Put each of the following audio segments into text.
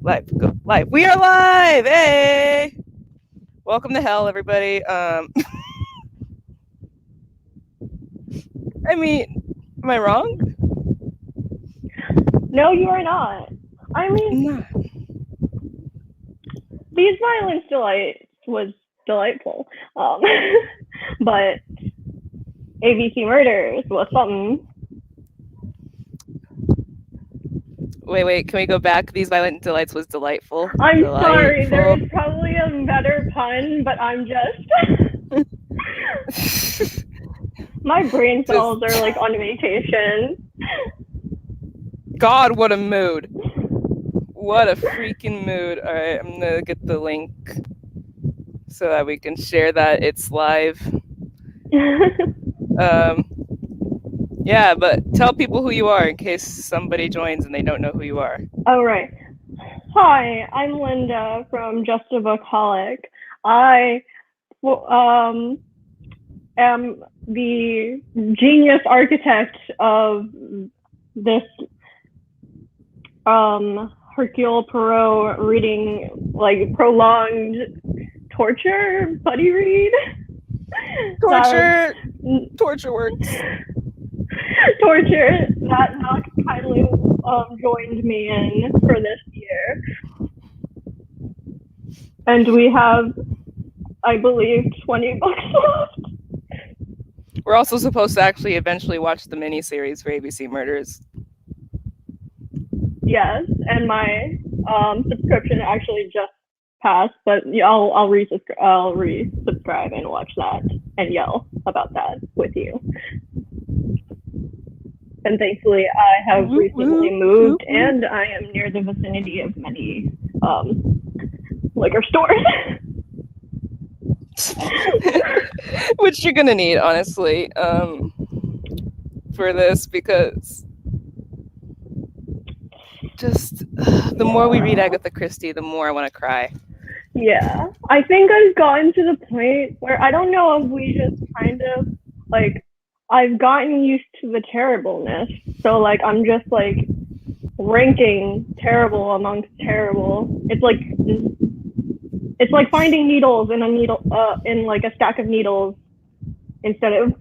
Live, go live. We are live. Hey, welcome to hell, everybody. I mean, am I wrong? No, you are not. I mean, Nah. these violence delights was delightful. But ABC Murders was something. Wait. Can we go back? These violent delights was delightful. I'm sorry, there Delightful. is probably a better pun, but I'm just. My brain Just cells are like on vacation. God, what a mood! What a freaking mood! All right, I'm gonna get the link so that we can share that it's live. Um, yeah, but tell people who you are in case somebody joins and they don't know who you are. Oh, right. Hi, I'm Linda from Just a Bookaholic. I um, am the genius architect of this Hercule Poirot reading, like prolonged torture buddy read. that Torture, torture works. torture that Knox kindly joined me in for this year, and we have, I believe, 20 books left. We're also supposed to actually eventually watch the miniseries for ABC Murders. Yes, and my subscription actually just passed, but I'll resubscribe and watch that and yell about that with you. And thankfully, I have recently moved, and I am near the vicinity of many liquor stores. Which you're gonna need, honestly, for this because just the more we read Agatha Christie, the more I want to cry. Yeah, I think I've gotten to the point where I don't know if we just kind of like I've gotten used to the terribleness. So like I'm just like ranking terrible amongst terrible. It's like finding needles in a needle in like a stack of needles instead of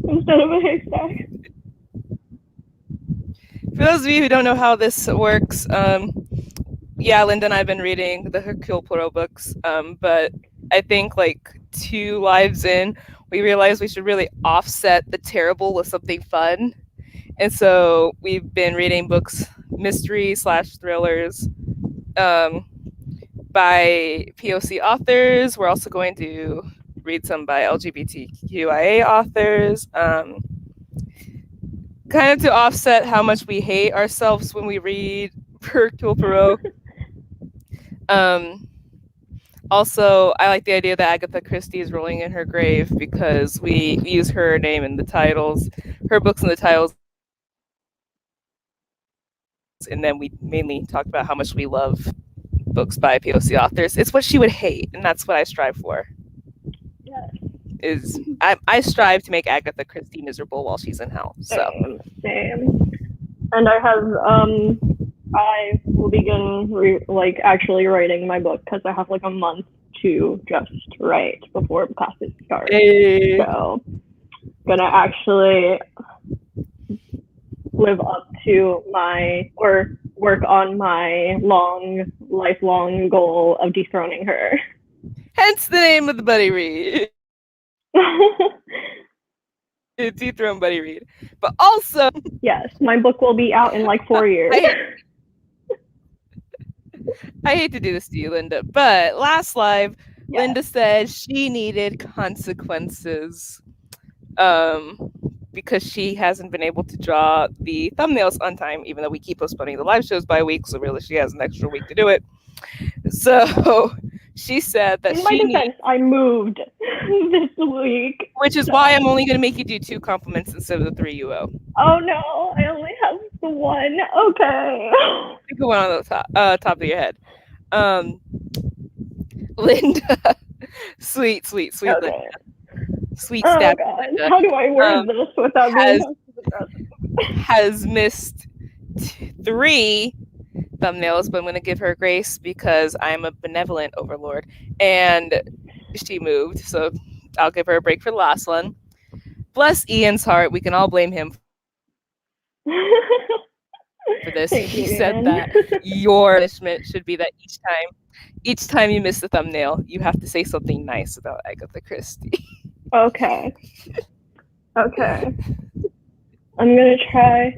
instead of a haystack. For those of you who don't know how this works, yeah, Linda and I have been reading the Hercule Poirot books, but I think like 2 lives in, we realized we should really offset the terrible with something fun. And so we've been reading books, mystery slash thrillers, um, by POC authors. We're also going to read some by LGBTQIA authors, kind of to offset how much we hate ourselves when we read Hercule Poirot. Um, Also, I like the idea that Agatha Christie is rolling in her grave because we use her name in the titles, her books in the titles, and then we mainly talked about how much we love books by POC authors. It's what she would hate, and that's what I strive for. Yes. Is I strive to make Agatha Christie miserable while she's in hell. So Same. And I will begin actually writing my book because I have like a month to just write before classes start. hey. So gonna actually live up to my or work on my lifelong goal of dethroning her. Hence the name of the buddy read. Dethrone buddy read. But also Yes, my book will be out in like 4 years. I hate to do this to you, Linda, but last live, Yes. Linda said she needed consequences because she hasn't been able to draw the thumbnails on time, even though we keep postponing the live shows by a week, so really she has an extra week to do it. So she said that in my she defense, I moved this week. which is why I'm only going to make you do 2 compliments instead of the 3 you owe. Oh no, I only have the one. Okay. Think of one on the top of your head. Linda, sweet Okay. Linda, sweet Oh stab god, Linda, how do I word this without being has missed 3 thumbnails, but I'm going to give her grace because I'm a benevolent overlord. And she moved, so I'll give her a break for the last one. Bless Ian's heart. We can all blame him for this. He said that your Thank you, punishment should Ian. be that each time you miss the thumbnail, you have to say something nice about Agatha Christie. Okay. Okay. I'm gonna try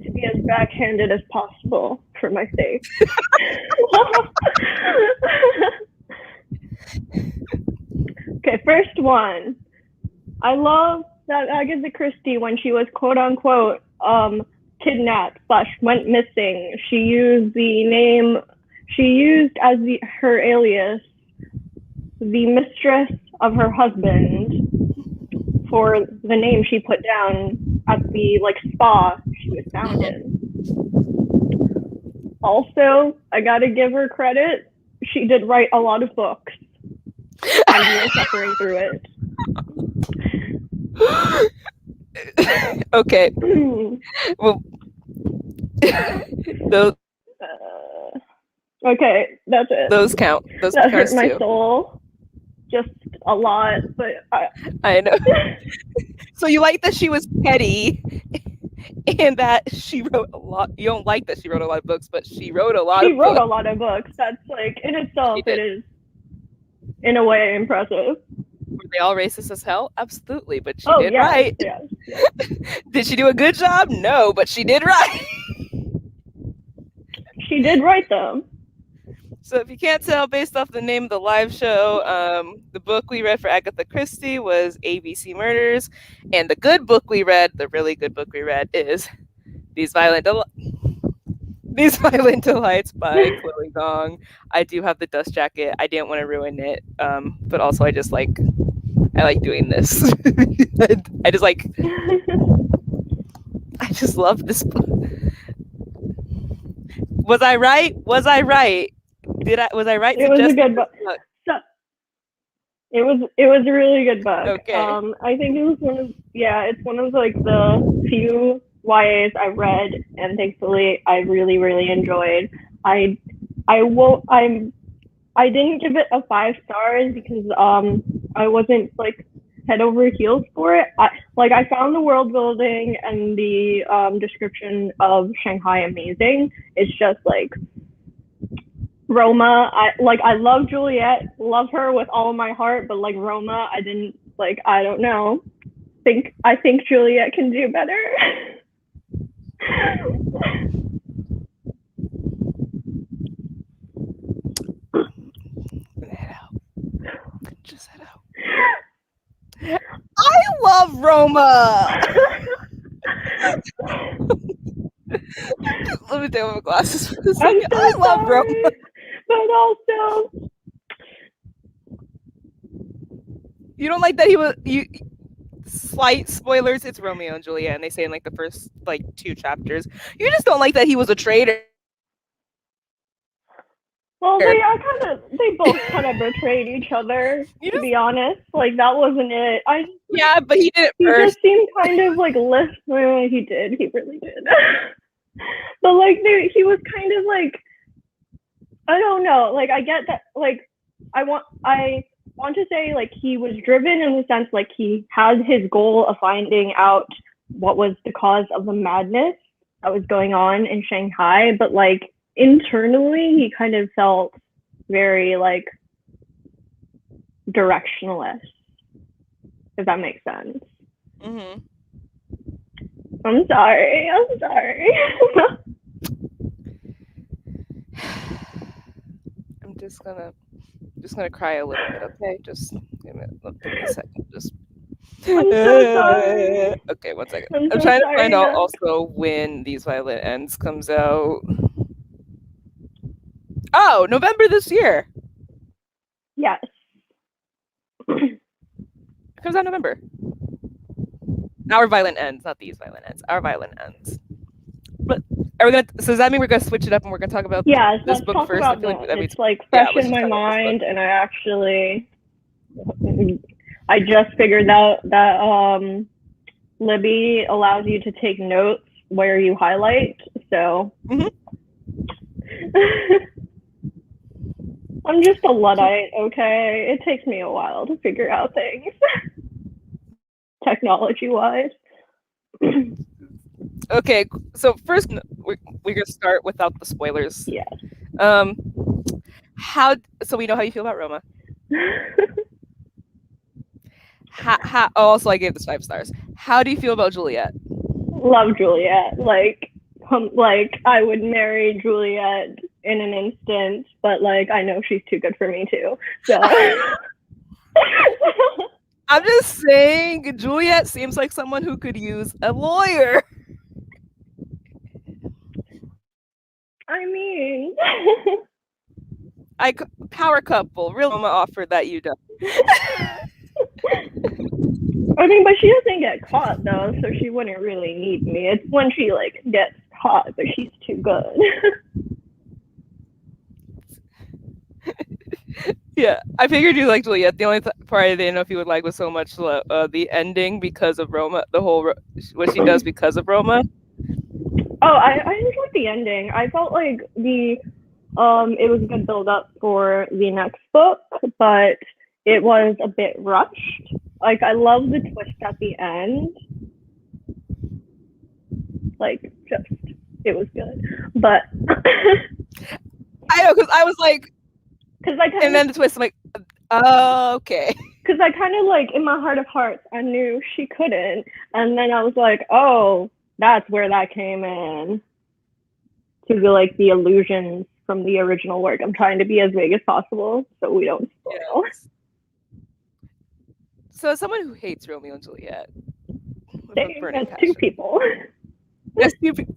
to be as backhanded as possible for my sake. Okay, first one. I love that Agatha Christie, when she was quote unquote kidnapped slash went missing, she used as her alias the mistress of her husband for the name she put down at the like spa she was found in. Also, I gotta give her credit. She did write a lot of books, and we are suffering through it. Okay. Well, those Okay, that's it. those count. Those That hurt counts my too. soul just a lot, but I know. So you like that she was petty and that she wrote a lot. You don't like that she wrote a lot of books, but she wrote a lot she of wrote books. a lot of books. That's like in She itself, it did. is in a way impressive. Were they all racist as hell? Absolutely, but she Oh did yes, write. yes, yes. Did she do a good job? No, but she did write. She did write them. So if you can't tell based off the name of the live show, the book we read for Agatha Christie was ABC Murders, and the good book we read, the really good book we read, is These Violent These Violent Delights by Chloe Gong. I do have the dust jacket. I didn't want to ruin it, but also I like doing this. I just like I just love this book. Was I right? Was I right? Was I right It was a suggesting good this book. book? So, it was a really good book. Okay. I think it was it's one of like the few YAs I read, and thankfully I really enjoyed. I won't I didn't give it a 5 stars because I wasn't like head over heels for it. I found the world building and the description of Shanghai amazing. It's just like Roma, I love Juliet, love her with all my heart, but like Roma, I didn't like. I don't know. I think Juliet can do better. Head out. Just head out. I love Roma. Let me take off my glasses for a second. I'm so I love sorry, Roma. but also You don't like that he was you. Slight spoilers. It's Romeo and Juliet, and they say in like the first like 2 chapters. You just don't like that he was a traitor. well, they both kind of betrayed each other. You To just be honest, like that wasn't it. yeah, but he did it He first. just seemed kind of like less. He did. He really did. But like he was kind of like, I don't know. Like I get that. Like I want to say like he was driven in the sense like he had his goal of finding out what was the cause of the madness that was going on in Shanghai, but like internally he kind of felt very like directionless, if that makes sense. Mm-hmm. I'm sorry. I'm just gonna cry a little bit, okay? Just give me a second. Just I'm so sorry. okay, 1 second. I'm I'm so trying to sorry. find out also when These Violent Ends comes out. Oh, November this year. Yes. It comes out November. Our Violent Ends, not These Violent Ends. Our Violent Ends. But are we gonna? So does that mean we're gonna switch it up and we're gonna talk about Yes, this let's book talk first? I about feel this. like that It's means like yeah, fresh let's in just my talk about this book. mind, and I just figured out that Libby allows you to take notes where you highlight. So I'm just a So, Luddite, okay? It takes me a while to figure out things, technology wise. okay, so first we're gonna start without the spoilers. Yeah. Um, how so we know how you feel about Roma. Also, I gave this 5 stars. How do you feel about Juliet? Love Juliet. Like I would marry Juliet in an instant, but like I know she's too good for me too. So I'm just saying, Juliet seems like someone who could use a lawyer. I mean, I power couple. Real Roma offered that you don't. I mean, but she doesn't get caught though, so she wouldn't really need me. It's when she like gets caught, but she's too good. Yeah, I figured you liked Juliet. The only part I didn't know if you would like was so much the ending because of Roma, the whole what she does because of Roma. Oh, I enjoyed the ending. I felt like the it was a good build up for the next book, but it was a bit rushed. Like I love the twist at the end. Like just it was good. But I know, because I was like, because I kind and of then the twist, I'm like, oh, okay. because I kind of like in my heart of hearts I knew she couldn't, and then I was like, oh, that's where that came in to the like the illusions from the original work. I'm trying to be as vague as possible so we don't spoil. Yes. So, as someone who hates Romeo and Juliet with a Dang, burning that's two passion, people.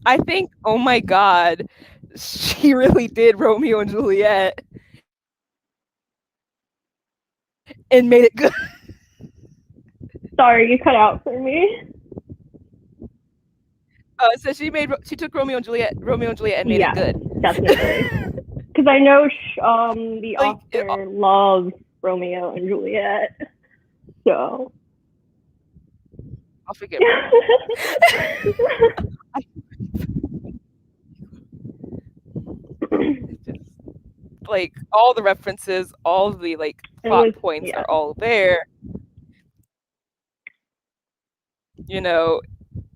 I think, oh my god, she really did Romeo and Juliet and made it good. Sorry, you cut out for me. So she took Romeo and Juliet and made it Yes, good. definitely. Because I know the Like, author loves Romeo and Juliet, so I'll forget Romeo. Like all the references, all the like plot points yeah. are all there. You know,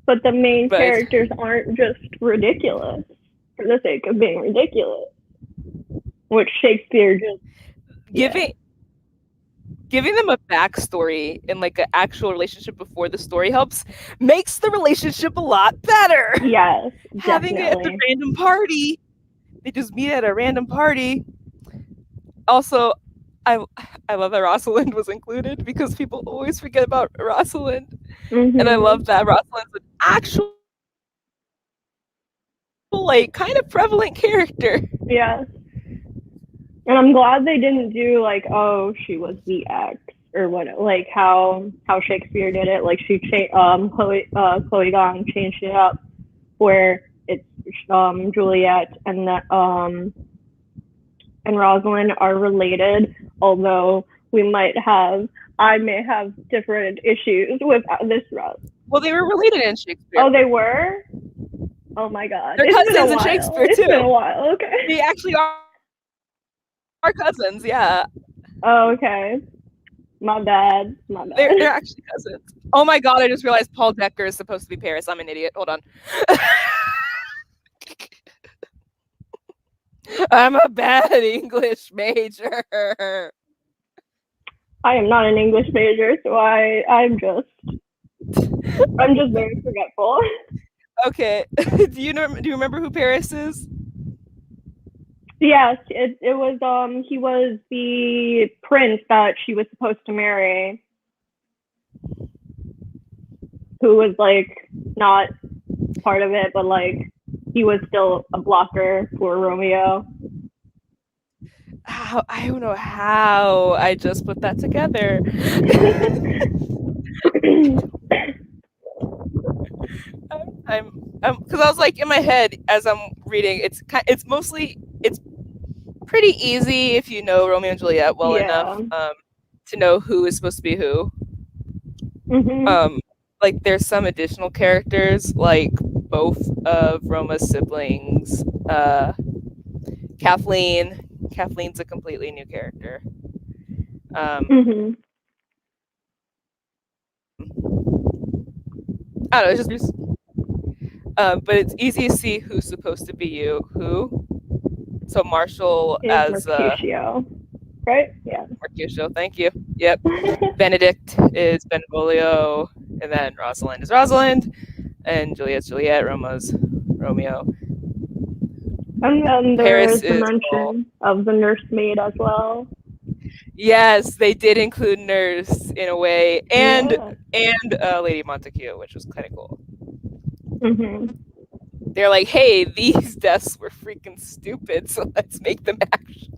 But the main but characters aren't just ridiculous for the sake of being ridiculous, which Shakespeare just yeah. giving giving them a backstory and like an actual relationship before the story helps makes the relationship a lot better. Yes, Having it at the definitely. random party, they just meet at a random party. Also, I I love that Rosalind was included because people always forget about Rosalind, and I Mm-hmm. love that Rosalind's an actual like kind of prevalent character. Yeah. And I'm glad they didn't do like, oh, she was the ex or what, like how Shakespeare did it. Like Chloe Gong changed it up where it's Juliet and that and Rosalind are related, although I may have different issues with this Rose. Well, they were related in Shakespeare. Oh, they were. Oh my God, They're it's been a cousins in while. Shakespeare It's been a too. while. Okay. They actually are cousins. Yeah, Oh, okay. My bad. My bad. they're actually cousins. Oh my god! I just realized Paul Decker is supposed to be Paris. I'm an idiot. Hold on. I'm a bad English major. I am not an English major, so I'm just very forgetful. Okay. Do you remember who Paris is? Yes, it was he was the prince that she was supposed to marry, who was like not part of it, but like he was still a blocker for Romeo. How, I don't know how I just put that together. Because I was like in my head as I'm reading, it's pretty easy if you know Romeo and Juliet well enough Yeah. to know who is supposed to be who. Mhm. Um, like there's some additional characters, like both of Roma's siblings Kathleen's a completely new character. Mhm. I don't know. It's just but it's easy to see who's supposed to be you. Who? So Marshall Is as Mercutio, right? Yeah. Mercutio. Thank you. Yep. Benedict is Benvolio, and then Rosalind is Rosalind, and Juliet's Juliet. Roma's Romeo. And then there Paris is the is Paul. mention of the nursemaid as well. Yes, they did include Nurse in a way, Yeah. and Lady Montague, which was kind of cool. Mhm. They're like, hey, these deaths were freaking stupid, so let's make them actually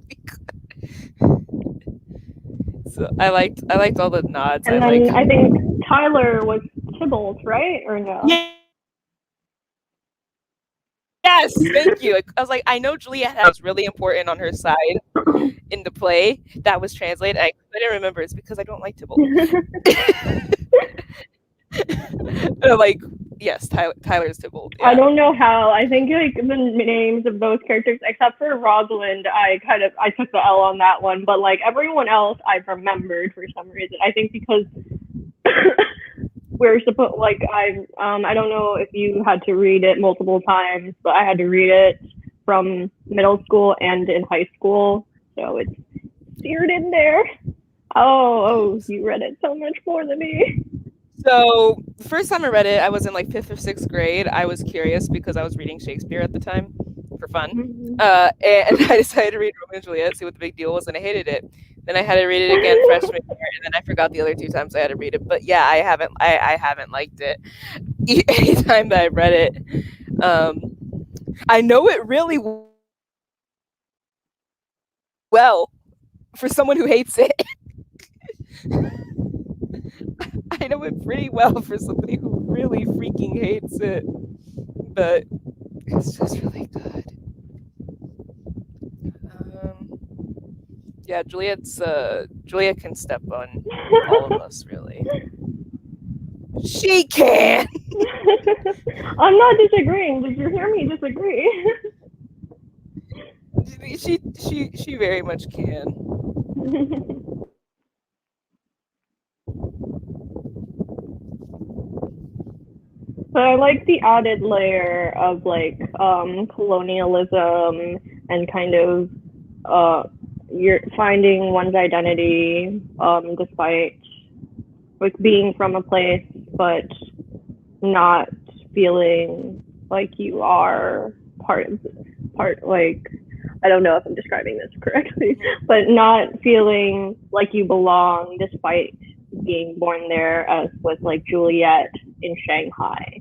So I liked all the nods. I And like then I think Tyler was Tybalt, right? Or no? yes, thank you. I was like, I know Juliet was really important on her side in the play that was translated. I couldn't remember. It's because I don't like Tybalt. Like yes, Tyler's Tybalt. I Yeah. don't know how. I think like the names of those characters, except for Rosalind, I took the L on that one. But like everyone else, I've remembered for some reason. I think because we're supposed like I don't know if you had to read it multiple times, but I had to read it from middle school and in high school, so it's seared in there. Oh, you read it so much more than me. So the first time I read it, I was in like fifth or sixth grade. I was curious because I was reading Shakespeare at the time for fun, Mm-hmm. and I decided to read Romeo and Juliet, see what the big deal was, and I hated it. Then I had to read it again freshman year, and then I forgot the other two times I had to read it. But yeah, I haven't liked it anytime that I've read it. I know it really well for someone who hates it. I know it pretty well for somebody who really freaking hates it, but it's just really good. Um, yeah, Juliet can step on all of us really. She can. I'm not disagreeing. Did you hear me disagree? She very much can. But I like the added layer of like colonialism and kind of uh you're finding one's identity despite like being from a place but not feeling like you are part like I don't know if I'm describing this correctly, but not feeling like you belong despite being born there, as with like Juliet in Shanghai,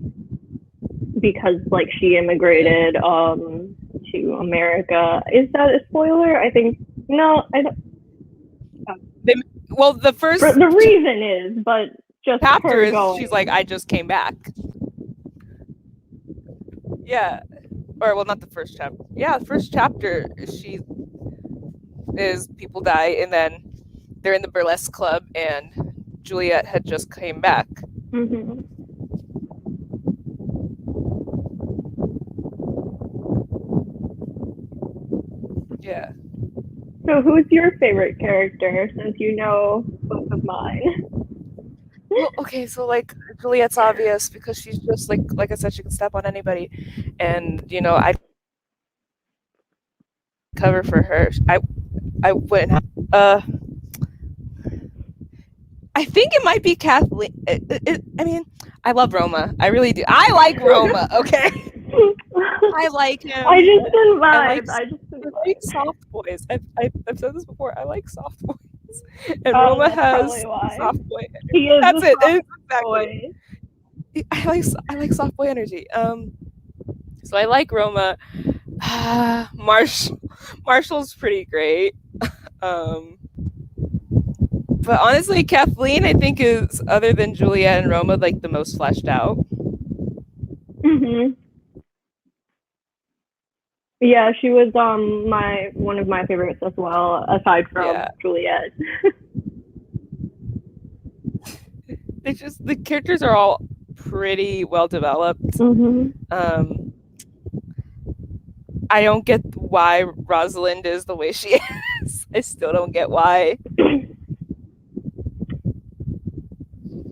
because like she Yeah. immigrated to America. Is that a spoiler? I think no. I don't. They, well, the first The reason is, but just chapter her is she's like, going. I just came back. Yeah. Or well, not the first chapter. Yeah, the first chapter she is people die, and then they're in the burlesque club, and Juliet had just came back. Mm-hmm. Yeah. So, who's your favorite character? Since you know both of mine. Well, okay, so like Juliet's obvious because she's just like I said, she can step on anybody, and I'd cover for her. I wouldn't have. I think it might be Kathleen. I mean, I love Roma. I really do. I like Roma. Okay, I like I him. just didn't I like vibe. I just didn't I like vibe. soft boys. I've said this before. I like soft boys, and Oh, Roma that's probably has why. soft boy. He is That's the it. soft It's exactly. boy. I like soft boy energy. So I like Roma. Marshall's pretty great. Um, but honestly, Kathleen, I think is other than Juliet and Roma, like the most fleshed out. Mhm. Yeah, she was my one of my favorites as well, aside from Yeah, Juliet. the characters are all pretty well developed. Mhm. Um, I don't get why Rosalind is the way she is. I still don't get why.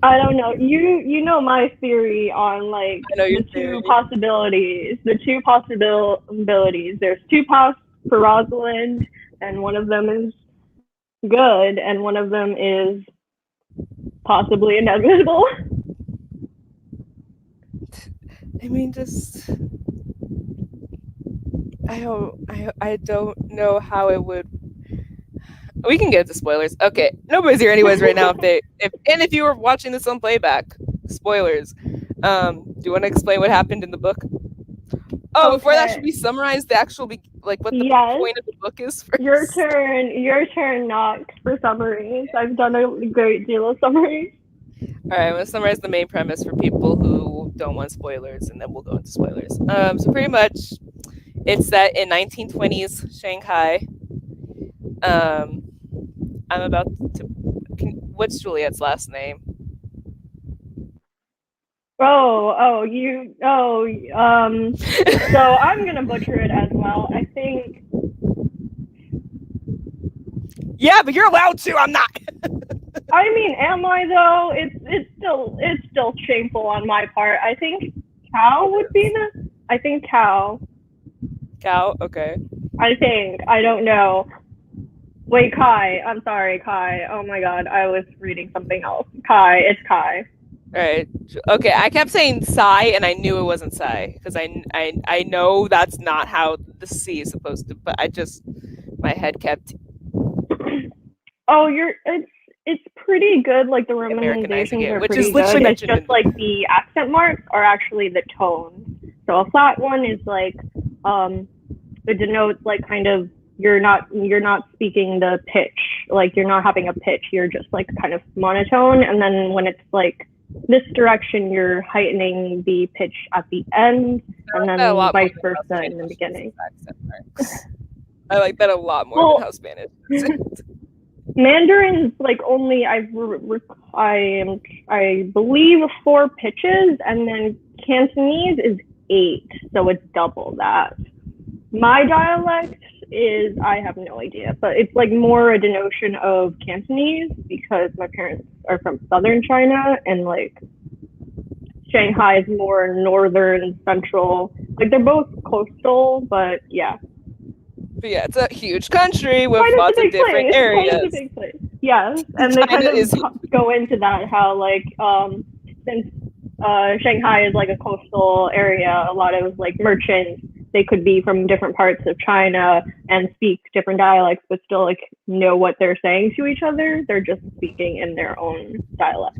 I don't know. You know my theory on like I know your the two theory. possibilities. The two possibilities. There's two paths for Rosalind, and one of them is good, and one of them is possibly inevitable. I mean, just I don't know how it would. We can get into spoilers. Okay, nobody's here anyways right now. If you were watching this on playback, spoilers. Do you want to explain what happened in the book? Oh, before that, should Okay. we summarize the actual like what the Yes. point of the book is Your first? turn. Your turn, Knox, for summaries. I've done a great deal of summaries. All right, I'm gonna summarize the main premise for people who don't want spoilers, and then we'll go into spoilers. So pretty much, it's that in 1920s Shanghai. Um, I'm about to. What's Juliet's last name? Oh. So I'm gonna butcher it as well. I think. Yeah, but you're allowed to. I'm not. I mean, am I though? It's still shameful on my part. I think Cow would be the. I think Cow. Cal. Okay. I think. I don't know. Wait, Kai. I'm sorry, Kai. Oh my god, I was reading something else. Kai. It's Kai. All right. Okay. I kept saying Psy, and I knew it wasn't Psy because I know that's not how the C is supposed to. But I just my head kept Oh, it's pretty good. Like the Americanizing romanizations it, are which is pretty literally good. It's mentioned just in the like book. the accent marks are actually the tones. So a flat one is like it denotes like kind of you're not speaking the pitch. Like you're not having a pitch. You're just like kind of monotone. And then when it's like this direction, you're heightening the pitch at the end, I and like that a then lot more vice than how versa in the Spanish uses beginning. accent marks. I like that a lot more than Well, how Spanish does it. Mandarin's like only I believe four pitches, and then Cantonese is eight, so it's double that. My dialect is I have no idea, but it's like more a denotion of Cantonese because my parents are from southern China, and like Shanghai is more northern central. Like they're both coastal, but yeah, But yeah, it's a huge country with China's a lots of big different place. China's a areas. big place. Yes, and they kind China of is huge. go into that how like since Shanghai is like a coastal area, a lot of like merchants they could be from different parts of China and speak different dialects, but still like know what they're saying to each other. They're just speaking in their own dialect.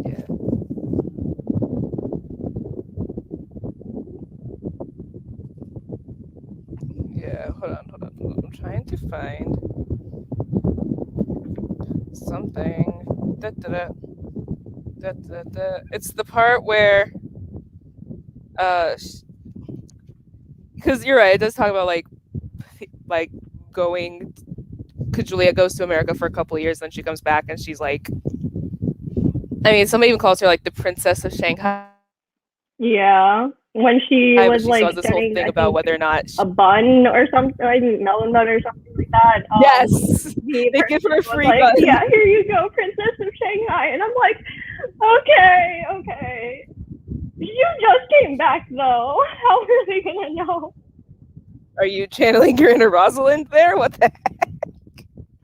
Yeah, yeah. Hold on. I'm trying to find something. Da, da, da, It's the part where, uh, because you're right. It does talk about like going. Because Julia goes to America for a couple of years, then she comes back and she's like, I mean, somebody even calls her like the princess of Shanghai, but she still has this whole thing about Yeah, whether or not when she was like she, getting, I think, a bun or something, like melon bun or something like that. yes, The they give her a person was free like, "Yeah, bun. here you go, Princess of Shanghai," and I'm like, "Okay, okay." You just came back though. How are they gonna know? Are you channeling your inner Rosalind there? What the heck?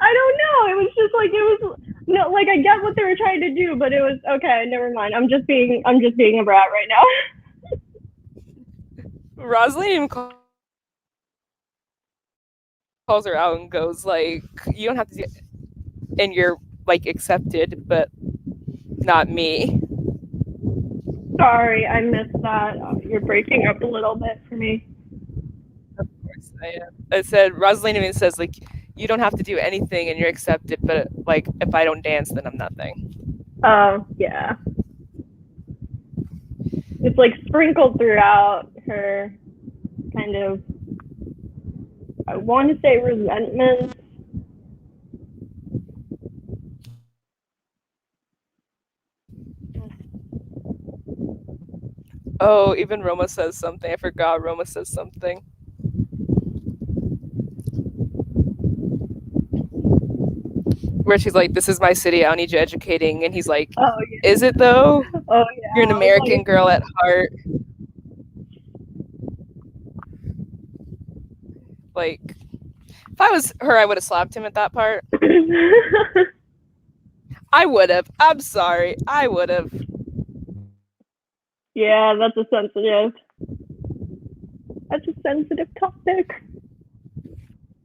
I don't know. It was just like it was no, like I get what they were trying to do, but it was okay. Never mind. I'm just being a brat right now. Rosalind even calls her out and goes like, "You don't have to do it, and you're like accepted, but not me." Sorry, I missed that. You're breaking up a little bit for me. Of course, I am. I said Rosalind even says like, "You don't have to do anything, and you're accepted, but like if I don't dance, then I'm nothing." Oh yeah, it's like sprinkled throughout her kind of. I want to say resentment. Oh, even Roma says something. I forgot Roma says something where she's like, "This is my city. I don't need you educating," and he's like, Oh "Is it though? yeah. Oh You're yeah. an I was American girl at heart." Like, if I was her, I would have slapped him at that part. like I would have. I'm sorry. I would have. yeah, that's a sensitive topic.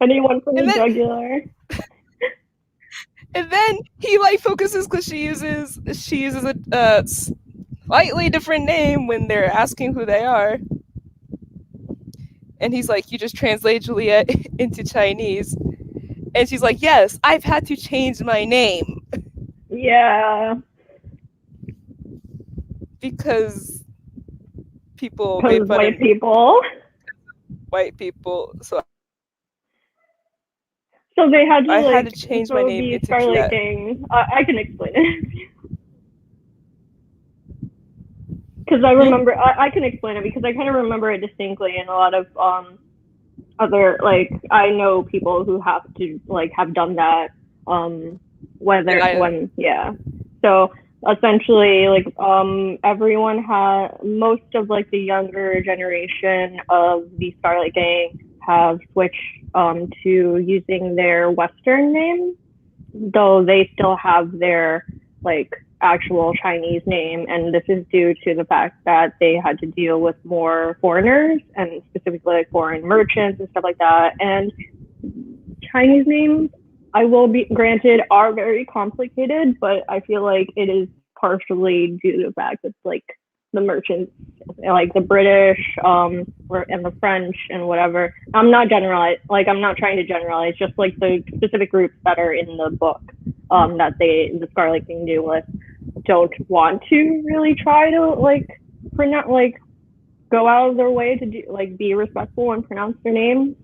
Anyone from And the then jugular. and then he like focuses because she uses a slightly different name when they're asking who they are, and he's like, "You just translate Juliet into Chinese," and she's like, "Yes, I've had to change my name Yeah, because people made because fun of white people. white people, so So they had I to had to like, change my so name the into Scarlet Juliet." Gang. I can explain it because I Hmm? remember. I can explain it because I kind of remember it distinctly in a lot of other, like, I know people who have to like have done that, whether Yeah, when, yeah. So essentially, like, everyone had, most of like the younger generation of the Scarlet Gang have switched to using their Western name, though they still have their like actual Chinese name, and this is due to the fact that they had to deal with more foreigners and specifically like foreign merchants and stuff like that. And Chinese names, I will be granted, are very complicated, but I feel like it is partially due to the fact that like the merchants, like the British, and the French and whatever. I'm not generalize, like I'm not trying to generalize, just like the specific groups that are in the book, that the Scarlet King deal with, don't want to really try to like pronounce, like go out of their way to do, like be respectful and pronounce their name.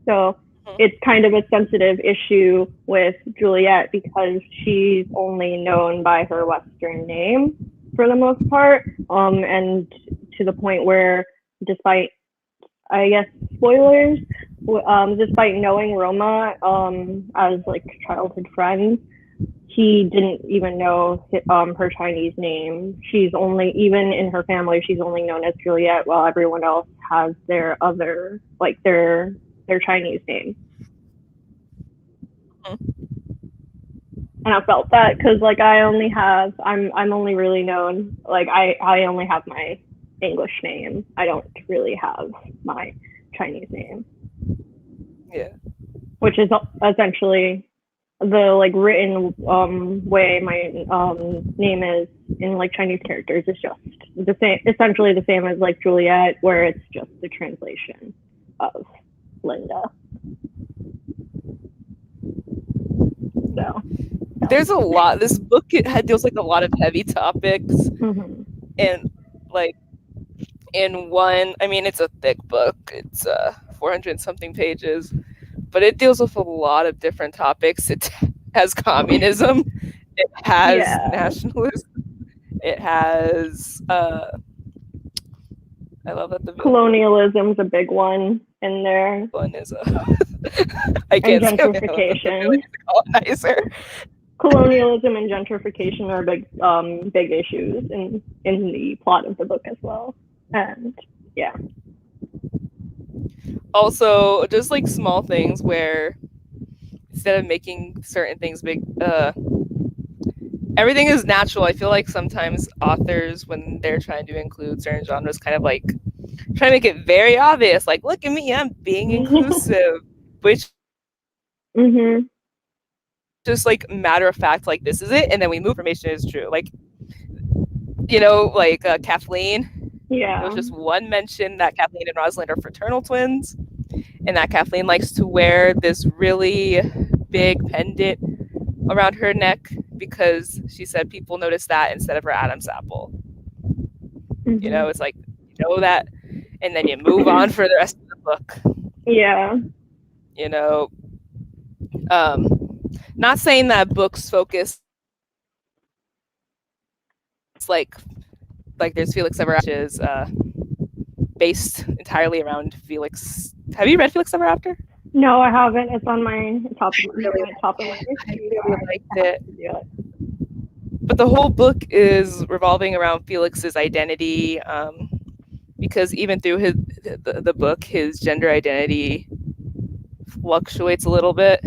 So it's kind of a sensitive issue with Juliet because she's only known by her Western name for the most part, and to the point where, despite, I guess, spoilers, despite knowing Roma, as like childhood friends, he didn't even know her Chinese name. She's only, even in her family, she's only known as Juliet, while everyone else has their other, like their Chinese name. And I felt that because like I'm only really known, like I only have my English name. I don't really have my Chinese name, yeah. which is essentially the like written way my name is in like Chinese characters is just the same, essentially the same as like Juliet, where it's just the translation of Linda. So There's a lot. This book deals like a lot of heavy topics, mm-hmm. and like in one, I mean, it's a thick book. It's 400 something pages, but it deals with a lot of different topics. It has communism, it has Yeah, nationalism, it has I love that the colonialism's a big one in there, villain is a I and can't say I love that the villain gentrification. is a colonizer. Colonialism and gentrification are big issues in the plot of the book as well. And yeah. Also, just like small things where instead of making certain things big, everything is natural. I feel like sometimes authors, when they're trying to include certain genres, kind of like try to make it very obvious. Like, look at me, I'm being inclusive, which Mhm. just like matter of fact, like this is it, and then we move. Information is true. Like, like Kathleen. There was Yeah. just one mention that Kathleen and Rosalind are fraternal twins, and that Kathleen likes to wear this really big pendant around her neck because she said people notice that instead of her Adam's apple. Mhm. It's like that, and then you move on for the rest of the book. Yeah. You know, um, not saying that books focus like like there's Felix Ever After, which is based entirely around Felix. Have you read Felix Ever After? No, I haven't. It's on my Really, top of my I queue. really liked I have it. to do it. But the whole book is revolving around Felix's identity, because even through the book, his gender identity fluctuates a little bit.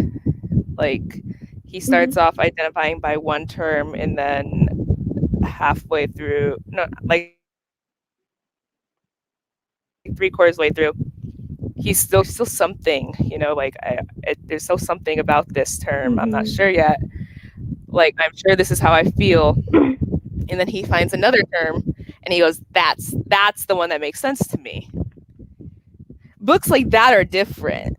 Like he starts Mm-hmm. off identifying by one term, and then halfway through, no, like 3/4 way through, he's still something, like there's still something about this term. I'm not Mm-hmm. sure yet. Like I'm sure this is how I feel. And then he finds another term, and he goes, "That's the one that makes sense to me." Books like that are different.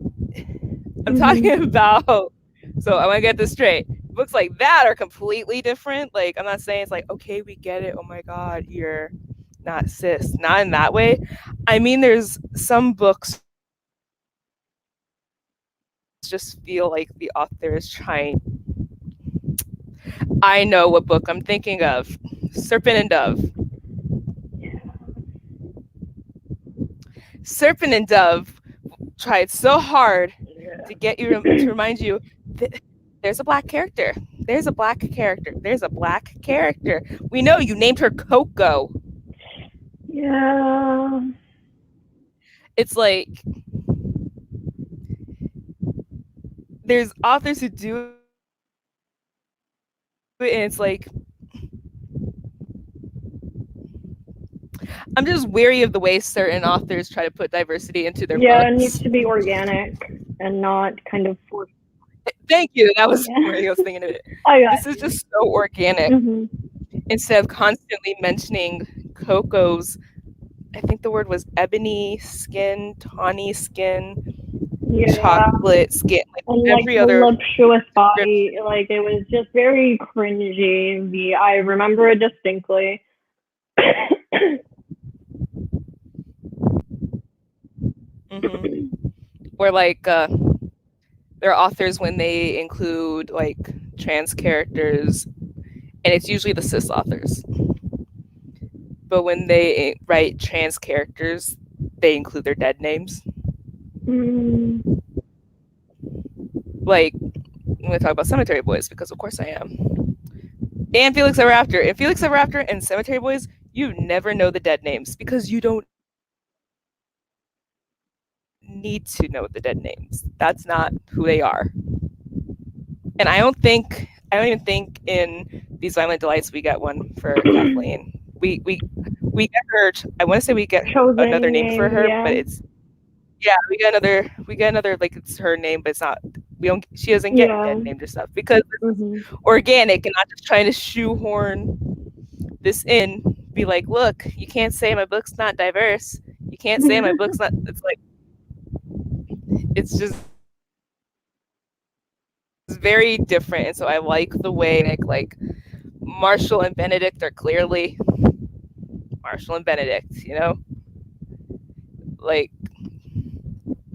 I'm Mm-hmm. talking about. So I want to get this straight. Books like that are completely different. Like I'm not saying it's like, okay, we get it. Oh my God, you're not cis. Not in that way. I mean, there's some books just feel like the author is trying. I know what book I'm thinking of. Serpent and Dove. Serpent and Dove tried so hard Yeah. to get you to remind you that there's a black character. There's a black character. There's a black character. We know you named her Coco. Yeah. It's like there's authors who do it, and it's like I'm just weary of the way certain authors try to put diversity into their Yeah, it needs books. to be organic and not kind of forced. Thank you. That was Yeah. where I was thinking of it. I got This is you. just so organic. Mm-hmm. Instead of constantly mentioning Coco's, I think the word was ebony skin, tawny skin, Yeah. chocolate skin, like And like every other voluptuous description. body, like it was just very cringy. I remember it distinctly. Or like there are authors when they include like trans characters, and it's usually the cis authors. But when they write trans characters, they include their dead names. Mm, Like when we talk about Cemetery Boys, because of course I am. And Felix Ever After. In Felix Ever After and Cemetery Boys, you never know the dead names because you don't need to know the dead names. That's not who they are. And I don't even think in These Violent Delights we get one for Kathleen. We get her. I want to say we get another chosen name for name, her, yeah. but it's yeah, we get another like it's her name, but it's not. We don't. She doesn't get Yeah. dead named or stuff because it's Mm-hmm. organic and not just trying to shoehorn this in. Be like, look, you can't say my book's not diverse. You can't say my book's not. It's like it's just it's very different, and so I like the way like Marshall and Benedict are clearly Marshall and Benedict. Like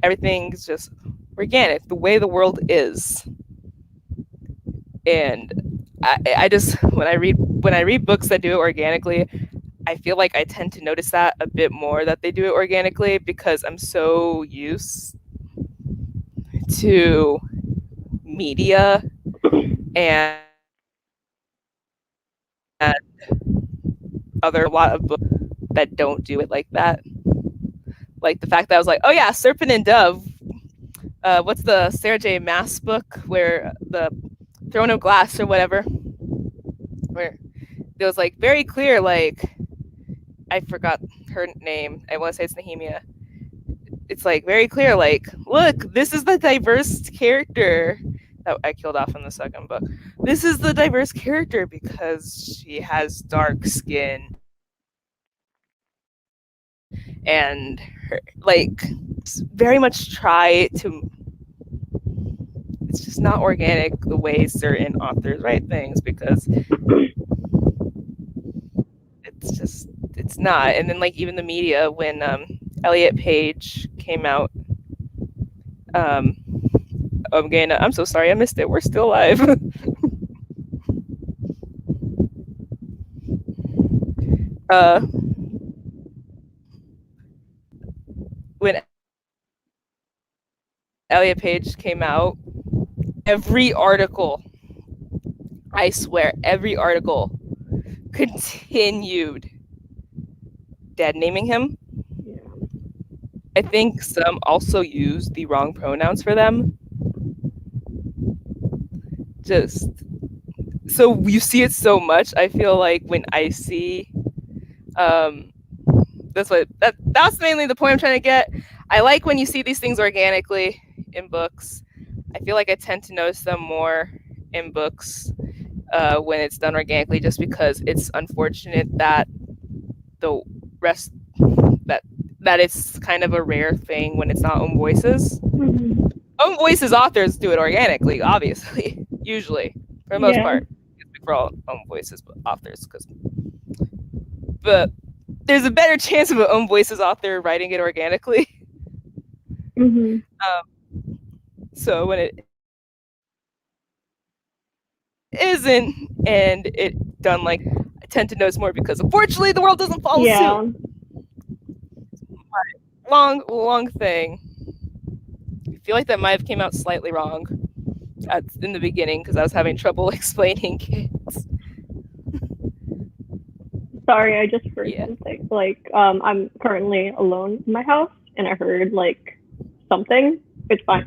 everything's just organic, the way the world is. And I just when I read books that do it organically, I feel like I tend to notice that a bit more that they do it organically because I'm so used to media and other a lot of books that don't do it like that. Like the fact that I was like, oh yeah, Serpent and Dove. What's the Sarah J. Maas book where the Throne of Glass or whatever, where it was like very clear, like I forgot her name. I want to say it's Nehemia. It's like very clear, like, look, this is the diverse character that I killed off in the second book. This is the diverse character because she has dark skin and her, like very much try to. It's just not organic the way certain authors write things because it's not. And then like even the media when Elliot Page came out, um again, I'm so sorry I missed it. We're still live. when Elliot Page came out, every article, I swear, every article continued dead naming him. Yeah. I think some also use the wrong pronouns for them. Just so you see it so much. I feel like when I see, um, that's mainly the point I'm trying to get. I like when you see these things organically in books. I feel like I tend to notice them more in books when it's done organically, just because it's unfortunate that the rest that that it's kind of a rare thing when it's not own voices. Mm-hmm. Own voices authors do it organically, obviously, usually for the most Yeah. part. For all own voices authors, but there's a better chance of an own voices author writing it organically. Mm-hmm. So when it isn't and it done like, I tend to notice more because unfortunately the world doesn't follow suit. Yeah. Long thing. I feel like that might have came out slightly wrong in the beginning because I was having trouble explaining kids. Sorry, I just heard Yeah. something. Like, I'm currently alone in my house, and I heard like something. It's fine.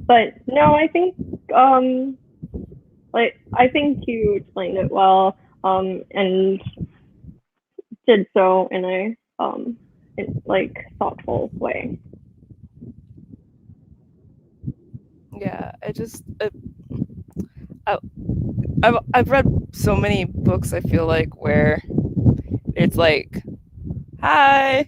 But no, I think um, I think you explained it well. And did so in thoughtful way. Yeah. I, I've read so many books. I feel like where it's like, hi,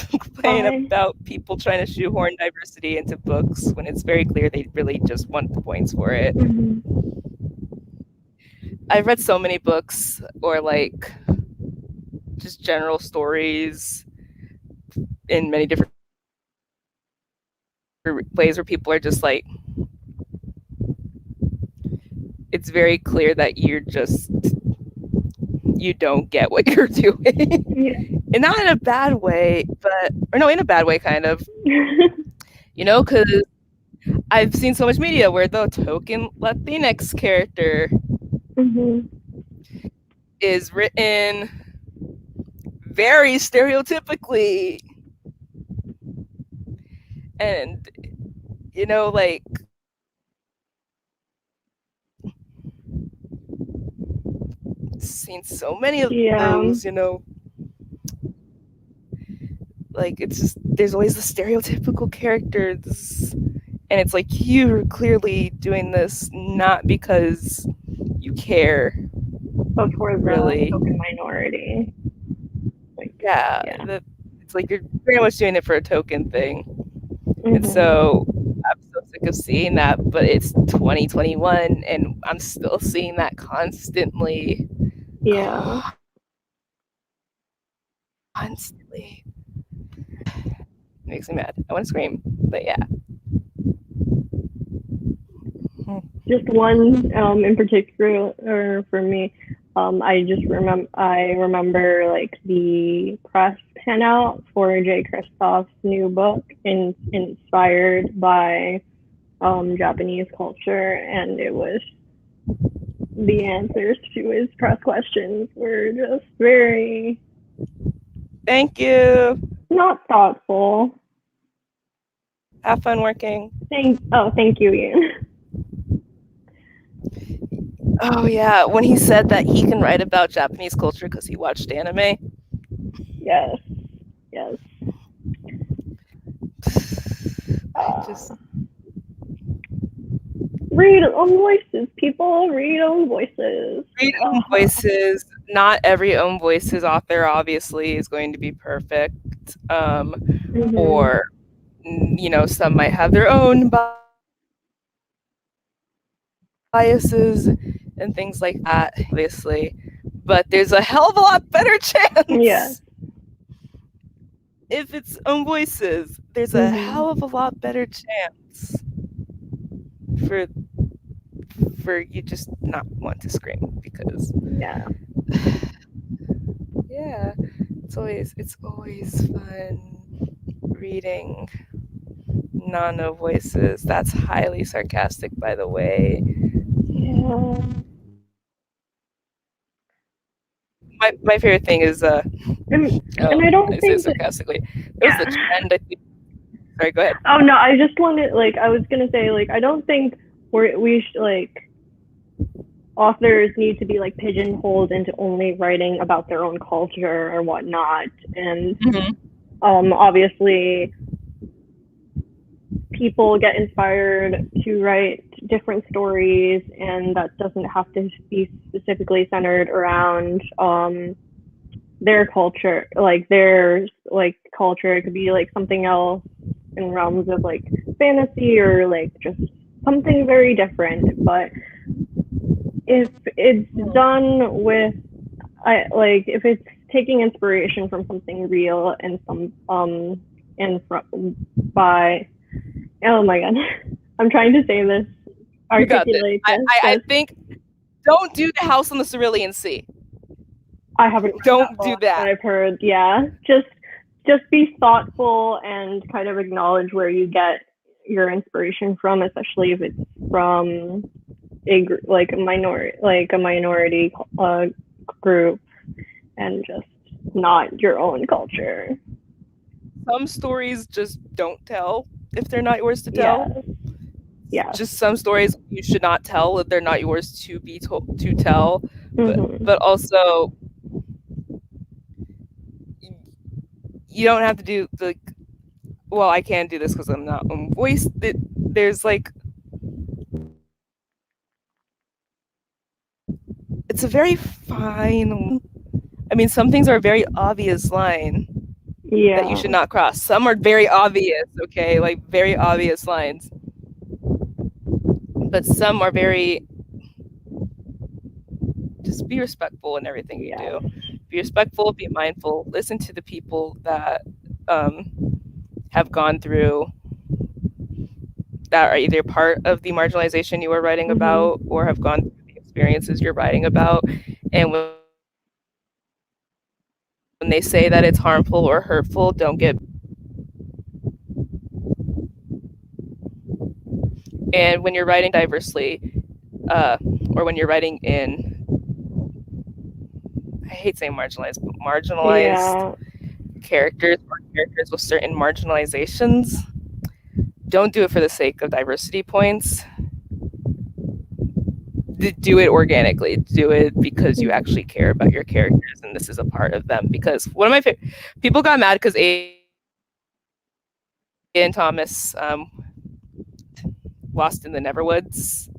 complain Hi. about people trying to shoehorn diversity into books when it's very clear they really just want the points for it. Mm-hmm. I've read so many books or like just general stories in many different ways where people are just like, it's very clear that you don't get what you're doing. Yeah. And not in a bad way, but, or no, in a bad way, kind of, because I've seen so much media where the token Latinx character Mm-hmm. is written very stereotypically. And, like, seen so many of Yeah. those, like, it's just, there's always the stereotypical characters. And it's like, you're clearly doing this not because you care, But for the really. token minority, like, Yeah, yeah. it's like you're very much doing it for a token thing. And Mm-hmm. so I'm so sick of seeing that, but it's 2021 and I'm still seeing that constantly. Yeah. Constantly. It makes me mad. I want to scream. But yeah. Just one in particular for me. I remember like the press handout for Jay Kristoff's new book, inspired by Japanese culture, and it was the answers to his press questions were just very Thank you. not thoughtful. Have fun working. Thank you, Ian. Oh yeah, when he said that he can write about Japanese culture because he watched anime. Yes, yes. I just Uh, Read own voices, people. Read own voices. read own voices. Not every own voices author obviously is going to be perfect. Mm-hmm. Or some might have their own biases and things like that, obviously. But there's a hell of a lot better Yeah. chance if it's own voices. There's a Mm-hmm. hell of a lot better chance for you just not want to scream because Yeah. yeah, Yeah, it's always fun reading nano voices. That's highly sarcastic, by the way. Yeah. My favorite thing is And, and I don't I say it think that, sarcastically. There was a yeah. trend. I think. Sorry, go ahead. Oh no, I just wanted, like, I was gonna say, like, I don't think we should, like, authors need to be like pigeonholed into only writing about their own culture or whatnot. And Hmm. obviously, people get inspired to write different stories, and that doesn't have to be specifically centered around their culture, like their like culture. It could be like something else in realms of like fantasy or like just something very different. But if it's done with, I like, if it's taking inspiration from something real and some and by, oh my god, I'm trying to say this, You got this. articulate this, I this. think don't do the House on the Cerulean Sea. I haven't read that Don't do book, but that. I've heard, yeah, just be thoughtful and kind of acknowledge where you get your inspiration from, especially if it's from like a minority group, and just not your own culture. Some stories just don't tell if they're not yours to tell. Yes, yes. Just some stories you should not tell. They're not yours to be told to tell. Mhm. But also you don't have to do the. Well, I can't do this because I'm not on voice. There's like it's a very fine. I mean, some things are a very obvious line that you Yeah. should not cross. Some are very obvious, okay, like very obvious lines, but some are very just be respectful in everything you Yes. do. Be respectful, be mindful, listen to the people that um, have gone through that are either part of the marginalization you are writing Mhm. about or have gone through the experiences you're writing about. And when they say that it's harmful or hurtful, don't get and when you're writing diversely, or when you're writing in, I hate saying marginalized, but marginalized Yeah. characters or characters with certain marginalizations, don't do it for the sake of diversity points. Do it organically. Do it because you Mhm. actually care about your characters and this is a part of them. Because one of my people got mad because Aiden Thomas lost in the Neverwoods.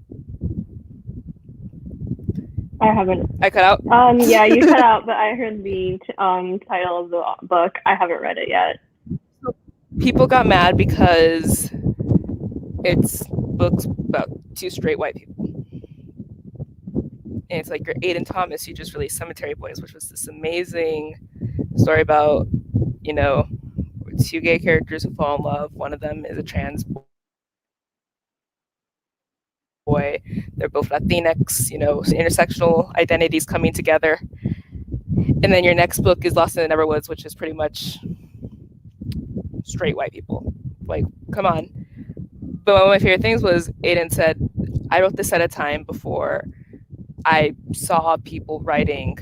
I haven't. I cut out. Yeah, you cut out, but I heard the title of the book. I haven't read it yet. People got mad because it's books about two straight white people. And it's like your Aiden Thomas, you just released Cemetery Boys, which was this amazing story about, you know, two gay characters who fall in love. One of them is a trans boy. They're both Latinx, intersectional identities coming together. And then your next book is Lost in the Neverwoods, which is pretty much straight white people. Like, come on. But one of my favorite things was Aiden said, I wrote this at a time before I saw people writing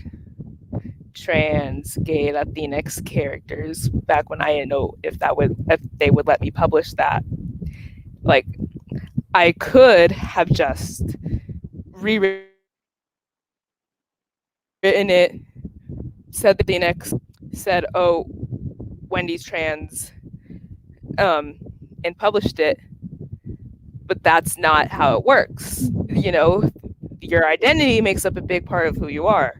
trans, gay, Latinx characters back when I didn't know if they would let me publish that. Like I could have just rewritten it, said the Latinx, said, oh, Wendy's trans, and published it, but that's not how it works. You know, your identity makes up a big part of who you are.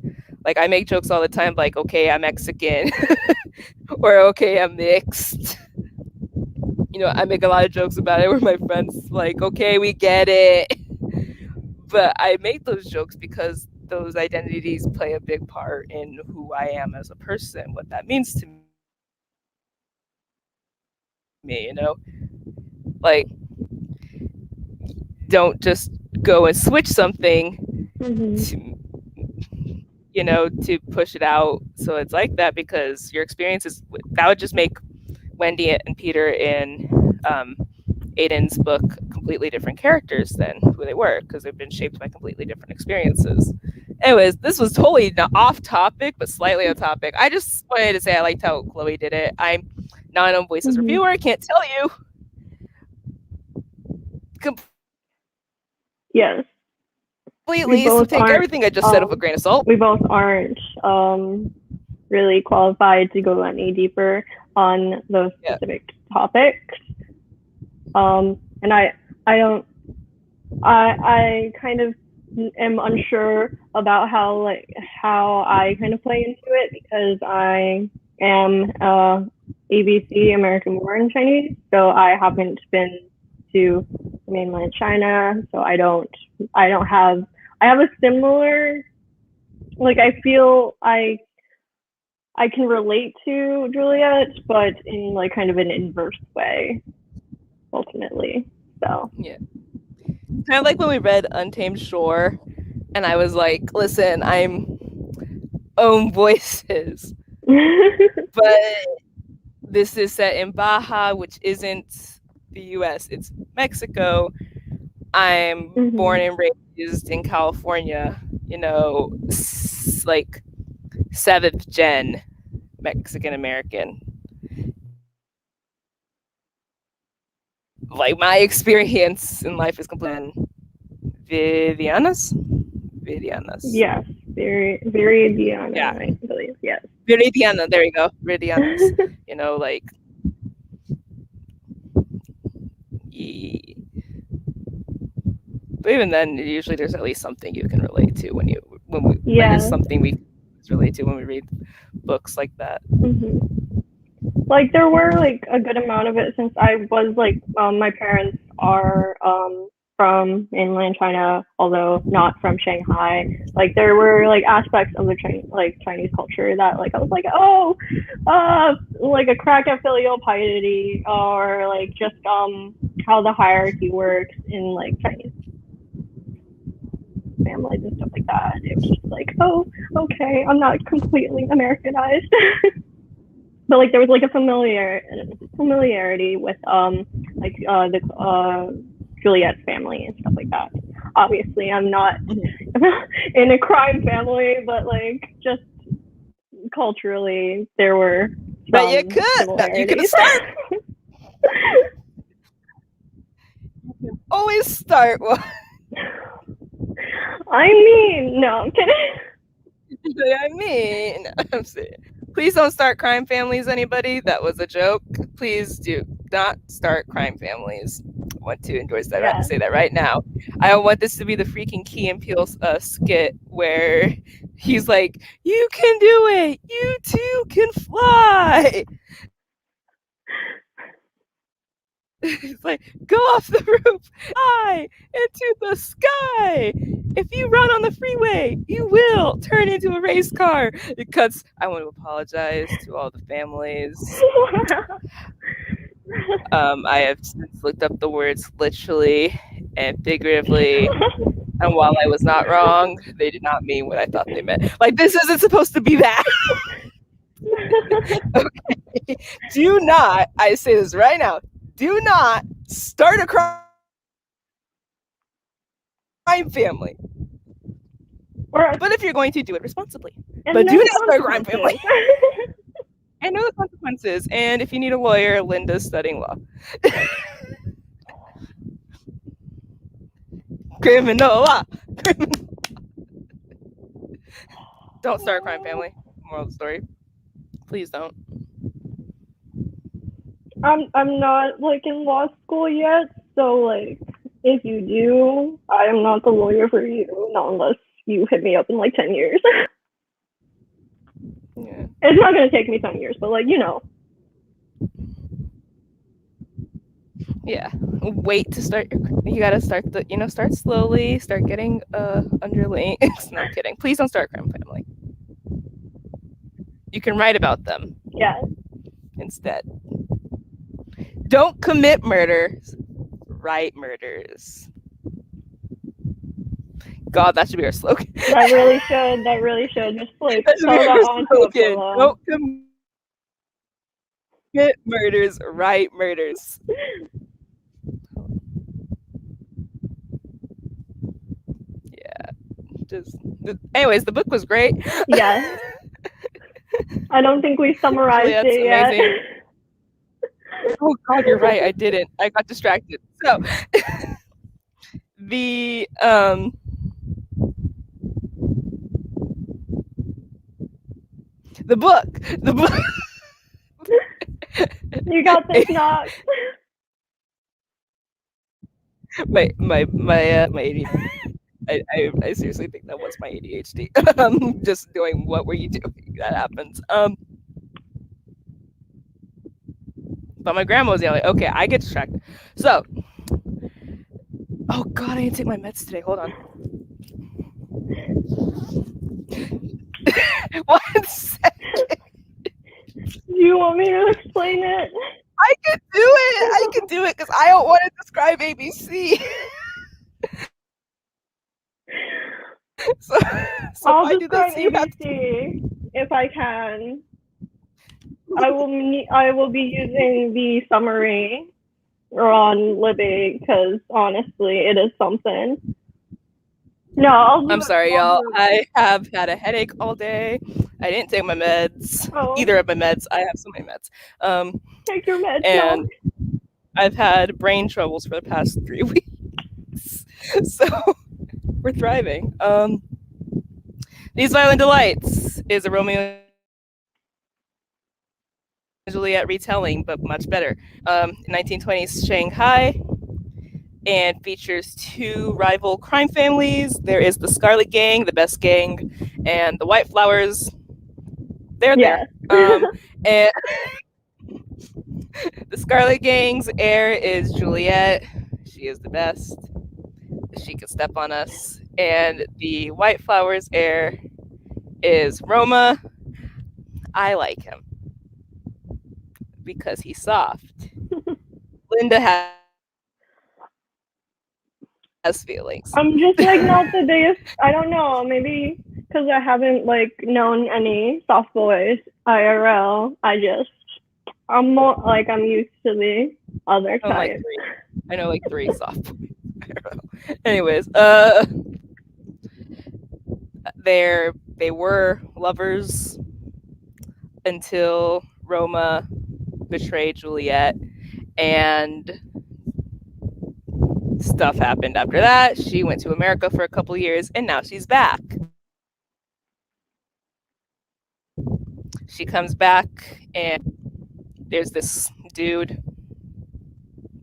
Like I make jokes all the time, like, okay, I'm Mexican, or okay, I'm mixed. You know, I make a lot of jokes about it where my friends like, okay, we get it. But I make those jokes because those identities play a big part in who I am as a person, what that means to me, like don't just go and switch something Mhm. to, to push it out so it's like that, because your experiences that would just make Wendy and Peter in Aiden's book completely different characters than who they were, because they've been shaped by completely different experiences. Anyways, this was totally off topic, but slightly on topic. I just wanted to say I liked how Chloe did it. I'm not an Voices Mm-hmm. reviewer. I can't tell you Yes, we completely, so both take aren't. everything I just said with a Um, grain of salt. we both aren't really qualified to go any deeper on those Yeah. specific topics. And I don't, I kind of am unsure about how I kind of play into it because I am ABC American born Chinese, so I haven't been to mainland China, so I don't have I have a similar I feel I can relate to Juliet, but in like kind of an inverse way ultimately. So Yeah. Kind of like when we read Untamed Shore, and I was like, listen, I'm own voices, but this is set in Baja, which isn't the US, it's Mexico. I'm born mm-hmm. and raised in California, like seventh gen Mexican American. Like my experience in life is completely Viviana's. Viviana's. Yes, very very Yeah. Diana, I believe. Yes. Viridiana, there you go. Viridiana's. Like but even then, usually there's at least something you can relate to when it's Yeah. something we relate to when we read books like that. Mm-hmm. Like there were like a good amount of it since I was my parents are from mainland China, although not from Shanghai. Like there were like aspects of the Chinese culture that like I was like, oh, like a crack at filial piety or like just how the hierarchy works in like Chinese families and stuff like that. It was just like, oh, okay, I'm not completely Americanized. But like there was like a familiarity with the Juliet's family and stuff like that. Obviously, I'm not in a crime family, but like just culturally, there were But you some could. No, you could similarities. start. Always start one. I mean, no, I'm kidding. I mean, I'm saying, please don't start crime families, anybody. That was a joke. Please do not start crime families. I want to enjoy that. Yeah. Say that right now. I don't want this to be the freaking Key and Peele skit where he's like, "You can do it. You too can fly." It's like, go off the roof, fly into the sky. If you run on the freeway, you will turn into a race car. It cuts. I want to apologize to all the families. I have since looked up the words literally and figuratively, and while I was not wrong, they did not mean what I thought they meant. Like, this isn't supposed to be that. Okay? Do not, I say this right now, do not start a crime family. or But if you're going to, do it responsibly. and But know do the not start a crime family. consequences. And know the consequences. And if you need a lawyer, Linda's studying law. Criminal law. Don't start a crime family. Moral of the story. Please don't. I'm not like in law school yet, so like if you do, I am not the lawyer for you, not unless you hit me up in like 10 years. Yeah. It's not gonna take me 10 years, but like you know. Yeah. Wait to start. You gotta start start slowly. Start getting underlings. No, I'm kidding. Please don't start a crime family. You can write about them Yeah. instead. Don't commit murders. Write murders. God, that should be our slogan. That really should. That really should. Just like That should be sew that our onto a slogan. pillow. Don't commit murders, right murders. Yeah. Just anyways, the book was great. Yes. I don't think we summarized Juliet's it yet. amazing. Oh God, you're right. I didn't. I got distracted. So the the book You got this, Knox. my I seriously think that was my ADHD. Just doing what were you doing? That happens. But my grandma was yelling. Okay, I get distracted. So, oh God, I didn't take my meds today. Hold on. 1 second. Do you want me to explain it? I can do it. I can do it because I don't want to describe ABC. so, so if I'll I do this, describe you have to. ABC if I can. I will be using the summary on Libby because honestly, it is something. No, I'll do I'm it. sorry, I'll y'all. do it. I have had a headache all day. I didn't take my meds. Oh, Either of my meds. I have so many meds. take your meds, Knox. And I've had brain troubles for the past 3 weeks. So we're thriving. These Violent Delights is a Romeo and Juliet retelling, but much better. 1920s Shanghai, and features two rival crime families. There is the Scarlet Gang, the best gang, and the White Flowers. They're there. Yes. And the Scarlet Gang's heir is Juliet. She is the best. She can step on us. And the White Flowers heir is Roma. I like him because he's soft. Linda has feelings. I'm just like not the biggest. I don't know. Maybe because I haven't like known any soft boys IRL. I'm more like I'm used to the other I know like type. three. I know like three soft boys. Anyways, they were lovers until Roma betrayed Juliet, and stuff happened after that. She went to America for a couple years, and now she's back. She comes back, and there's this dude.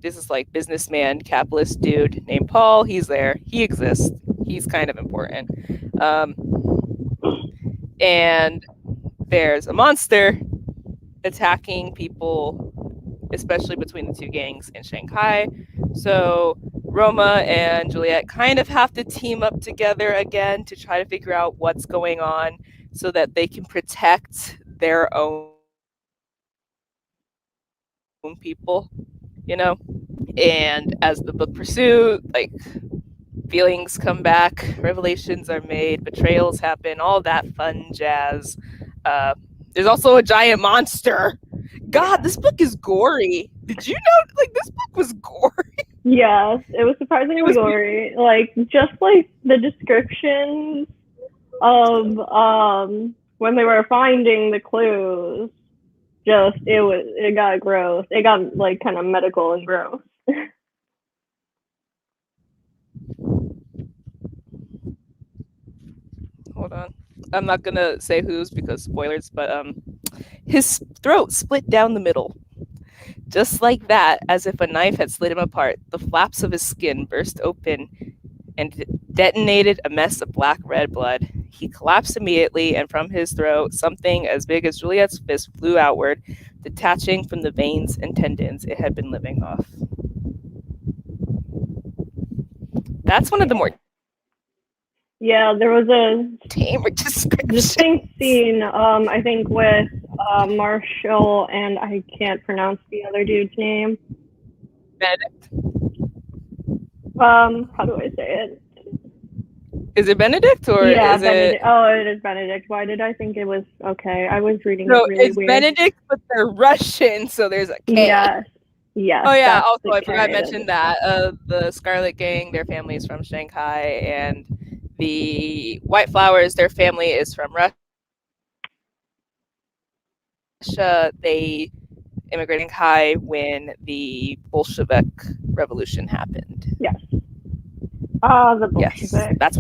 This is like businessman, capitalist dude named Paul. He's there. He exists. He's kind of important. And there's a monster attacking people, especially between the two gangs in Shanghai. So Roma and Juliet kind of have to team up together again to try to figure out what's going on so that they can protect their own people, you know? And as the book pursues, like feelings come back, revelations are made, betrayals happen, all that fun jazz. Uh, there's also a giant monster. God, this book is gory. Did you know? Like this book was gory. Yes, it was It surprisingly was. gory. Like just like the descriptions of when they were finding the clues. Just it got gross. It got like kind of medical and gross. Hold on. I'm not gonna say whose because spoilers, but his throat split down the middle. Just like that, as if a knife had slit him apart, the flaps of his skin burst open and detonated a mess of black red blood. He collapsed immediately, and from his throat, something as big as Juliet's fist flew outward, detaching from the veins and tendons it had been living off. That's one of the more Yeah, there was a tamer descriptions. distinct scene, I think, with Marshall and I can't pronounce the other dude's name. Benedict. How do I say it? Is it Benedict or Yeah, is it? Benedict. Oh, it is Benedict. Why did I think it was okay? I was reading it No, really it's weird. Benedict, but they're Russian, so there's a K. Yes, yes, Oh yeah. that's Also, the I forgot to K. That mention is that the Scarlet Gang, their family is from Shanghai, and the White Flowers, their family is from Russia. They immigrated to Shanghai when the Bolshevik Revolution happened. yes. Ah, the Yes, Bolsheviks. that's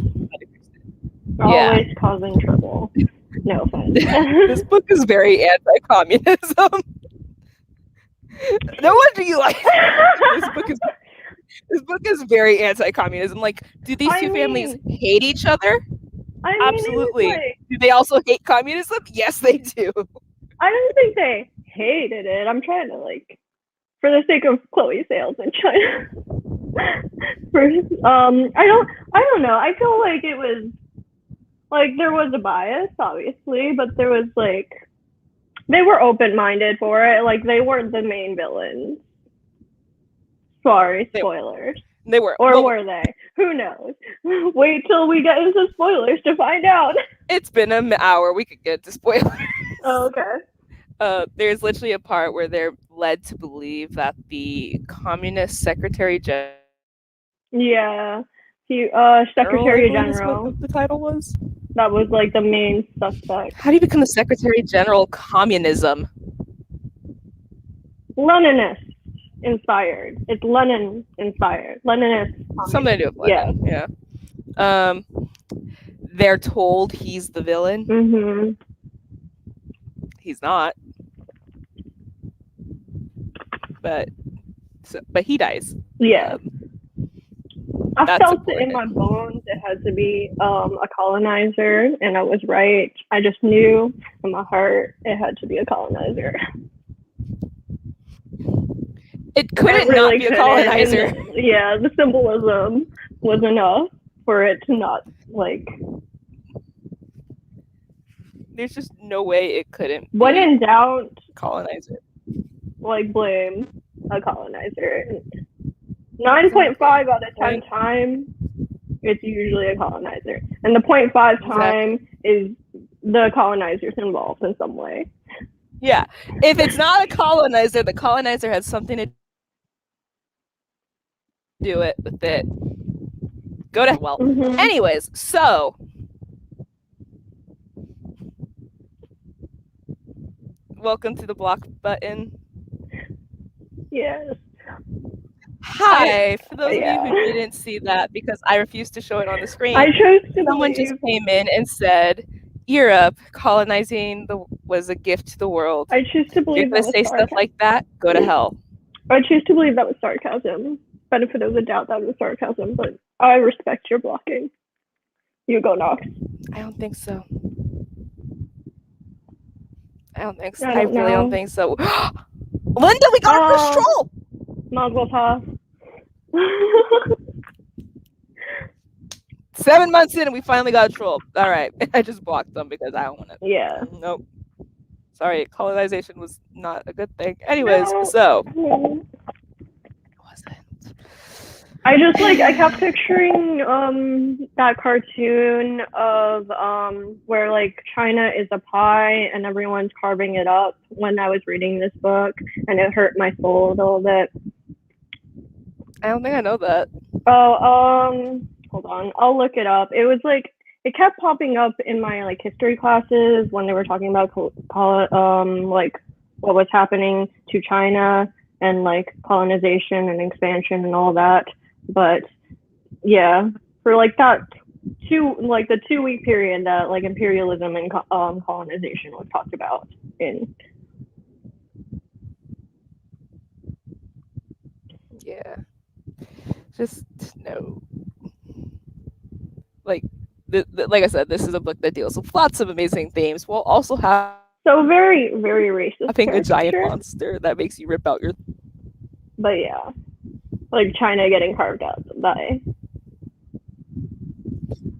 yeah. Always causing trouble. No offense. This book is very anti-communism. No wonder you like this book is this book is very anti-communism. Like, do these I two families mean, hate each other? it was Absolutely. like Do they also hate communism? Yes, they do. I don't think they hated it. I'm trying to like, for the sake of Chloe Sales in China. I don't know. I feel like it was like there was a bias, obviously, but there was like they were open minded for it. Like they weren't the main villains. Sorry, They were. spoilers. They were. Or But were they? Who knows? Wait till we get into spoilers to find out. it's been an hour. We could get to spoilers. Oh, okay. There's literally a part where they're led to believe that the communist secretary general, Yeah. He I Secretary believe is what General. the title was. That was like the main suspect. How do you become the secretary general of communism? Leninist inspired. It's Lenin inspired. Leninist. Something to do with Lenin. Yeah. They're told he's the villain. Mm-hmm. He's not. But he dies. Yeah. I felt it in my important. bones. It had to be a colonizer, and I was right. I just knew in my heart it had to be a colonizer. It couldn't not be a colonizer. Yeah, the symbolism was enough for it to not like. There's just no way it couldn't be When in doubt, colonizer. like blame a colonizer. 9.5 out of 10 times, it's usually a colonizer, and the 0.5 time is the colonizer's involved in some way. Yeah, if it's not a colonizer, the colonizer has something to do it with it. Go to well. Mm-hmm. Anyways, so welcome to the block button. Yes. Hi, for those of you who didn't see that, because I refused to show it on the screen, I chose to someone just came in and said, Europe colonizing was a gift to the world. I choose to believe you're gonna say stuff like that, go to hell. I choose to believe that was sarcasm. Benefit of the doubt that was sarcasm, but I respect your blocking. You go, Nox. I don't think so. I really don't think so. Linda, we got our first troll! Mazel tov. 7 months in and we finally got a troll. All right. I just blocked them because I don't want to. Yeah. Nope. Sorry, colonization was not a good thing. Anyways, so. No. I just I kept picturing that cartoon of where like China is a pie and everyone's carving it up when I was reading this book, and it hurt my soul a little bit. I don't think I know that. Oh, hold on, I'll look it up. It was it kept popping up in my history classes when they were talking about what was happening to China and colonization and expansion and all that. But yeah, for that the 2 week period that imperialism and colonization was talked about in. Yeah, just no. Like I said, this is a book that deals with lots of amazing themes. We'll also have very, very racist. I think a giant monster that makes you rip out your. But yeah. China getting carved up by.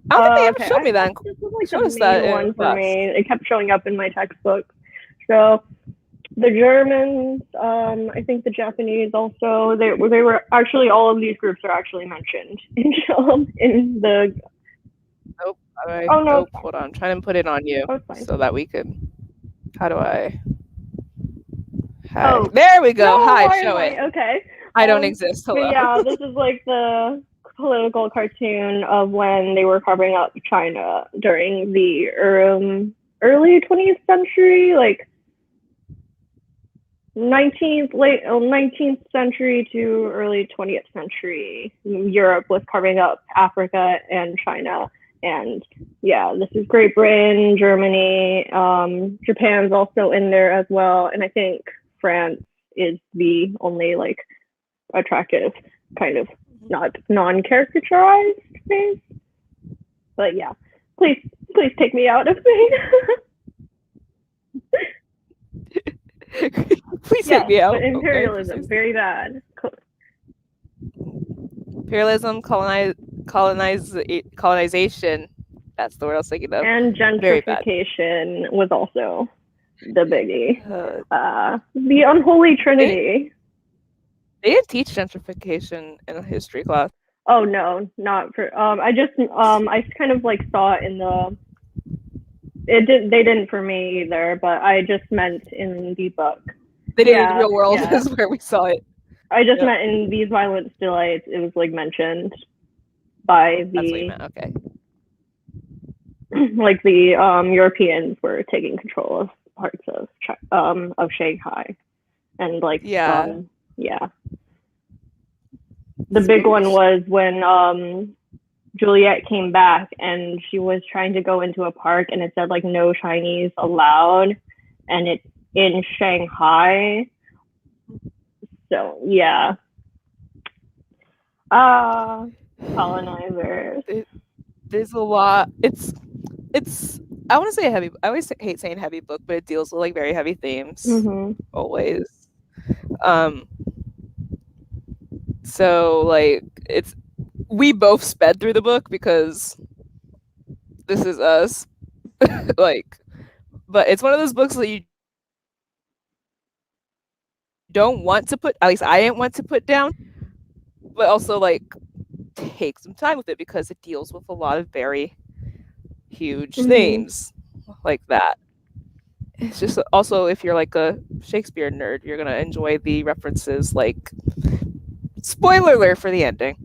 I don't think they ever showed me that. This was the main one for me. It kept showing up in my textbook. So the Germans, I think the Japanese also. They were actually, all of these groups are actually mentioned in the Nope. How do I? Oh no, it's Nope. fine. Hold on. I'm trying to put it on you Oh, it's fine. so that we can. How do I? Hi. Oh There we go. no, Hi. why am Show I it. okay? I don't exist. But Hello. yeah, this is like the political cartoon of when they were covering up China during the early 20th century, like 19th century to early 20th century. Europe was carving up Africa and China, and yeah, this is Great Britain, Germany, Japan's also in there as well, and I think France is the only like attractive kind of not non-caricaturized face. But yeah, please take me out of Spain. Please take Yes, me but out. Okay. imperialism very bad. Imperialism, colonization. That's the word I was thinking of. And Very bad. gentrification was also the biggie. Uh, The unholy they trinity. they didn't teach gentrification in a history class. Oh no, not for I kind of like saw it in the it did they didn't for me either, but I just meant in the book. They did in the Yeah, real world yeah. is where we saw it. I just Yep, meant in these violent delights it was like mentioned by that's what you the meant. Okay. like the Europeans were taking control of parts of Shanghai and like Yeah, yeah. The it's big very. one was when Juliet came back and she was trying to go into a park and it said like no Chinese allowed and it's in Shanghai. So yeah. Uh colonizers. It, there's a lot. It's. I want to say a heavy. I always hate saying heavy book, but it deals with like very heavy themes. Mhm. Always. Um. So like it's we both sped through the book because this is us. Like, but it's one of those books that you don't want to put. At least I didn't want to put down, but also like take some time with it because it deals with a lot of very huge themes like Mhm. that. It's just also if you're like a Shakespeare nerd, you're gonna enjoy the references. Like, spoiler alert for the ending.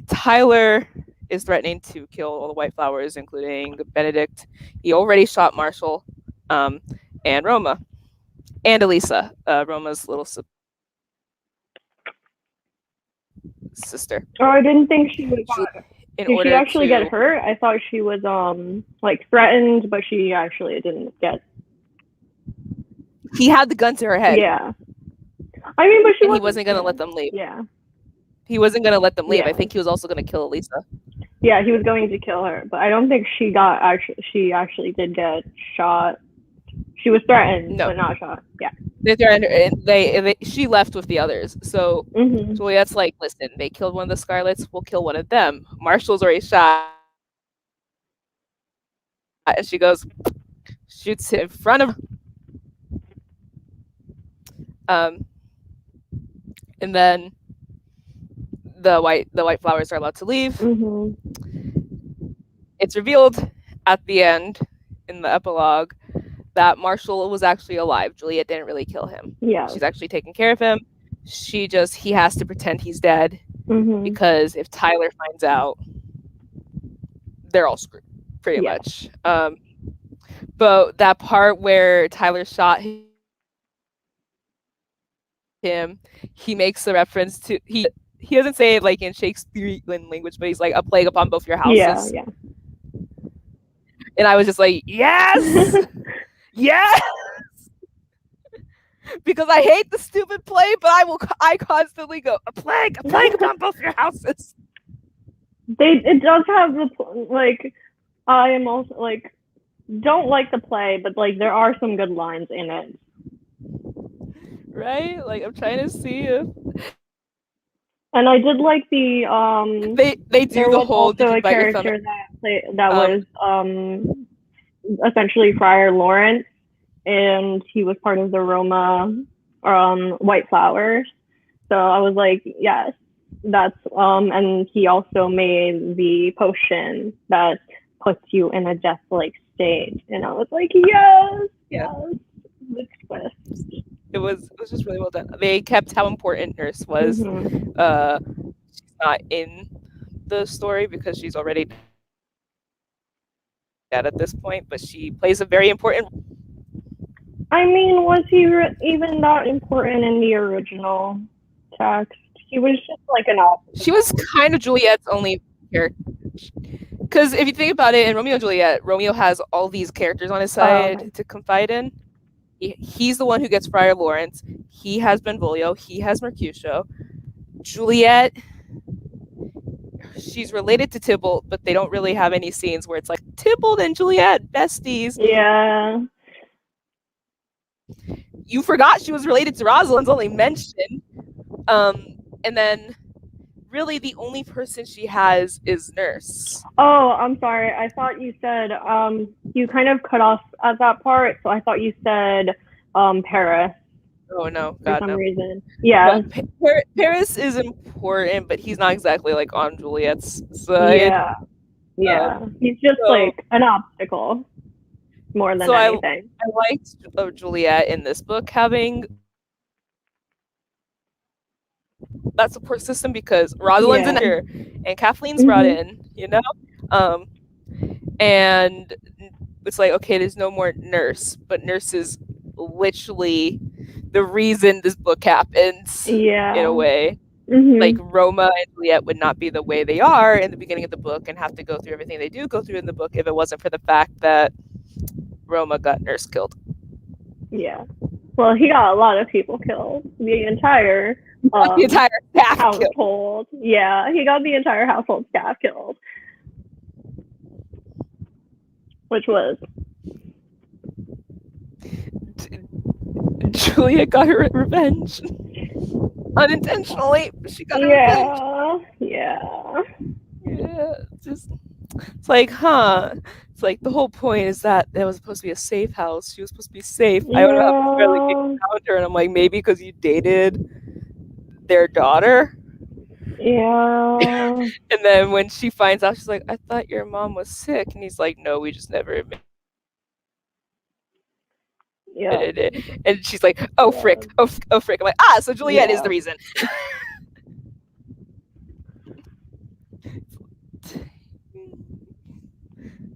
Tyler is threatening to kill all the White Flowers, including Benedict. He already shot Marshall, um, and Roma and Elisa, Roma's little sister, Oh, I didn't think she in would got. order Did she to. actually get hurt? I thought she was like threatened, but she actually didn't get. He had the gun to her head, Yeah. I mean, but she and he wasn't. wasn't gonna Yeah. let them leave. Yeah. He wasn't gonna let them leave. I Yeah. think he was also gonna kill Elisa. Yeah. He was going to kill her, but I don't think she got actually. She actually did get shot. She was threatened, No, but not shot. Yeah. they threatened her, and they she left with the others. So Mhm. Juliet's like, listen, they killed one of the Scarlets. We'll kill one of them. Marshall's already shot, and she goes, shoots him in front of her. And then the white flowers are allowed to leave. Mhm. It's revealed at the end in the epilogue that Marshall was actually alive. Juliet didn't really kill him. Yeah. She's actually taking care of him. He has to pretend he's dead Mhm. because if Tyler finds out, they're all screwed, pretty Yeah. much. But that part where Tyler shot him, he makes the reference to he doesn't say it like in Shakespearean language, but he's like a plague upon both your houses. Yeah. Yeah. And I was just like, yes, yes, because I hate the stupid play, but I constantly go a plague upon both your houses. it does have the like. I am also like don't like the play, but like there are some good lines in it. Right? Like I'm trying to see if And I did like the they do there the was whole did also you a bite your thumb? character that Um was essentially Friar Lawrence and he was part of the Roma White Flowers. So I was like, yes. That's and he also made the potion that puts you in a death like state. And I was like, yes, Yeah, yes. The twist. it was just really well done. They kept how important Nurse was. Mm-hmm. She's not in the story because she's already dead at this point, but she plays a very important role. I mean, was he even that important in the original text? He was just like an She was obstacle. kind of Juliet's only character. Because if you think about it, in Romeo and Juliet, Romeo has all these characters on his Okay. side to confide in. He's the one who gets Friar Lawrence. He has Benvolio. He has Mercutio. Juliet, she's related to Tybalt, but they don't really have any scenes where it's like Tybalt and Juliet, besties. Yeah. You forgot she was related to Rosalind's only mentioned. And then really the only person she has is Nurse. Oh, I'm sorry. I thought you said you kind of cut off at that part, so I thought you said Paris Oh no, for God some no. reason. No, Yeah. Paris is important, but he's not exactly like on Juliet's side. Yeah. Yeah. Um, He's just so like an obstacle more than so I anything. I liked Juliet in this book having that support system because Rosalind's an Yeah. actor and Kathleen's brought Mhm. in, um, and it's like okay, there's no more Nurse, but Nurse is literally the reason this book happens in a Yeah. way. Like Mhm. Roma and Juliet would not be the way they are in the beginning of the book and have to go through everything they do go through in the book if it wasn't for the fact that Roma got Nurse killed. Yeah. Well, he got a lot of people killed. The entire The entire staff killed. household. Yeah, he got the entire household staff killed, which was Juliet got her revenge. Unintentionally, but she got her revenge. yeah, yeah, Yeah, just it's like, huh? It's like the whole point is that it was supposed to be a safe house. She was supposed to be safe. I don't know how this really yeah, found her, and I'm like, maybe because you dated their daughter. yeah, And then when she finds out, she's like, I thought your mom was sick. And he's like, no, we just never admitted it. And she's like, oh, frick, yeah, oh, frick. I'm like, ah, so Juliet is the reason. yeah,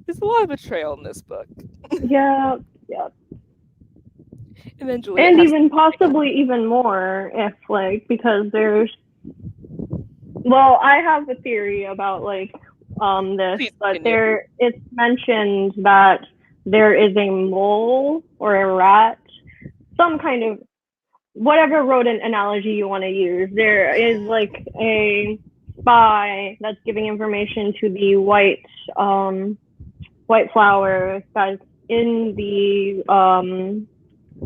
There's a lot of betrayal in this book. yeah, yeah. And then Juliet And has to even like, possibly even more if like because there's well, I have a theory about like this, please but continue. there it's mentioned that there is a mole or a rat, some kind of whatever rodent analogy you want to use. There is like a spy that's giving information to the white flower that's in the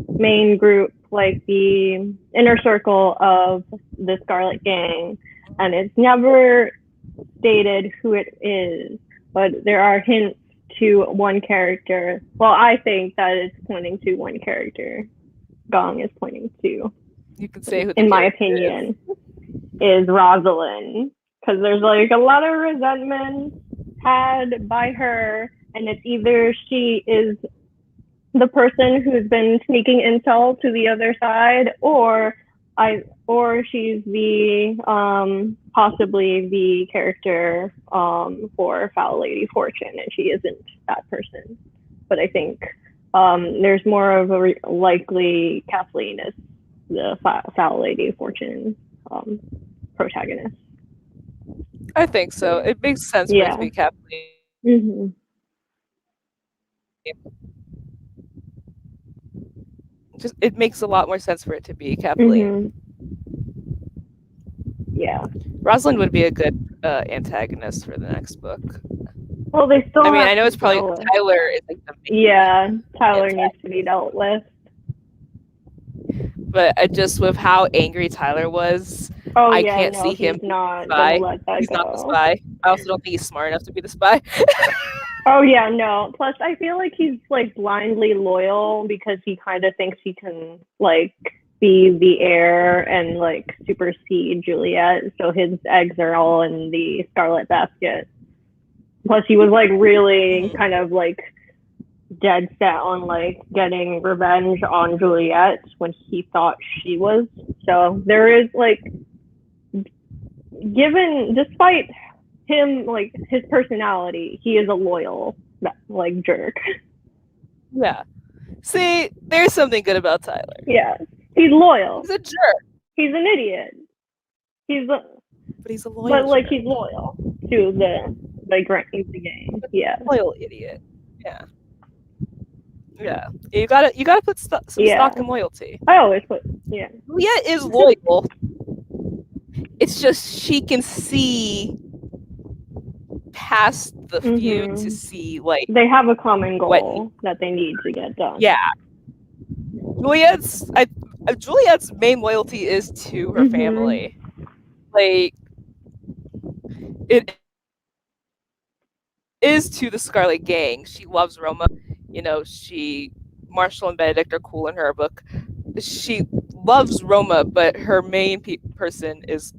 main group, like the inner circle of the Scarlet Gang, and it's never stated who it is, but there are hints to one character. Well, I think that it's pointing to one character. Gong is pointing to, You can say who the in my character is. opinion, is Rosalind. Because there's like a lot of resentment had by her, and it's either she is the person who's been sneaking intel to the other side, or she's the possibly the character for Foul Lady Fortune, and she isn't that person. But I think there's more of a likely Kathleen is the Foul Lady Fortune protagonist. I think so. It makes sense for it to Yeah. be Kathleen. Mm-hmm. Just it makes a lot more sense for it to be Mm-hmm. Kathleen. Yeah. Rosalind would be a good antagonist for the next book. Well, they I still mean, I have know to it's probably deal with. Tyler is like the main Yeah, Tyler needs to be antagonist, dealt with. but just with how angry Tyler was, Oh I yeah, can't no, see him he's being the not gonna spy. let that He's not the go. spy. I also don't think he's smart enough to be the spy. Oh yeah, no. Plus, I feel like he's like blindly loyal because he kind of thinks he can like be the heir and like supersede Juliet. So his eggs are all in the Scarlet Basket. Plus, he was like really Mm-hmm. kind of like dead set on like getting revenge on Juliet when he thought she was. So there is like, given despite him like his personality, he is a loyal like jerk. Yeah. See, there's something good about Tyler. Yeah, he's loyal. He's a jerk, He's an idiot. He's a, but he's a but loyal like jerk. he's loyal to the game. Yeah, Loyal idiot. Yeah. Yeah. You gotta put some yeah. stock in loyalty. I always put yeah. Juliet is loyal. It's just she can see past the feud to Mhm. see like They have a common what. goal that they need to get done. Yeah, Juliet's I Juliet's main loyalty is to her Mhm. family. Like it is to the Scarlet Gang. She loves Roma. Marshall and Benedict are cool in her book. She loves Roma, but her main person is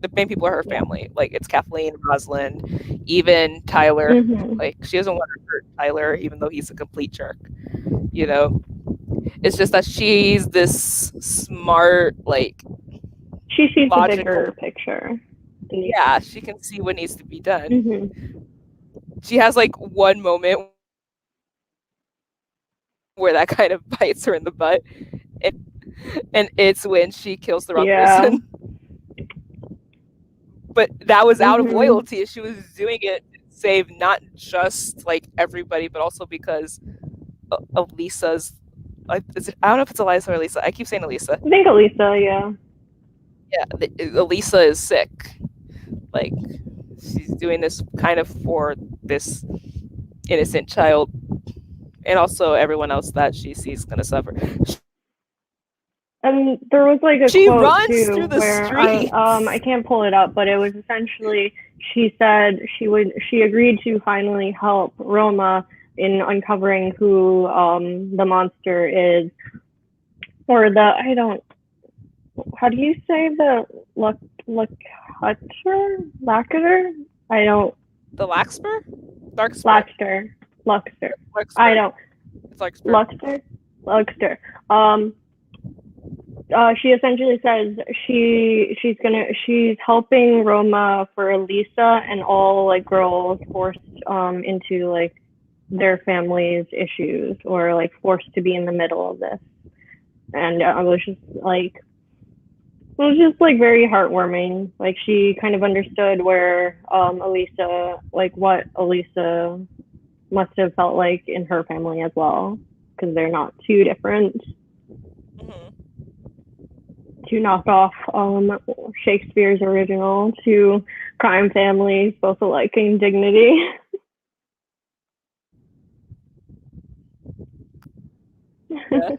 the main people are her Yeah. family. Like it's Kathleen, Rosalind, even Tyler. Mhm. Like she doesn't want to hurt Tyler, even though he's a complete jerk. You know, it's just that she's this smart, like She sees the bigger logical. picture. Yeah, she can see what needs to be done. Mhm. She has like one moment where that kind of bites her in the butt, and and it's when she kills the wrong person. Yeah. But that was out of Mhm. loyalty. She was doing it to save not just like everybody, but also because Elisa's. I don't know if it's Eliza or Elisa. I keep saying Elisa. I think Elisa. Yeah. Yeah, Elisa is sick. Like she's doing this kind of for this innocent child, and also everyone else that she sees gonna suffer. And there was like a She quote runs through too the where I streets. can't pull it up, but it was essentially she said she agreed to finally help Roma in uncovering who the monster is, or the I don't how do you say the luck Lacquer? I don't The Larkspur? Larkspur. Laxter Luxter. I Larkspur. don't It's Larkspur. Luxter Luxter. Um she essentially says she's helping Roma for Lisa and all like girls forced into like their family's issues or like forced to be in the middle of this. And I was just like it was just like very heartwarming. Like she kind of understood where Elisa like what Elisa must have felt like in her family as well because they're not too different. Mm-hmm. To knock off Shakespeare's original to crime families, both alike in dignity. Yeah.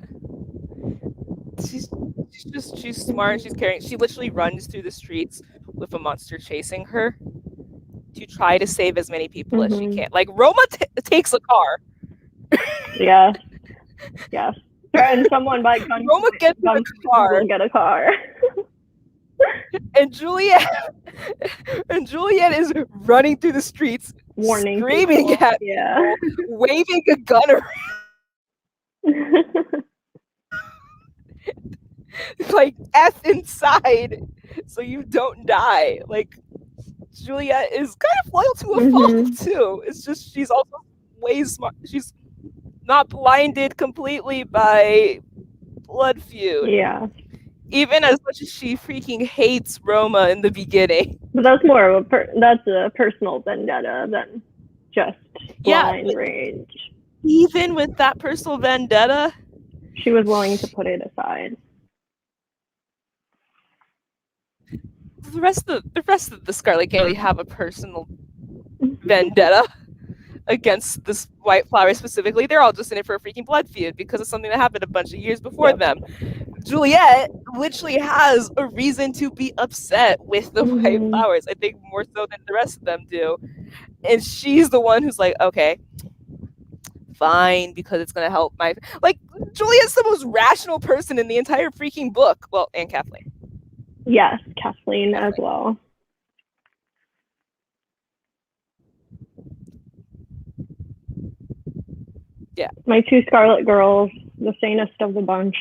She's smart. She's caring. She literally runs through the streets with a monster chasing her to try to save as many people as she Mm-hmm. can. Like Roma takes a car. Yes, yes. Threaten someone by Roma gets in the gunpoint, you car, will get a car. and Juliet is running through the streets, Warning screaming people. at Yeah. people, waving a gun around, like F inside, so you don't die. Like Juliet is kind of loyal to a fault Mm-hmm. too. It's just she's also way smart. She's not blinded completely by blood feud. Yeah. Even as much as she freaking hates Roma in the beginning. But that's more of that's a personal vendetta than just Yeah, blind but rage. even with that personal vendetta, She was willing to put it aside. the rest of the Scarlet Gang really have a personal vendetta against this white flower specifically. They're all just in it for a freaking blood feud because of something that happened a bunch of years before Yep. them. Juliet literally has a reason to be upset with the white Mm-hmm. flowers. I think more so than the rest of them do. And she's the one who's like, okay, fine, because it's gonna help my like. Juliet's the most rational person in the entire freaking book. Well, and Kathleen. Yes, Kathleen as Kathleen. well. Yeah. My two Scarlet girls, the sanest of the bunch.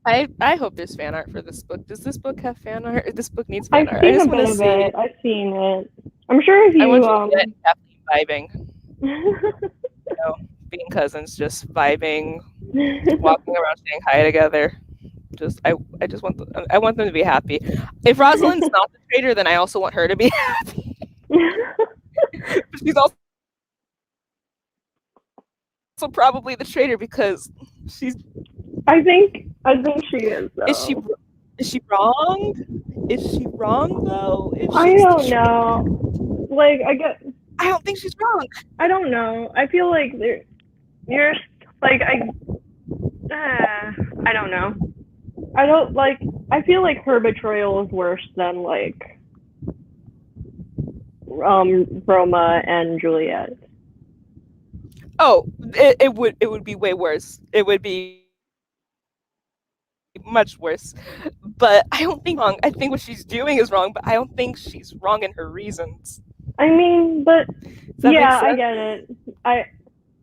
I hope there's fan art for this book. Does this book have fan art? This book needs fan I've art. I seen a just want bit to of see. it. I've seen it. I'm sure if I want you Juliet and Kathleen vibing. Being cousins, just vibing, walking around Shanghai together. I just want I want them to be happy. If Rosalind's not the traitor, then I also want her to be happy. But she's also probably the traitor because she's I think she is is she though. is she wrong? Is she wrong though? If I she's the don't traitor, know. Like I don't think she's wrong. I don't know. I feel like you're like I don't know. I don't like. I feel like her betrayal is worse than like Roma and Juliet. Oh, it would be way worse. It would be much worse. But I don't think wrong. I think what she's doing is wrong, but I don't think she's wrong in her reasons. I mean, but Does that make yeah, I sense? get it. I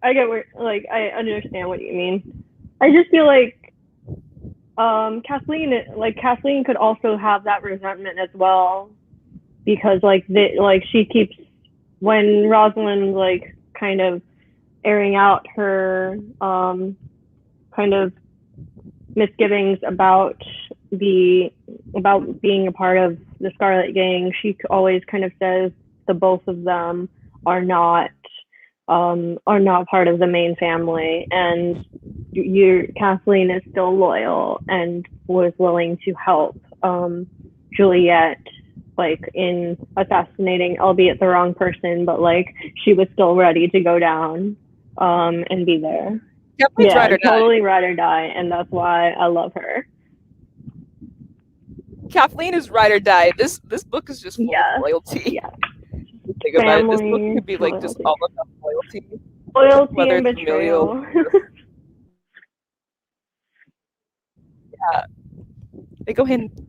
I get where like I understand what you mean. I just feel like Kathleen could also have that resentment as well because she keeps when Rosalind like kind of airing out her kind of misgivings the about being a part of the Scarlet Gang. She always kind of says the both of them are not are not part of the main family, and Kathleen is still loyal and was willing to help Juliet like in assassinating, albeit the wrong person, but like she was still ready to go down and be there. Kathleen's Yeah, ride or die. totally ride or die, and that's why I love her. Kathleen is ride or die. This book is just full of Yes, loyalty. yes. Think about it. This book Family could be like just loyalty, all about loyalty, loyalty whether and it's familial. betrayal. They go ahead and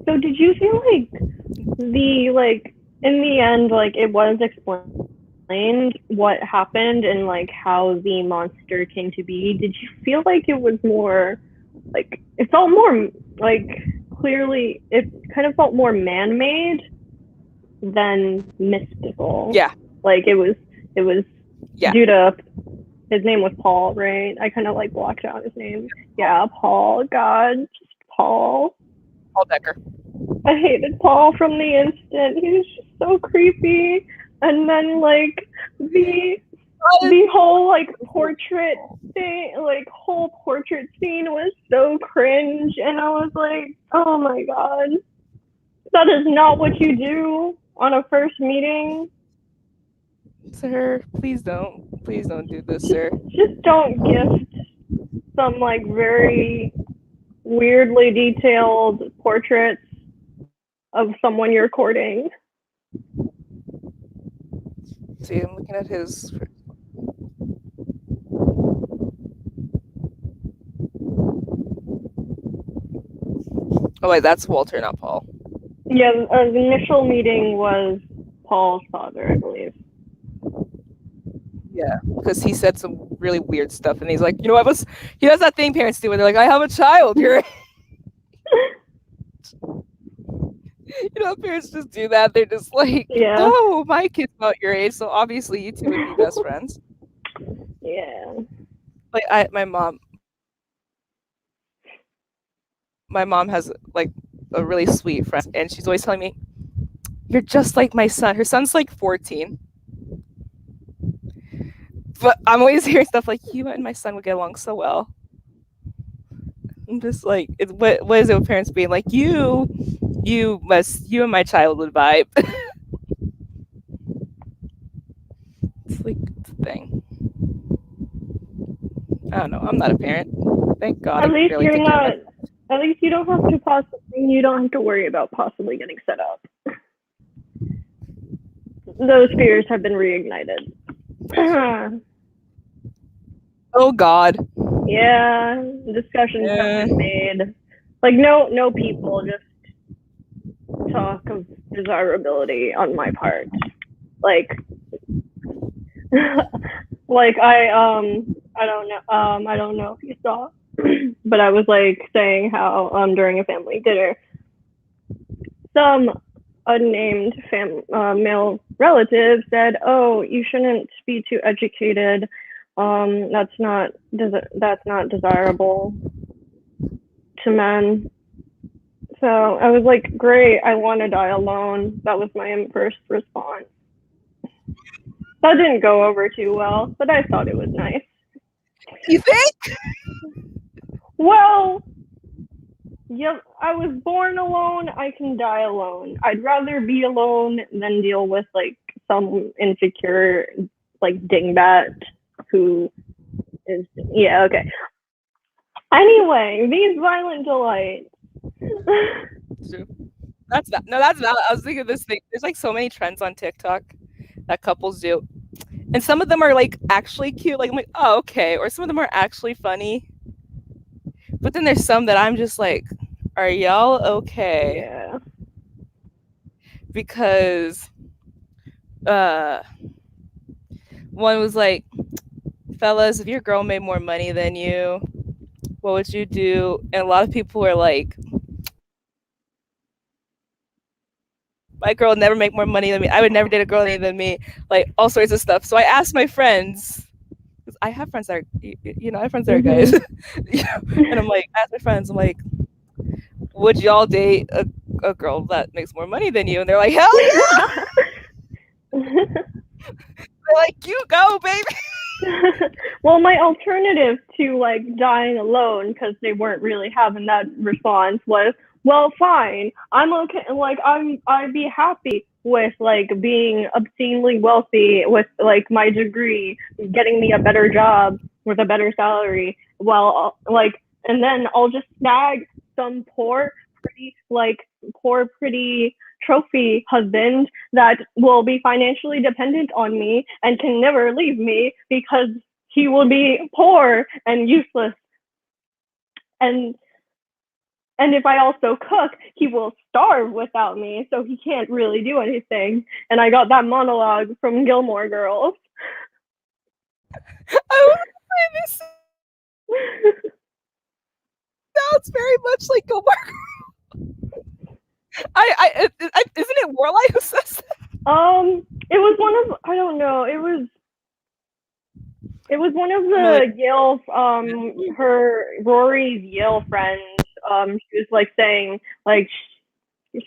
So, did you feel like in the end, like it was explained what happened and like how the monster came to be? Did you feel like it was more like it felt more like clearly it kind of felt more man-made than mystical? yeah, Like it was yeah. due to his name was Paul, right? I kind of like blocked out his name. Yeah, Paul. God, just Paul. Paul Decker. I hated Paul from the instant. He was just so creepy. And then like the whole like portrait thing, like whole portrait scene was so cringe, and I was like, oh my god, that is not what you do on a first meeting. Sir, please don't do this, sir. Just don't gift some like very weirdly detailed portraits of someone you're courting. See, I'm looking at his. Oh wait, that's Walter, not Paul. Yeah, the initial meeting was Paul's father, I believe. Yeah, because he said some really weird stuff, and he's like, you know, he does that thing parents do where they're like, I have a child. You're, you know, parents just do that. They're just like, Yeah. oh, my kid's about your age, so obviously you two would be best friends. Yeah. Like my mom has like a really sweet friend, and she's always telling me, "You're just like my son." Her son's like 14, but I'm always hearing stuff like, "You and my son would get along so well." I'm just like, what is it with parents being like, you and my child would vibe. It's like it's a thing. I don't know. I'm not a parent. Thank God. At I can least barely you're take care of not. myself. At least you don't have to You don't have to worry about possibly getting set up. Those fears have been reignited. Oh God. Yeah, discussions have Yeah. been made. Like no people, just talk of desirability on my part. Like like I don't know if you saw but I was like saying how during a family dinner some unnamed male relative said, "Oh, you shouldn't be too educated. That's not desirable to men." So I was like, "Great, I want to die alone." That was my first response. That didn't go over too well, but I thought it was nice. You think? Well, yep, I was born alone. I can die alone. I'd rather be alone than deal with like some insecure like dingbat who is yeah, okay. Anyway, these violent delights. That's that. No, that's valid. I was thinking of this thing. There's like so many trends on TikTok that couples do, and some of them are like actually cute. Like I'm like, oh okay, or some of them are actually funny. But then there's some that I'm just like, are y'all okay? Yeah. Because uh, one was like, fellas, if your girl made more money than you, what would you do? And a lot of people were like, my girl would never make more money than me. I would never date a girl any than me. Like all sorts of stuff. So I asked my friends, because I have friends that are, I have friends that are guys. Mhm. And I'm like, ask my friends, I'm like, would y'all date a girl that makes more money than you? And they're like, hell yeah. They're like, you go, baby. Well, my alternative to like dying alone because they weren't really having that response was, well, fine, I'm okay. Like I'd be happy with like being obscenely wealthy with like my degree, getting me a better job with a better salary. Well, like, and then I'll just snag some poor pretty trophy husband that will be financially dependent on me and can never leave me because he will be poor and useless. And and if I also cook, he will starve without me, so he can't really do anything. And I got that monologue from Gilmore Girls. I was like, this sounds very much like Gilmore. Isn't it Warlight who says that? It was one of I don't know. It was one of I'm like, the Yale, her Rory's Yale friends. She was like saying like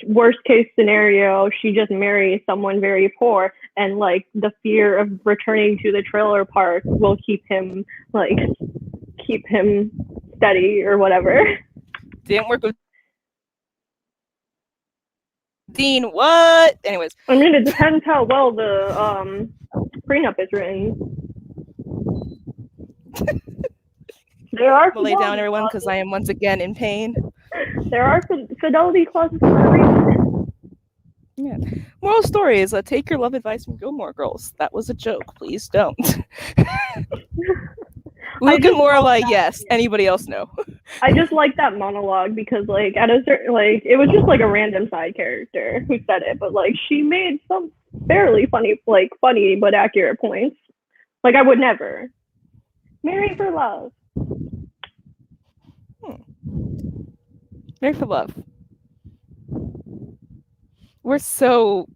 worst case scenario, she just marries someone very poor, and like the fear of returning to the trailer park will like keep him steady or whatever. didn't work with Dean. What? Anyways, I mean, it depends how well the prenup is written. There are I'm gonna lay down, fidelity everyone, because clauses. I am once again in pain. There are fidelity clauses for a reason. Yeah. Moral story is take your love advice from Gilmore Girls. That was a joke. Please don't. I Luke and just love Lorelai, that. yes. Anybody else, no. I just like that monologue because like at a certain like it was just like a random side character who said it, but like she made some fairly funny but accurate points. Like I would never marry for love. Married for love. We're so,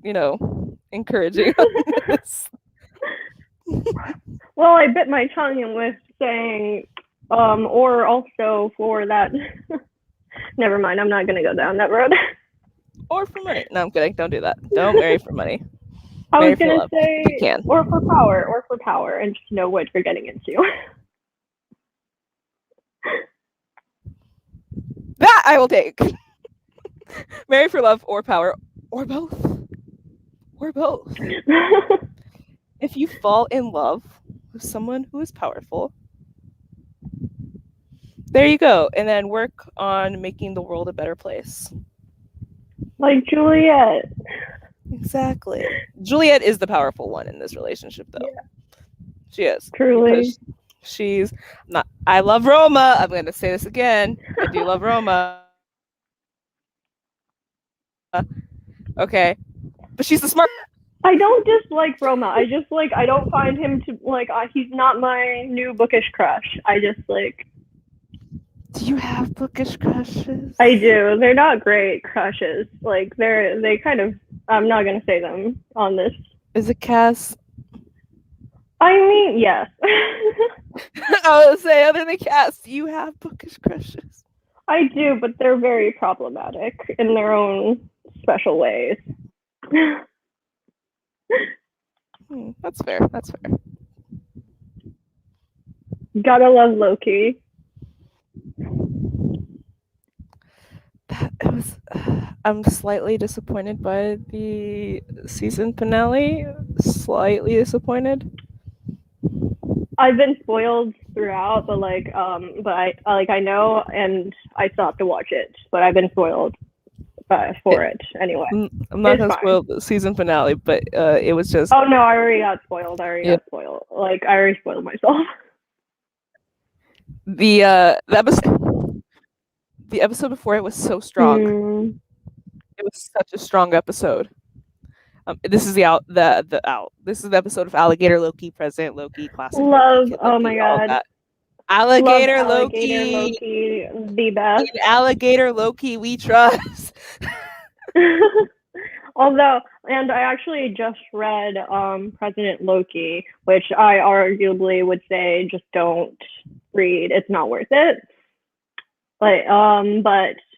encouraging on this. Well, I bit my tongue with saying or also for that. Never mind, I'm not gonna go down that road. Or for money. No, I'm kidding. Don't do that. Don't marry for money. I was Marry for gonna love if you say can. or for power, and just know what you're getting into. That I will take. Marry for love or power. Or both. Or both. If you fall in love with someone who is powerful, there you go. And then work on making the world a better place. Like Juliet. Exactly. Juliet is the powerful one in this relationship, though. Yeah, She is. truly. Because She's not. I love Roma. I'm going to say this again. I do love Roma. Okay, but she's the smart one. I don't dislike Roma. I just like I don't find him to like he's not my new bookish crush. I just like Do you have bookish crushes? I do. They're not great crushes. Like they kind of I'm not gonna say them on this. Is it Cass? I mean, yes. I would say, other than Cass, do you have bookish crushes? I do, but they're very problematic in their own special ways. That's fair. That's fair. Gotta love Loki. It was. I'm slightly disappointed by the season finale. Slightly disappointed. I've been spoiled throughout, but I know, and I still have to watch it. But I've been spoiled for it anyway. I'm not gonna spoil the season finale, but it was just. Oh no, I already got spoiled. Got spoiled. Like I already spoiled myself. The episode before it was so strong. It was such a strong episode. This is This is the episode of Alligator Loki, President Loki, Classic Love. Loki, Kid Oh Loki, my god. Alligator Loki, the best. In Alligator Loki, we trust. Although, and I actually just read President Loki, which I arguably would say just don't read. It's not worth it. But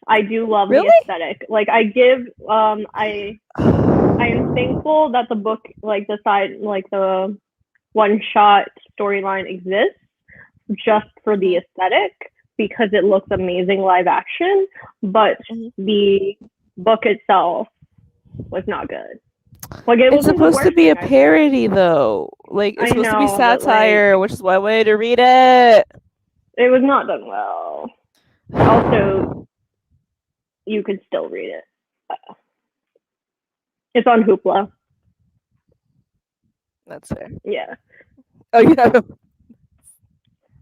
I do love the aesthetic. Like I give I am thankful that the book the one shot storyline exists just for the aesthetic because it looks amazing live action, but the book itself was not good. Like it's supposed to be a parody though. Like it's supposed to be satire, which is why I wanted to read it. It was not done well. Also, you could still read it. It's on Hoopla. That's fair. Yeah. Oh yeah.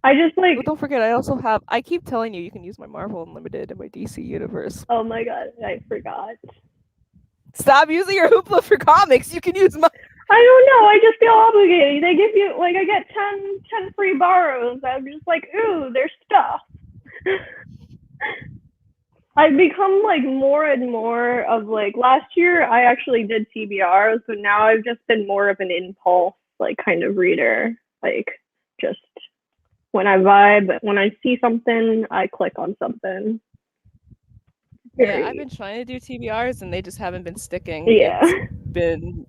I just like. Don't forget, I also have. I keep telling you, you can use my Marvel Unlimited and my DC Universe. Oh my god, I forgot. Stop using your Hoopla for comics. You can use my. I don't know. I just feel obligated. They give you I get 10 free borrows. I'm just like, ooh, there's stuff. I've become more and more of last year I actually did TBRs, but now I've just been more of an impulse kind of reader. Just when I vibe, when I see something, I click on something. Yeah, I've been trying to do TBRs and they just haven't been sticking. Yeah. It's been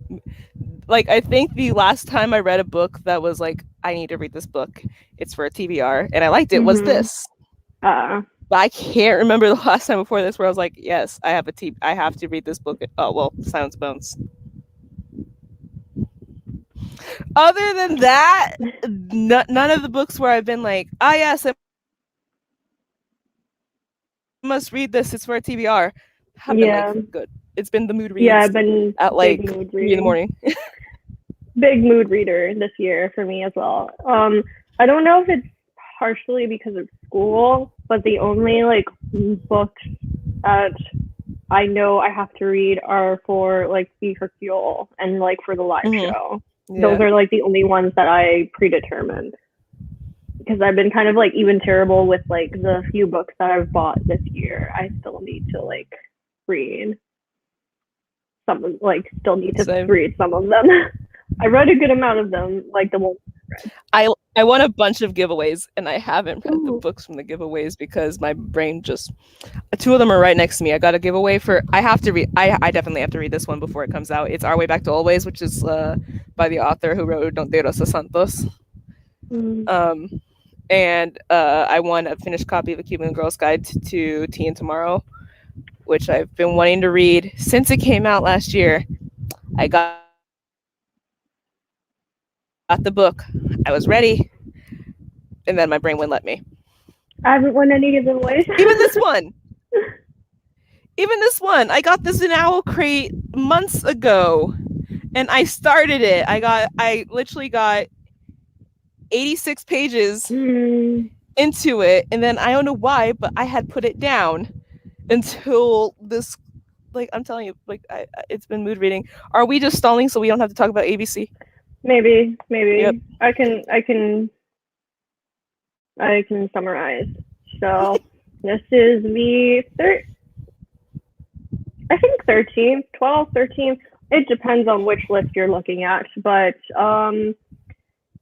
I think the last time I read a book that was I need to read this book, it's for a TBR, and I liked it, was this. But I can't remember the last time before this where I was like, yes, I have to read this book. Oh, well, Silence Bones. Other than that, none of the books where I've been like, yes, I must read this, it's for a TBR, have been good. It's been the mood reads. Yeah, I've been at 3 in the morning. Big mood reader this year for me as well. I don't know if it's partially because of school, but the only books that I know I have to read are for the Hercule and for the live show. Yeah. Those are the only ones that I predetermined. Because I've been kind of even terrible with the few books that I've bought this year. I still need to read some still need to read some of them. I read a good amount of them, the ones I won a bunch of giveaways and I haven't read the books from the giveaways because my brain just 2 of them are right next to me. I got a giveaway for I definitely have to read this one before it comes out. It's Our Way Back to Always, which is by the author who wrote Don de Rosa Santos. And I won a finished copy of A Cuban Girl's Guide to Tea and Tomorrow, which I've been wanting to read since it came out last year. I got the book. I was ready, and then my brain wouldn't let me. I haven't won any giveaways. Even this one. I got this in Owl Crate months ago, and I started it. I literally got 86 pages Mm, into it, and then I don't know why, but I had put it down until this. Like I'm telling you, like it's been mood reading. Are we just stalling so we don't have to talk about ABC? maybe, Yep. maybe I can summarize. So this is the I think 13th, 12th, 13th. It depends on which list you're looking at, but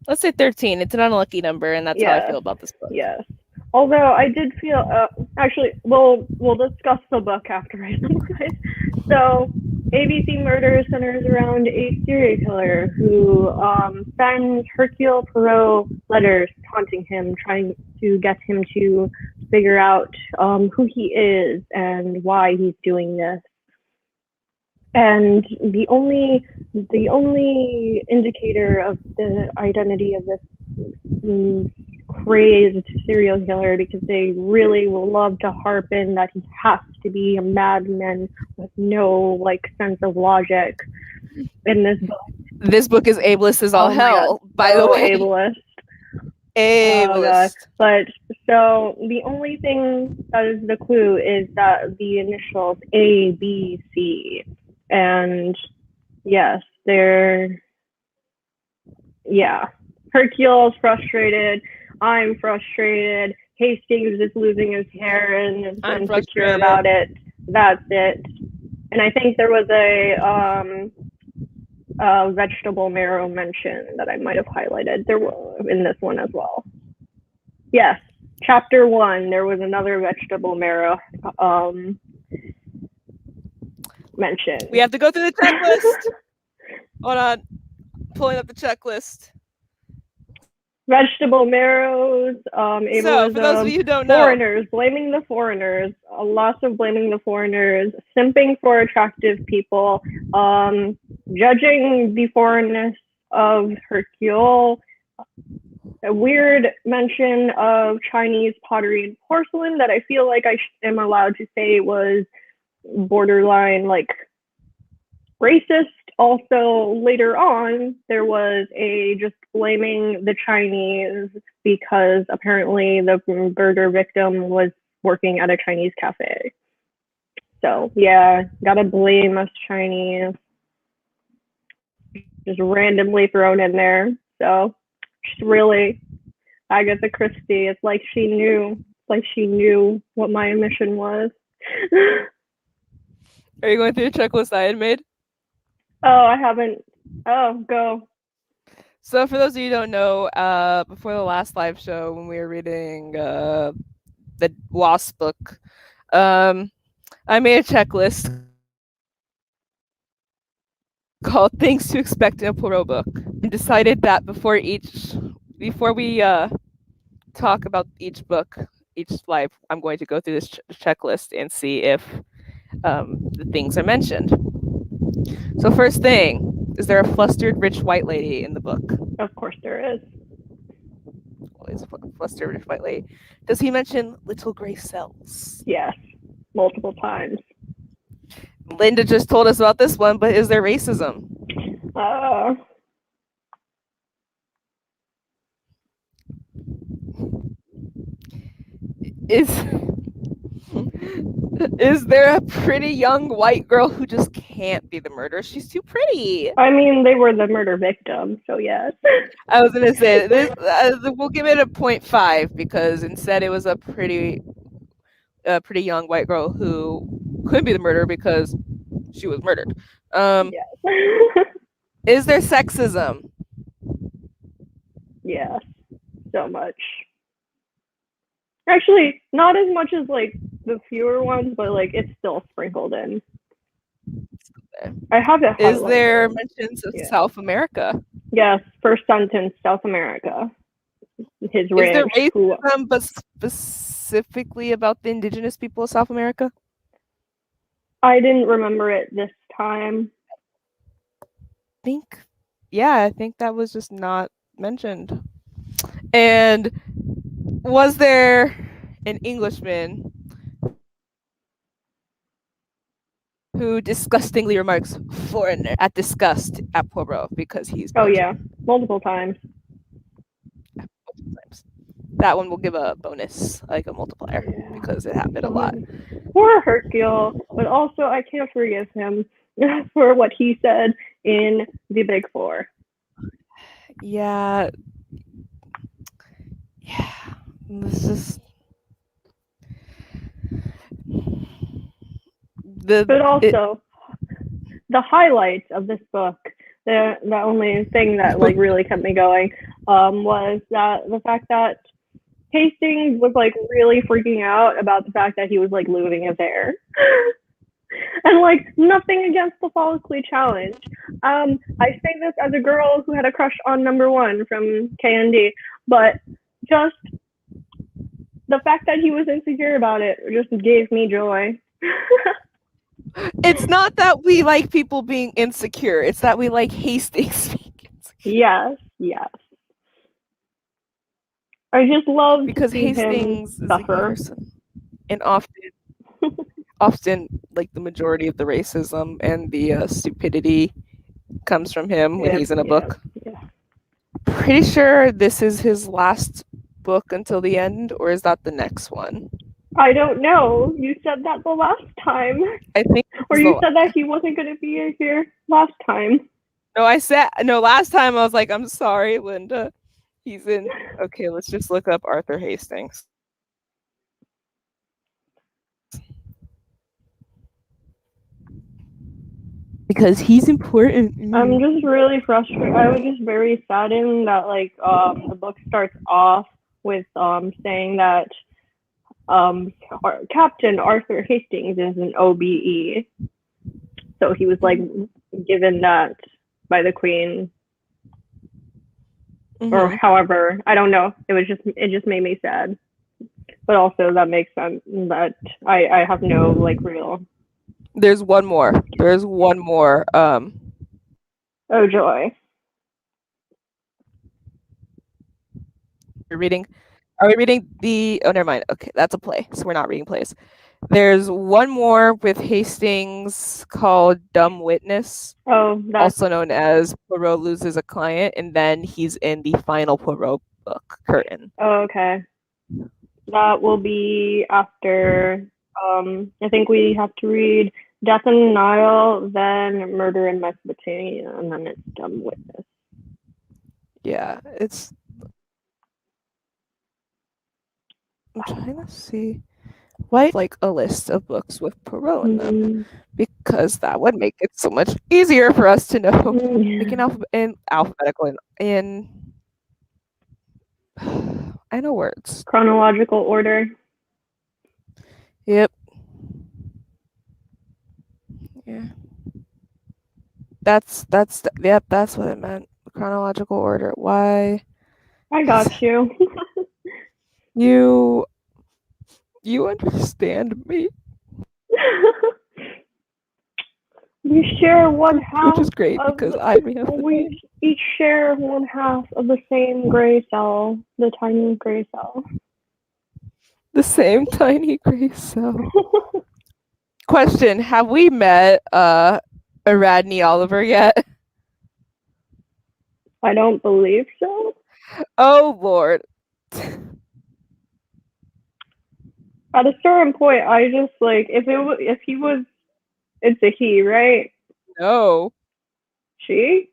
Let's say 13. It's an unlucky number, and that's how I yes, feel about this book. yes. Although I did feel, actually, we'll discuss the book after I summarize. So, ABC Murder centers around a serial killer who sends Hercule Poirot letters taunting him, trying to get him to figure out who he is and why he's doing this. And the only indicator of the identity of this crazed serial killer, because they really will love to harp in that he has to be a madman with no like sense of logic in this book. This book is ableist as all Oh my god, hell, by the so way. ableist. Oh god. Ableist. But so the only thing that is the clue is that the initials A, B, C. And yes, they're, yeah. Hercule's frustrated. I'm frustrated. Hastings is losing his hair and is I'm insecure frustrated. about it. That's it. And I think there was a vegetable marrow mention that I might have highlighted. There was in this one as well. Yes, chapter 1. There was another vegetable marrow mention. We have to go through the checklist. Hold on. Pulling up the checklist. Vegetable marrows, So, for those of ableism, you who don't know, foreigners, blaming the foreigners, lots of blaming the foreigners, simping for attractive people, judging the foreignness of Hercule, a weird mention of Chinese pottery and porcelain that I feel like I am allowed to say was borderline like racist. Also, later on, there was a just blaming the Chinese because apparently the murder victim was working at a Chinese cafe. So, yeah, gotta blame us Chinese. Just randomly thrown in there. So, just really, Agatha Christie, it's like she knew. It's like she knew what my mission was. are you going through the checklist I had made? Oh, I haven't. Oh, go. So, for those of you who don't know, before the last live show, when we were reading the Wasp book, I made a checklist called "Things to Expect in a Poirot Book," and decided that before we talk about each book, each live, I'm going to go through this checklist and see if the things are mentioned. So, first thing, is there a flustered rich white lady in the book? Of course there is. Always flustered rich white lady. Does he mention little gray cells? Yes, multiple times. Linda just told us about this one, but is there racism? Uh, Is is there a pretty young white girl who just can't be the murderer? She's too pretty. I mean, they were the murder victim, so yes. I was gonna say this. We'll give it a 0.5 because instead it was a pretty young white girl who could be the murderer because she was murdered. Yes. Is there sexism? Yes, so much. Actually, not as much as like the fewer ones, but like it's still sprinkled in. I have it highlighted. Is there mentions of South America? Yes, first sentence, South America. His ranch. Is there racism, but specifically about the indigenous people of South America? I didn't remember it this time. I think that was just not mentioned. And was there an Englishman who disgustingly remarks foreigner at disgust at Poirot because he's Oh yeah, multiple times. that one will give a bonus, like a multiplier, Yeah. because it happened a lot. Um, Poor Hercule, but also I can't forgive him for what he said in the Big Four. Yeah, yeah. This is the But it also the highlights of this book, the only thing that like really kept me going, was that the fact that Hastings was like really freaking out about the fact that he was like losing his hair. And like nothing against the follicly challenge. I say this as a girl who had a crush on number one from KND, but just the fact that he was insecure about it just gave me joy. it's not that we like people being insecure. It's that we like Hastings being insecure. Yes, yes. I just love to Because see him Hastings is a good suffer. person, and often like the majority of the racism and the stupidity comes from him when Yep, he's in a yep, book. yeah. Pretty sure this is his last book until the end, or is that the next one? I don't know. You said that the last time. I think this Or is you the said that he wasn't going to be here last time. no. I said no last time. I was like, I'm sorry, Linda. He's in. Okay, let's just look up Arthur Hastings because he's important. I'm just really frustrated. I was just very saddened that like the book starts off with saying that Captain Arthur Hastings is an OBE. So he was like given that by the Queen or Mm-hmm. however. I don't know. It just made me sad. But also that makes sense that I have no like real There's one more. There's one more. oh joy. We're reading. Are we reading the? Oh, never mind. Okay, that's a play. So we're not reading plays. There's one more with Hastings called Dumb Witness, Oh, that's also known as Poirot Loses a Client, and then he's in the final Poirot book, Curtain. oh, okay. That will be after. I think we have to read Death in the Nile, then Murder in Mesopotamia, and then it's Dumb Witness. Yeah, it's. I'm trying to see why like a list of books with Poirot in them, Mm-hmm. because that would make it so much easier for us to know, like Yeah. in alphabetical and in. I know words. Chronological order. Yep. Yeah. That's yep, that's what it meant. Chronological order. Why I got you. you you understand me, We share one which half is great of because the, I have we each share one half of the same gray cell, the tiny gray cell. the same tiny gray cell. Question: have we met Aradney Oliver yet? I don't believe so. Oh Lord. At a certain point, I just like if he was, it's a he, right? No. She?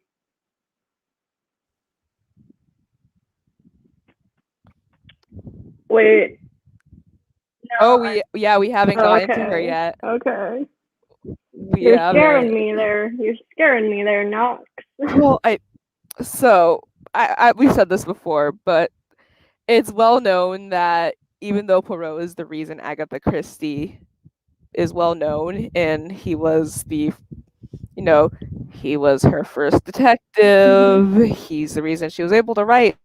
Wait, no. Oh, we haven't Oh, gotten to her okay, yet. okay. We You're haven't. scaring me there. You're scaring me there, Knox. Well, so I we've said this before, but it's well known that even though Poirot is the reason Agatha Christie is well known, and he was you know, he was her first Mm-hmm. detective. He's the reason she was able to write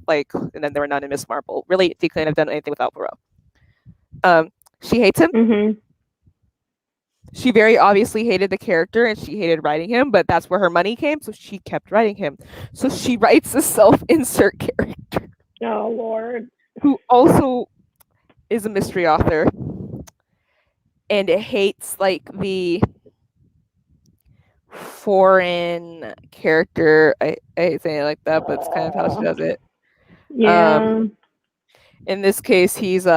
like, and then there were none in Miss Marple. Really, she couldn't have done anything without Poirot. She hates him. Mm-hmm. She very obviously hated the character and she hated writing him, but that's where her money came, so she kept writing him. So she writes a self-insert character Oh Lord. who also is a mystery author and it hates like the foreign character. I hate saying it like that, but it's kind of how she Uh, does it. Um, yeah. in this case, he's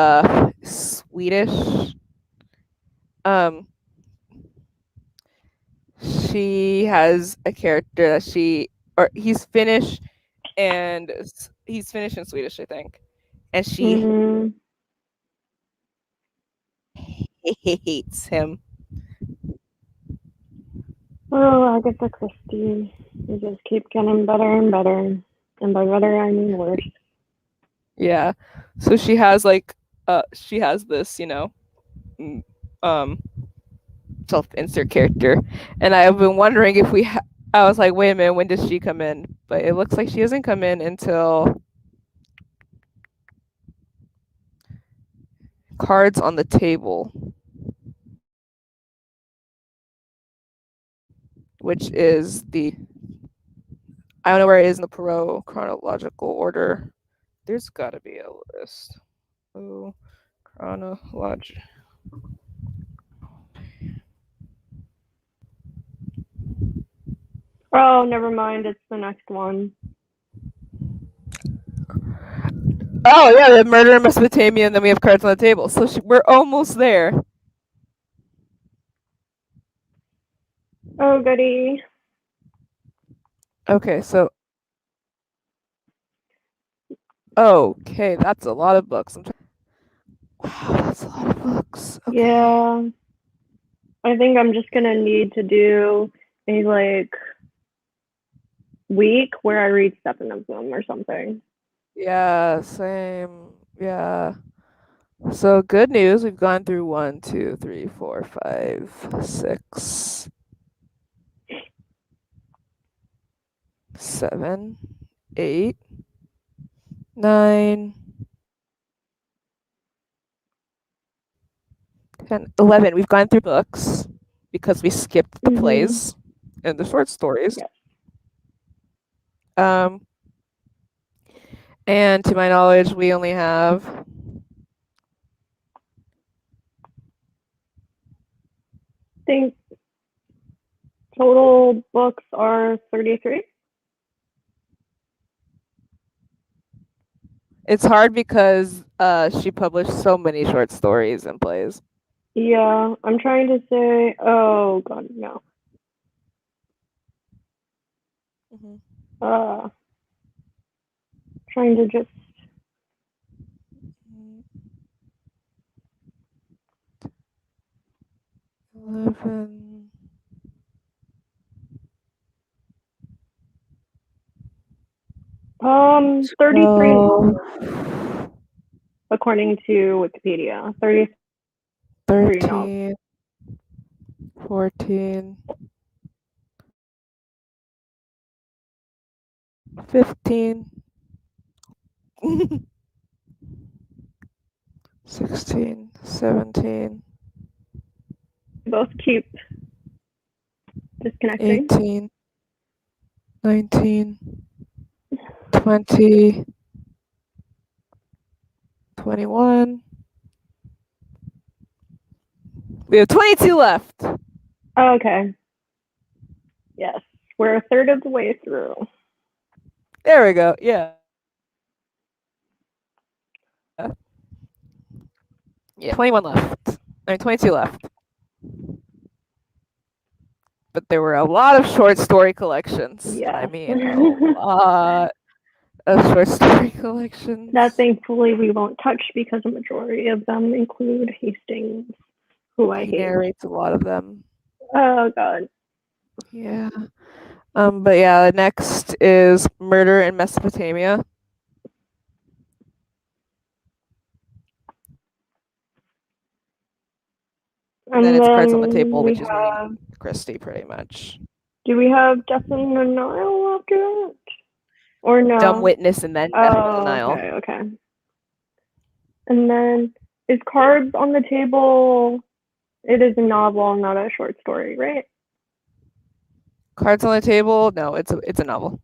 Swedish. Um, she has a character that she or he's Finnish and he's Finnish and Swedish, I think, and she Mm. hates him. Oh, Agatha Christie. You just keep getting better and better. And by better, I mean worse. Yeah, so she has this, mm, um self-insert character, and I've been wondering if I was like, wait a minute, when does she come in? But it looks like she doesn't come in until cards on the table, which is the I don't know where it is in the Perot chronological order. There's got to be a list. Oh, chronological. Oh, never mind. It's the next one. Oh yeah, the murder in Mesopotamia, and then we have cards on the table. So we're almost there. Oh, goody. Okay, so okay, that's a lot of books. Wow, that's a lot of books. Okay. Yeah. I think I'm just gonna need to do a like week where I read 7 of them or something. Yeah, same. Yeah. So good news, we've gone through 1, 2, 3, 4, 5, 6, 7, 8, 9, 10, 11. We've gone through books because we skipped the Mhm. plays and the short stories. Yes. Um, and to my knowledge, we only have I think total books are 33. it's hard because she published so many short stories and plays. Yeah, I'm trying to say. Oh God, no. Mhm. Uh, trying to just 11, 33 12, novels according to Wikipedia. 33 novels. 13, 14, 15, 16, 17, Both keep disconnecting. 18, 19, 20, 21. We have 22 left. Okay. Yes, we're a third of the way through. There we go. Yeah. Yeah. 21 left. I mean, 22 left. But there were a lot of short story collections. I Yes. mean, a lot of short story That collections. thankfully we won't touch because a majority of them include Hastings, who I He hate. narrates a lot of them. Oh God. Yeah. But yeah, next is Murder in Mesopotamia. And then And it's Cards on the then Table, we which is me, have. Christy, pretty much. Do we have Death in the Nile after that, or Dumb no? Witness and then Death in the Oh, Nile. okay, okay. And then is Cards on the Table? It is a novel, not a short story, right? Cards on the Table? No, it's a novel.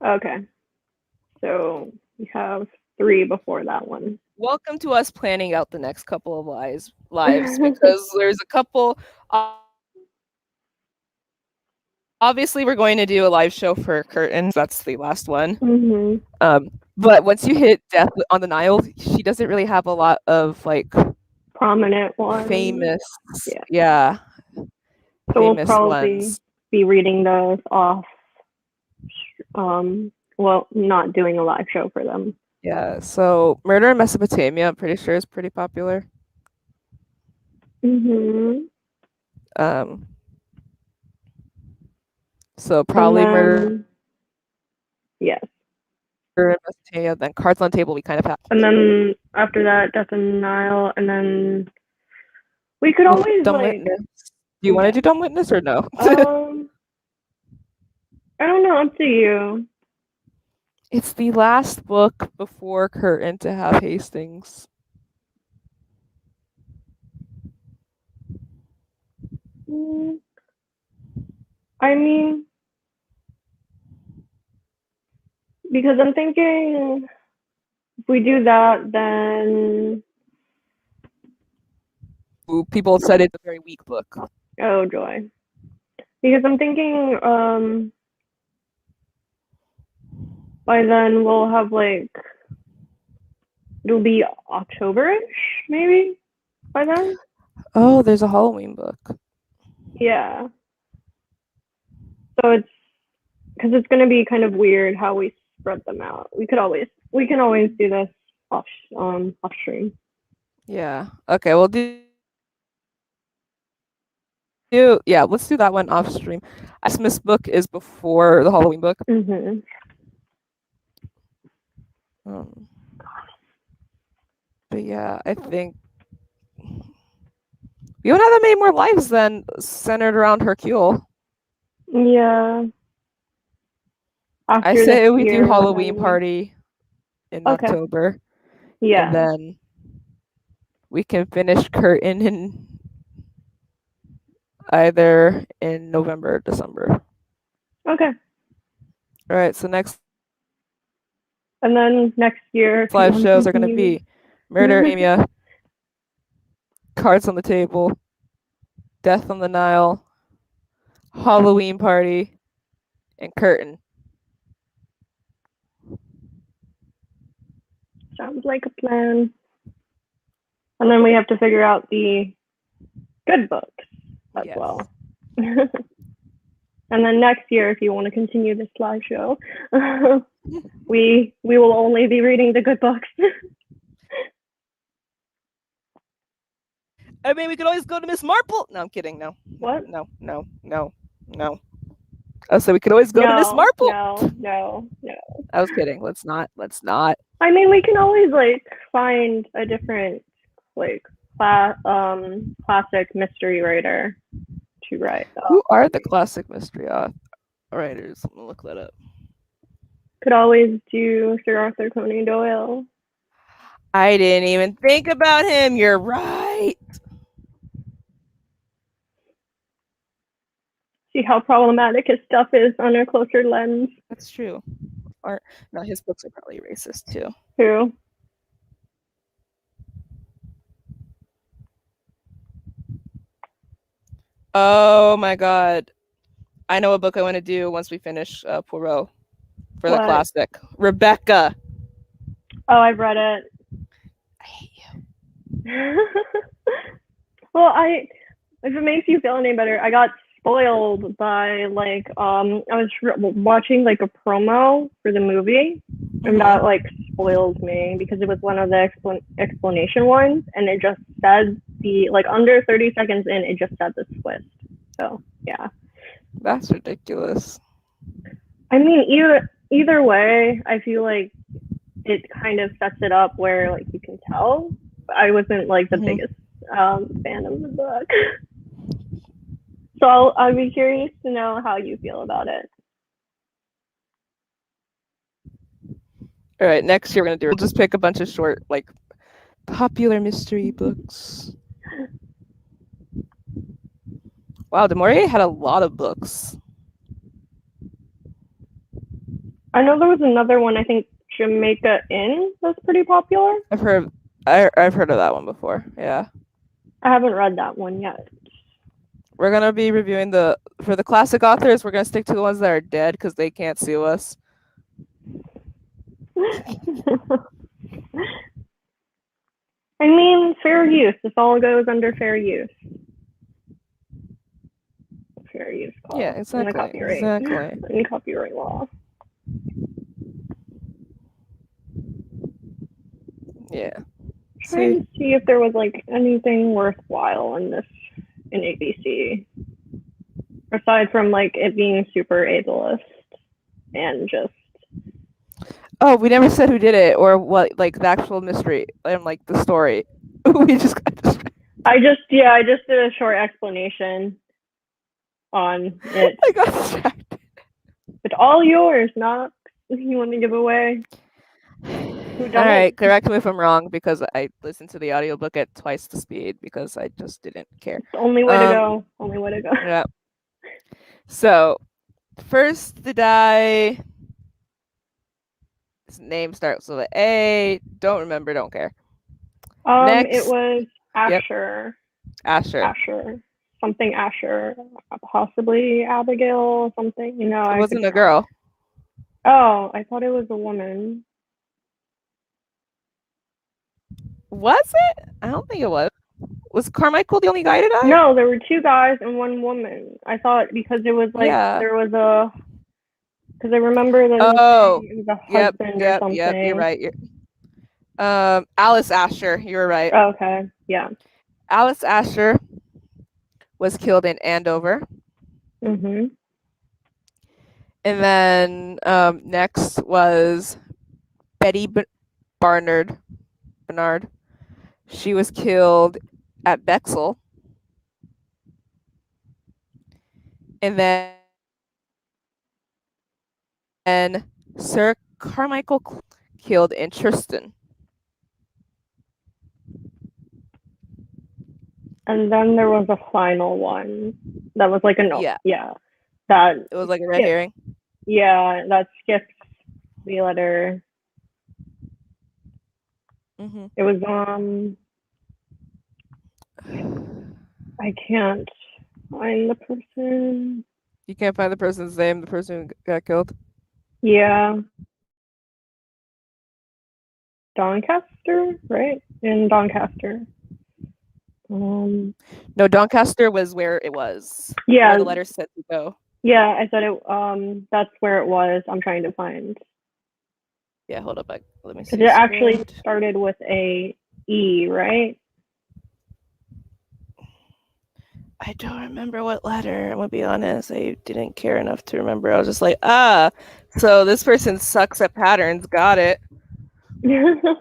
Okay. So we have 3 before that one. Welcome to us planning out the next couple of lives because there's a couple obviously we're going to do a live show for Curtain. That's the last one. Mhm. But once you hit Death on the Nile, she doesn't really have a lot of like Prominent one. famous, Yeah. yeah, So we'll famous probably ones. be reading those off. Well, not doing a live show for them. Yeah. So Murder in Mesopotamia, I'm pretty sure is pretty popular. Mhm. Um, so And probably Murder then yes. in Mesopotamia, then Cards on the Table we kind of have. And then after that, Death and Nile, and then we could always Dumb like Witness. Do you want to yeah. do Dumb Witness or no? Um, I don't know. Up to you. It's the last book before Curtain to have Hastings. Mm, I mean, because I'm thinking if we do that, then Ooh, people said it's a very weak book. oh joy. Because I'm thinking by then we'll have like it'll be October-ish maybe by then. Oh, there's a Halloween book. Yeah. So it's because it's going to be kind of weird how we spread them out. We can always do this off stream. Yeah. Okay, we'll do yeah, let's do that one off stream. Christmas book is before the Halloween book. Mhm. Um, but yeah, I think we don't have that many more lives than centered around Hercule. Yeah. I After this say we do year, Halloween then party in okay. October, and Yeah. then we can finish Curtain in either in November or December. Okay. All right, so next And then next year, if you live want to shows are going to continue. be Murder Amia, Cards on the Table, Death on the Nile, Halloween Party, and Curtain. Sounds like a plan. And then we have to figure out the good books as Yes. well. And then next year, if you want to continue this live show, we will only be reading the good books. I mean, we could always go to Miss Marple. No, I'm kidding. No, no, What? no, no, no, no. Oh, so we could always go to Miss No, Marple. no, no, no. I was kidding. Let's not. Let's not. I mean, we can always like find a different like classic mystery writer to write. Who are the classic mystery writers? I'm gonna look that up. Could always do Sir Arthur Conan Doyle. I didn't even think about him. You're right. See how problematic his stuff is on a closer lens. That's true. Or no, his books are probably racist too. Too. Oh my god. I know a book I want to do once we finish Poirot for the What? classic. Rebecca. Oh, I've read it. I hate you. Well, I if it makes you feel any better, I got spoiled by like I was watching like a promo for the movie, and that like spoiled me because it was one of the explanation ones, and it just said the like under 30 seconds in, it just said the twist. So yeah. That's ridiculous. I mean, either way, I feel like it kind of sets it up where like you can tell. I wasn't like the biggest fan of the book. So I'll be curious to know how you feel about it. All right, next year we're gonna do. We'll just pick a bunch of short, like popular mystery books. Wow, Du Maurier had a lot of books. I know there was another one. I think Jamaica Inn was pretty popular. I've heard of that one before. Yeah. I haven't read that one yet. We're gonna be reviewing the for the classic authors. We're gonna stick to the ones that are dead because they can't sue us. I mean, fair use. This all goes under fair use. Fair use Yeah, clause in the exactly, copyright exactly. law. Yeah. Trying See, to see if there was like anything worthwhile in this in ABC aside from like it being super ableist and just oh, we never said who did it or what, like the actual mystery and like the story. We just got distracted. I just did a short explanation on it. I got distracted. It's all yours, not you want to give away who All done it. right, correct me if I'm wrong because I listened to the audiobook at twice the speed because I just didn't care. It's the only way to Um, go. Only way to go. yeah. So first to die, his name starts with an A. Don't remember, don't care. It Next, was yep, Asher. Asher. Asher. Something Asher. Possibly Abigail something. You know, It I could wasn't be a wrong. girl, Oh, I thought it was a woman. was it? I don't think it was. Was Carmichael the only guy to die? No, there were two guys and one woman. I thought because it was like Yeah. there was a because I remember them Oh, saying it was a yep, husband or yep, yep. You're something. right. Alice Asher. You're right. Oh, okay, yeah. Alice Asher was killed in Andover, Mhm. and then next was Betty Barnard. Bernard. She was killed at Bexel, and then Sir Carmichael killed in Tristan. And then there was a final one that was like a no, Yeah, yeah, that it was like a red skipped. herring. Yeah, that skipped the letter. Hmm. It was I can't find the person. You can't find the person's name. The person who got killed. Yeah, Doncaster, right? In Doncaster. Um, No, Doncaster was where it was, where yeah, the letter said to go. yeah. I said it. That's where it was. I'm trying to find Yeah, hold up. Let me because see. it actually Script. started with a E, right? I don't remember what letter. I'm gonna be honest. I didn't care enough to remember. I was just like, ah, so this person sucks at patterns. Got it.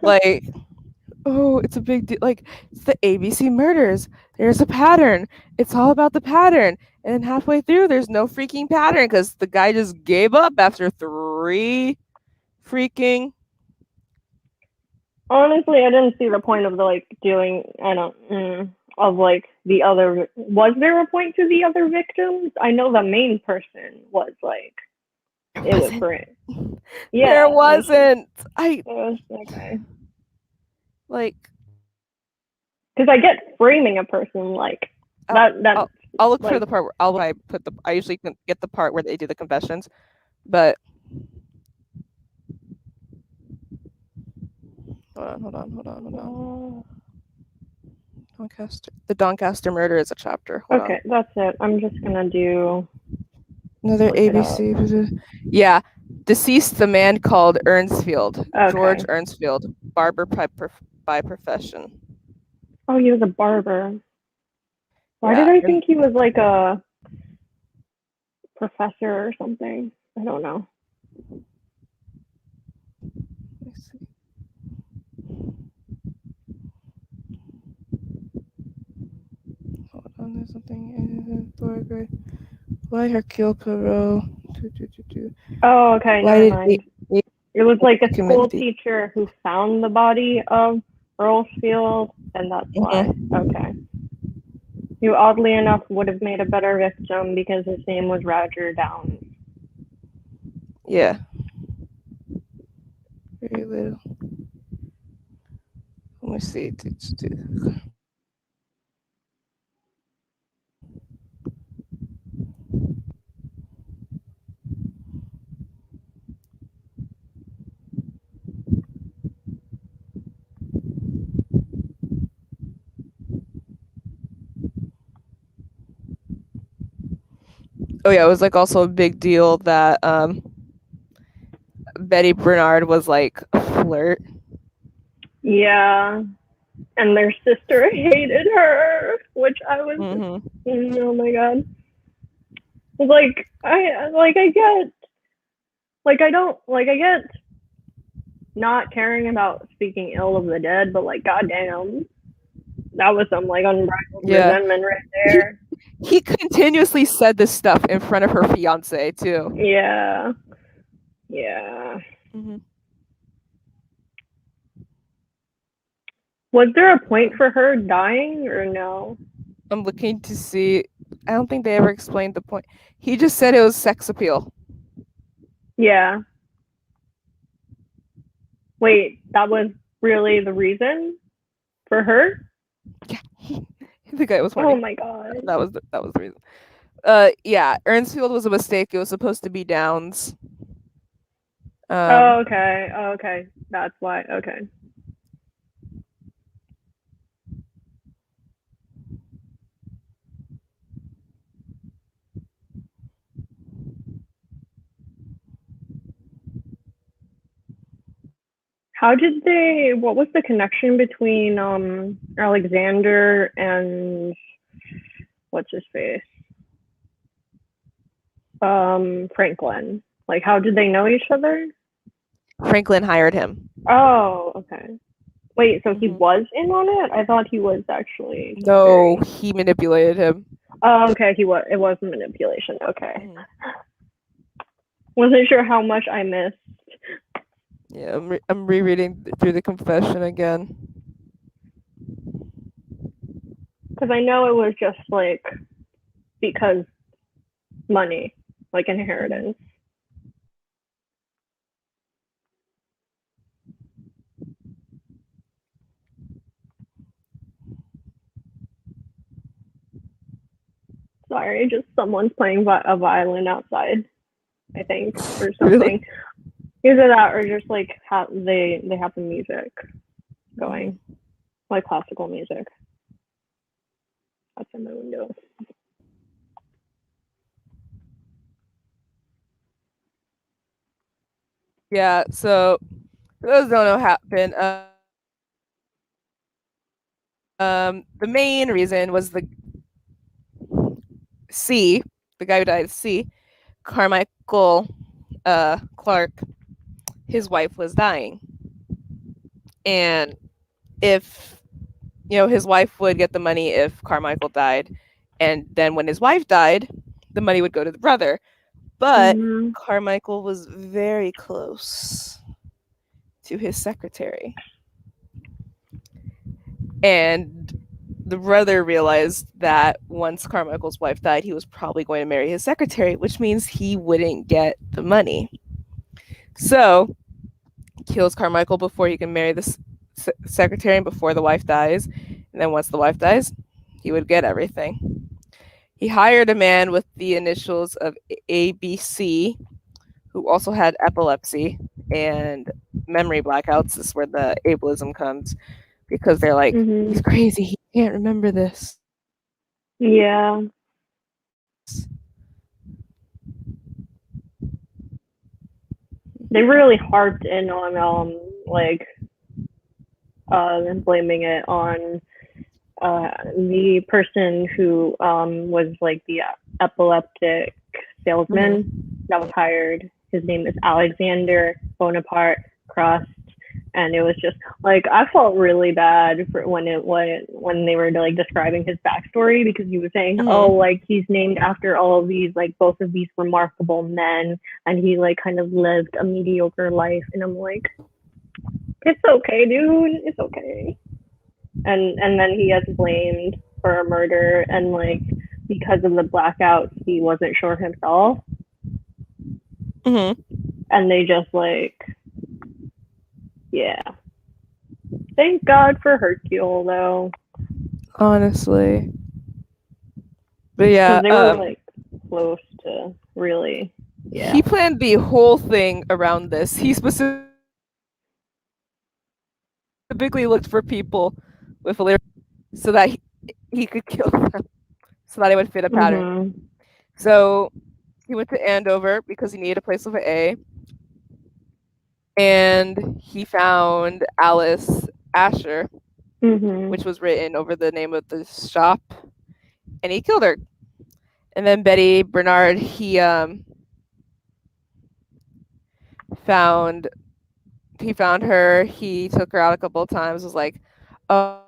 Like, oh, it's a big deal. Like, it's the ABC murders. There's a pattern. It's all about the pattern. And then halfway through, there's no freaking pattern because the guy just gave up after 3 freaking. Honestly, I didn't see the point of the like doing. I don't of like the other. Was there a point to the other victims? I know the main person was like There it was wasn't. great. There Yeah, wasn't. it was okay. Like, Because I get framing a person like I'll, that. That I'll look for like the part where I put the. I usually can get the part where they do the confessions, but hold on. uh, Doncaster. The Doncaster murder is a chapter. Hold on. okay, that's it. I'm just gonna do Another look it up. ABC. Yeah. Deceased, the man called Ernsfield. George Okay. Ernsfield. Barber by profession. Oh, he was a barber. Why did Yeah. I And think he was like a professor or something? I don't know. let's see. Hold on, there's something. Why Hercule Poirot? Oh, okay, Why never did mind. It was like a document school the. teacher who found the body of Earlsfield, and that's why. Mhm. Okay. Who oddly enough would have made a better victim because his name was Roger Downs. Yeah. Very little. Let me see. Oh yeah, it was like also a big deal that Betty Bernard was like a flirt. Yeah, and their sister hated her, which I was just, Mm-hmm. oh my god. I get, I don't, I get not caring about speaking ill of the dead, but like, goddamn, that was some like unbridled Yeah. resentment right He there. he continuously said this stuff in front of her fiance too. Yeah, yeah. Mm-hmm. Was there a point for her dying or no? I'm looking to see. I don't think they ever explained the point. He just said it was sex appeal. Yeah. Wait, that was really the reason for her? Yeah, the guy was Oh horny. my god. That was the reason. Yeah, Ernstfield was a mistake. It was supposed to be Downs. Oh, Um, okay. Oh, okay. That's why. Okay. How did they? What was the connection between Alexander and what's his face? Franklin. Like, how did they know each other? Franklin hired him. Oh, okay. Wait, so he Hmm. was in on it? I thought he was actually just No, very. he manipulated him. Oh, okay. He was. It was manipulation. Okay. Hmm. Wasn't sure how much I missed Yeah, I'm rereading through the confession again. because I know it was just like because money, like Hmm. inheritance. Sorry, just someone's playing a violin outside. I think or Really? something. Either that or just like they have the music Hmm. going, like classical music outside my window. Yeah. So for those who don't know what happened, the main reason was the C, the guy who died. C. Carmichael Clark. His wife was dying, and if his wife would get the money if Carmichael died, and then when his wife died, the money would go to the brother. But Mm-hmm. Carmichael was very close to his secretary, and the brother realized that once Carmichael's wife died, he was probably going to marry his secretary, which means he wouldn't get the money. So kills Carmichael before he can marry the secretary and before the wife dies. And then once the wife dies, he would get everything. He hired a man with the initials of ABC who also had epilepsy and memory blackouts. This is where the ableism comes because they're like, Mm-hmm. he's crazy. He can't remember this. Yeah, they really harped in on like blaming it on the person who was like the epileptic salesman Mm-hmm. that was hired. His name is Alexander Bonaparte Crust, and it was just like I felt really bad for when they were like describing his backstory because he was saying, oh, Mm-hmm. like he's named after all of these like both of these remarkable men, and he like kind of lived a mediocre life, and I'm like, it's okay, dude, it's okay. And then he gets blamed for a murder, and like because of the blackouts he wasn't sure himself, Mm-hmm. and they just like, yeah, thank God for Hercule though, Honestly. But yeah, because they were like close to really, yeah. he planned the whole thing around this. He specifically looked for people with a so that he could kill them, so that it would fit a pattern. Mhm. So he went to Andover because he needed a place with an A, and he found Alice Asher, Mhm. which was written over the name of the shop, and he killed her. And then Betty Bernard, found he found her. He took her out a couple of times. Was like, "Oh,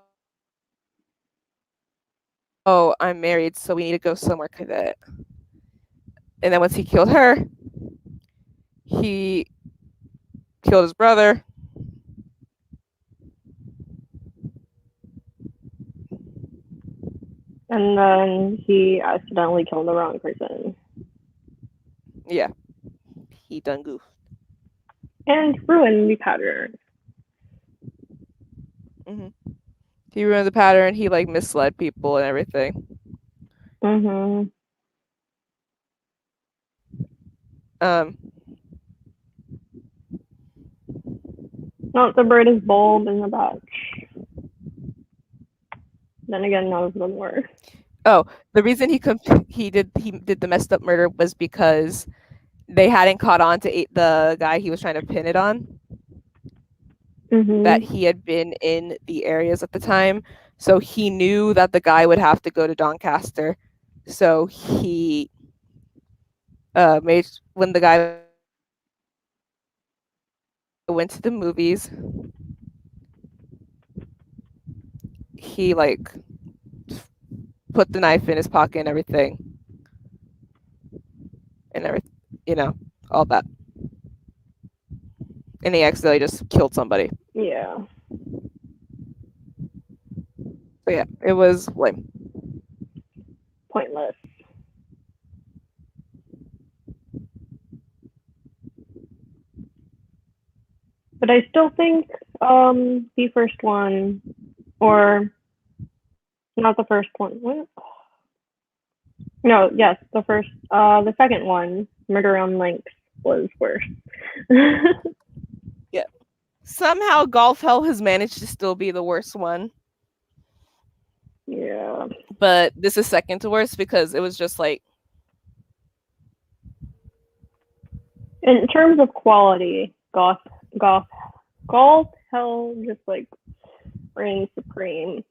I'm married, so we need to go somewhere quiet." And then once he killed her, he killed his brother. And then he accidentally killed the wrong person Yeah, he done goofed. and ruined the pattern. Hmm. He ruined the pattern. He like misled people and everything. Mhm. Um, Not the brightest bulb in the batch. Then again, none of them were. oh, the reason he did the messed up murder was because they hadn't caught on to the guy he was trying to pin it on, that Mhm. he had been in the areas at the time. So he knew that the guy would have to go to Doncaster. So he made when the guy went to the movies, he like put the knife in his pocket and everything, you know, all that. And he accidentally just killed somebody. Yeah. So yeah, it was lame. Pointless. But I still think the first one, or not the first one. What? No, yes, the second one, Murder on Links, was worse. Yeah. Somehow Golf Hell has managed to still be the worst one, Yeah. but this is second to worst because it was just like, In terms of quality, Goth, Golf Hell just like reigns supreme.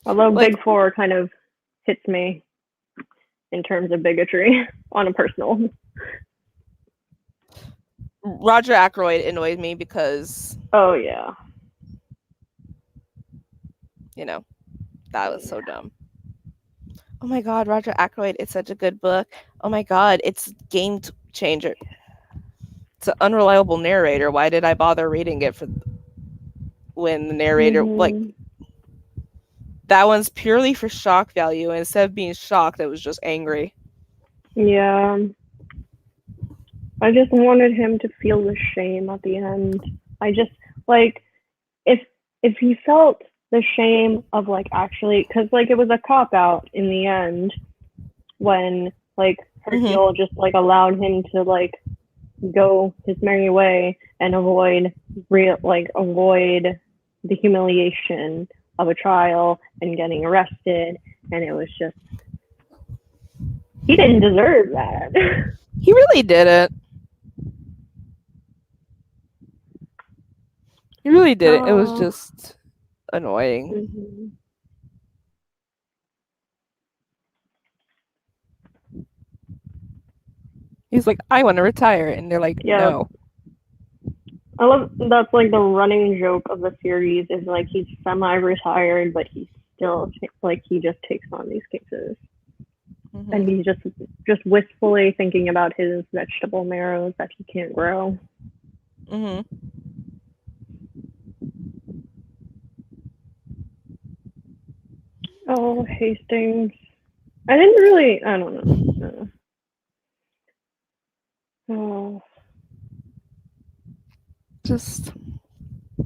Although like Big Four kind of hits me in terms of bigotry on a personal. Roger Ackroyd annoyed me because, Oh yeah. you know, that was so Yeah. dumb. Oh my god, Roger Ackroyd, it's such a good book. Oh my god, it's game changer. It's an unreliable narrator. Why did I bother reading it for when the narrator like Mhm. that one's purely for shock value, and instead of being shocked, I was just angry. Yeah. I just wanted him to feel the shame at the end. I just like if if he felt the shame of like actually because like it was a cop out in the end when like Mm-hmm. Hercule just like allowed him to like go his merry way and avoid the humiliation of a trial and getting arrested, and it was just he didn't deserve that. He really didn't. He really didn't. It was Oh. just annoying. Mhm. He's like, I want to retire, and they're like, Yeah, no. I love that's like the running joke of the series is like he's semi-retired, but he's still like he just takes on these cases, and Mm-hmm. he's just wistfully thinking about his vegetable marrows that he can't grow. Mm-hmm. Oh, Hastings. I didn't really. I don't know. Oh, Just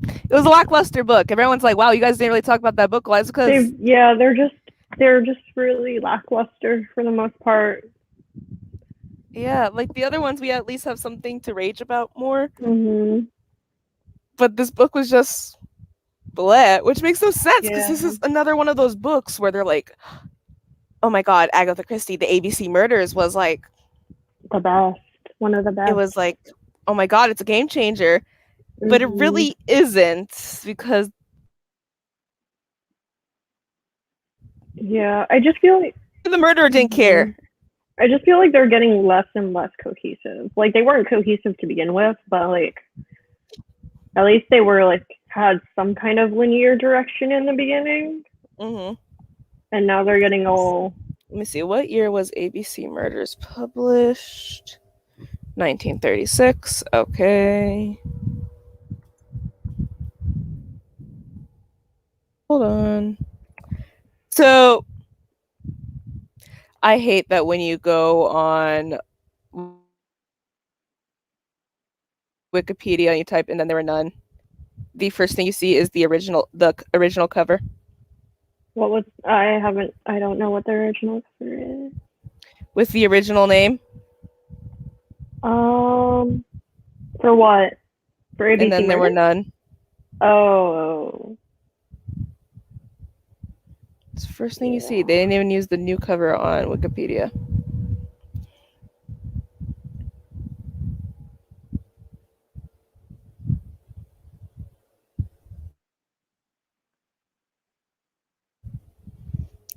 it was a lackluster book. Everyone's like, wow, you guys didn't really talk about that book. Well, it's they because yeah, they're just really lackluster for the most part. yeah, like the other ones, we at least have something to rage about more. Mhm. But this book was just bleh, which makes no sense because this Yeah. is another one of those books where they're like, oh my god, Agatha Christie, the ABC Murders was like, The best. One of the it best. was like, oh my god, it's a game changer. But it Mm-hmm. really isn't because Yeah, I just feel like. the murderer didn't Mhm. care. I just feel like they're getting less and less cohesive. Like they weren't cohesive to begin with, but like at least they were like had some kind of linear direction in the beginning, Mm-hmm. and now they're getting all. Let me see. What year was ABC Murders published? 1936. Okay. Hold on. So I hate that when you go on Wikipedia and you type and then there were none. The first thing you see is the original cover What was I haven't I don't know what the original cover is. with the original name, Um, for what? For and ABC then there were Murder? none. Oh, It's the first thing you see. yeah. They didn't even use the new cover on Wikipedia.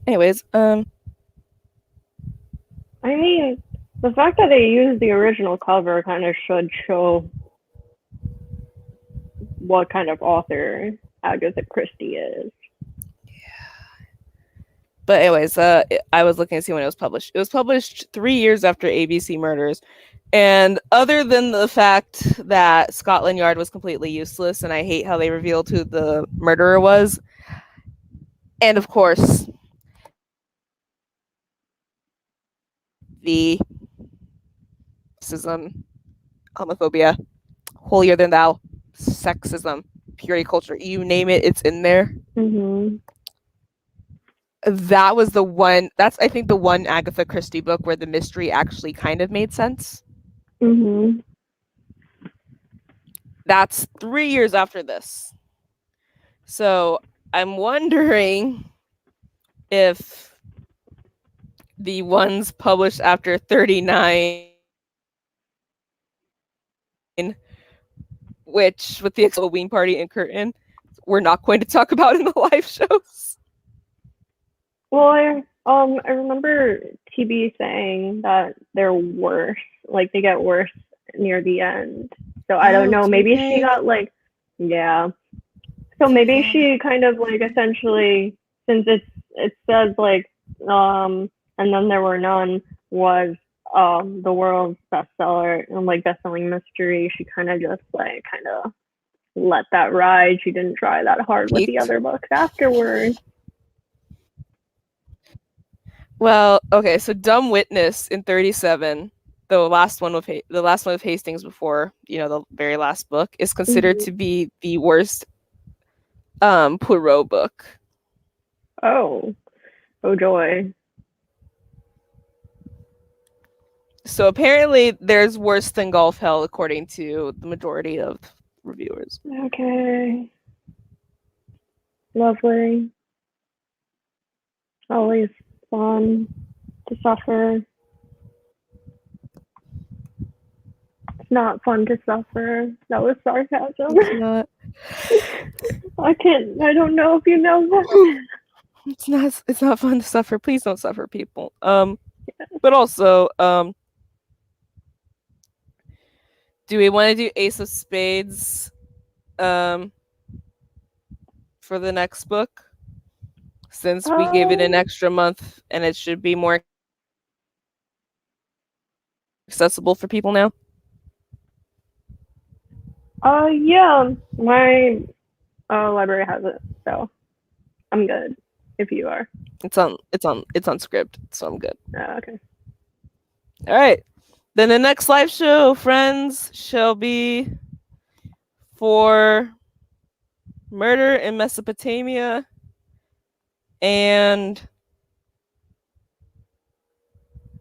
Anyways, I mean, the fact that they used the original cover kind of should show what kind of author Agatha Christie is. but anyways, I was looking to see when it was published. It was published 3 years after ABC Murders, and other than the fact that Scotland Yard was completely useless, and I hate how they revealed who the murderer was, and of course the racism, homophobia, holier than thou, sexism, purity culture, you name it, it's in there. Mhm. That was the one. That's I think the one Agatha Christie book where the mystery actually kind of made sense. Mhm. That's 3 years after this. So I'm wondering if the ones published after 39, which with the Halloween party and curtain, we're not going to talk about in the live shows. Well, I remember TB saying that they're worse. Like they get worse near the end. So I don't Oh, know. do Maybe she they? got like, yeah. So Do maybe they? she kind of like essentially, since it says like, and then there were none was the world's bestseller and like bestselling mystery. She kind of just like kind of let that ride. She didn't try that hard with the Peaked. other books afterwards. Well, okay, so Dumb Witness in 37, the last one of Hastings before, the very last book is considered Mm-hmm. to be the worst Poirot book. Oh, oh joy. So apparently there's worse than Golf Hell according to the majority of reviewers. Okay, lovely. Always fun to suffer. It's not fun to suffer. That was sarcasm. It's not I can't. I don't know if you know that. it's not fun to suffer. Please don't suffer, people. But also, do we want to do Ace of Spades um for the next book? Since we gave it an Um. extra month and it should be more accessible for people now. Yeah. My library has it, so I'm good. If you are. It's on script, so I'm good. Okay. All right. Then the next live show, friends, shall be for Murder in Mesopotamia and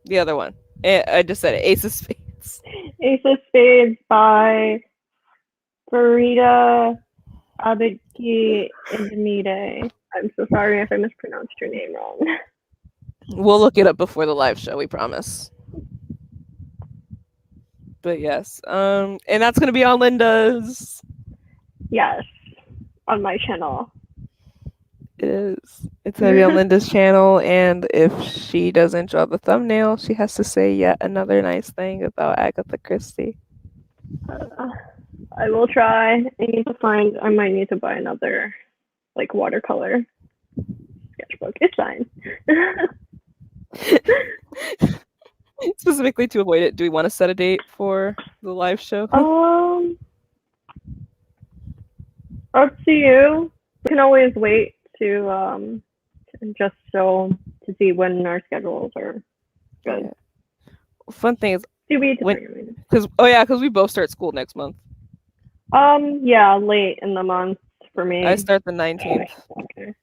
the other one. I just said it, Ace of Spades. Ace of Spades by Farida Abedki Indemide. I'm so sorry if I mispronounced your name wrong. We'll look it up before the live show, we promise. But yes, and that's gonna be on Linda's. Yes, on my channel. It is. It's gonna be on Linda's channel, and if she doesn't draw the thumbnail, she has to say yet another nice thing about Agatha Christie. uh, I will try. I need to find. I might need to buy another like watercolor sketchbook. It's fine. Specifically to avoid it, do we want to set a date for the live show? um, up to you. We can always wait to just so to see when our schedules are good. Yeah. Fun thing is To be when, determined. because we both start school next month. Yeah, late in the month for I me. start the 19th. Okay.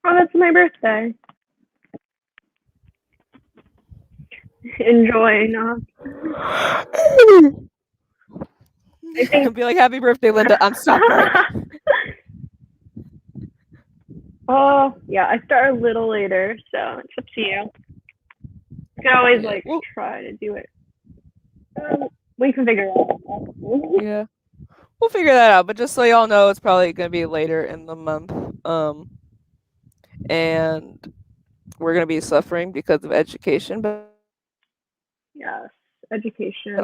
Oh, that's my birthday. Enjoy, not. I think. Be like, happy birthday, Linda. I'm suffering. Oh, yeah, I start a little later, so it's up to you. You can always Yeah. like Well, try to do it. We can figure it out. yeah. We'll figure that out. But just so y'all know, it's probably gonna be later in the month. And we're gonna be suffering because of education, but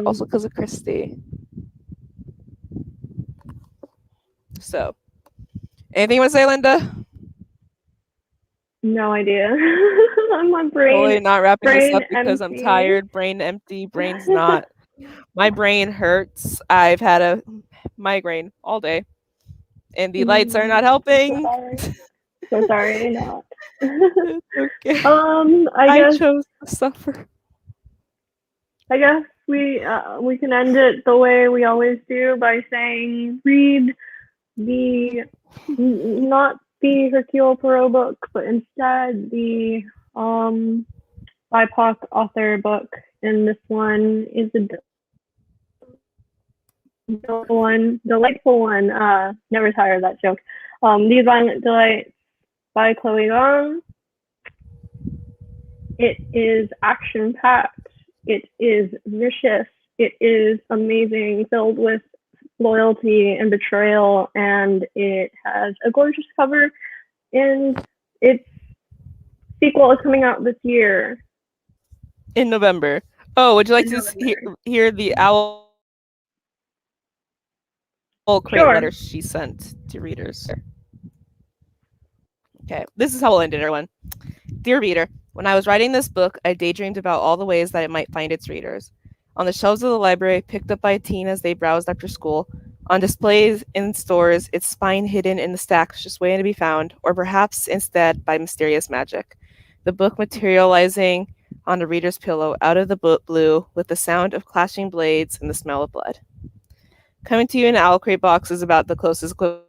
also because of Christy. Yes, education. So, anything you want to say, Linda? No idea. I'm on Totally not wrapping this brain up because I'm empty. tired, brain empty, brain's not. My brain hurts. I've had a migraine all day, and the lights are not So helping. sorry. So sorry, not. It's okay. I I guess chose to suffer. we can end it the way we always do by saying read the not the Hercule Poirot book, but instead the um BIPOC author book. And this one is a delightful one. Never tired of that joke. These Violent Delights by Chloe Gong. It is action packed. It is vicious. It is amazing, filled with loyalty and betrayal, and it has a gorgeous cover. And its sequel is coming out this year In November. Oh, would you like in to November. hear the Owl Crate letter she sent to readers? Sure. Okay, this is how we'll end it, everyone. Dear reader, when I was writing this book, I daydreamed about all the ways that it might find its readers. On the shelves of the library, picked up by a teen as they browsed after school, on displays in stores, its spine hidden in the stacks just waiting to be found, or perhaps instead by mysterious magic. The book materializing on the reader's pillow out of the blue with the sound of clashing blades and the smell of blood. Coming to you in an Owl Crate box is about the closest equivalent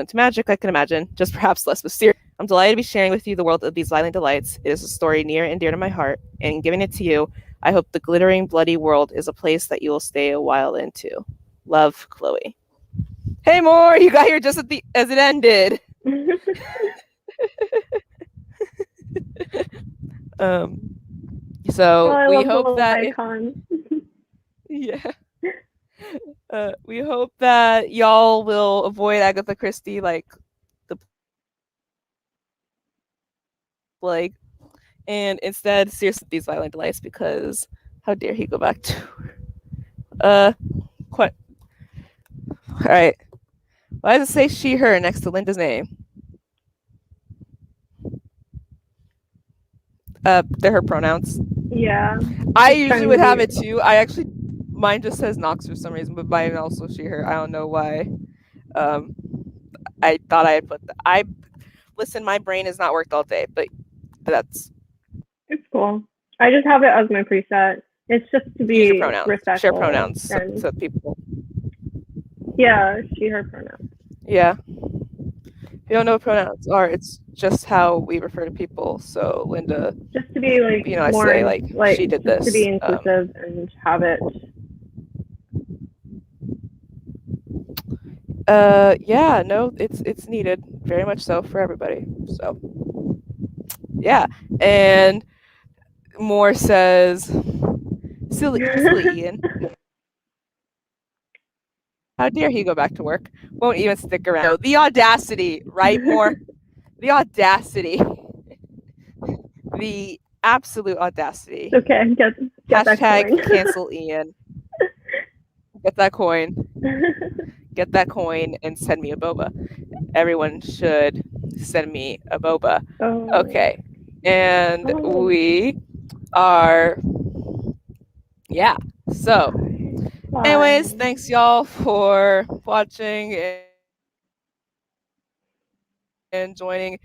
to magic I can imagine, just perhaps less mysterious. I'm delighted to be sharing with you the world of these violent delights. It is a story near and dear to my heart, and in giving it to you, I hope the glittering, bloody world is a place that you will stay a while into. Love, Chloe. Hey, more! You got here just as it ended. um, Oh, so I we love the hope little that if icon. yeah, we hope that y'all will avoid Agatha Christie like the plague, and instead seriously these violent delights because how dare he go back to her? Quite all right. Why does it say she her next to Linda's name? They're her pronouns. Yeah, I just usually trying to would have be. it too. I actually mine just says Knox for some reason, but mine also she her. I don't know why. Um, I thought I had put the I listen. My brain has not worked all day, but that's It's cool. I just have it as my preset. It's just to use your be pronouns. Share respectful pronouns and so people. yeah, she her pronouns. Yeah, if you don't know what pronouns are, it's just how we refer to people. So Linda, Just to be like I more say like like she did just to be this. inclusive and have it. Yeah, no, it's needed very much so for everybody. So yeah, and Moore says, silly Ian. How dare he go back to work? Won't even stick around. No, the audacity, right, Moore? The audacity. The absolute audacity. Okay, get that coin. Hashtag cancel Ian. Get that coin. Get that coin and send me a boba. Everyone should send me a boba. Oh, Okay. And oh, we are, yeah. So, anyways, fine. thanks y'all for watching and joining.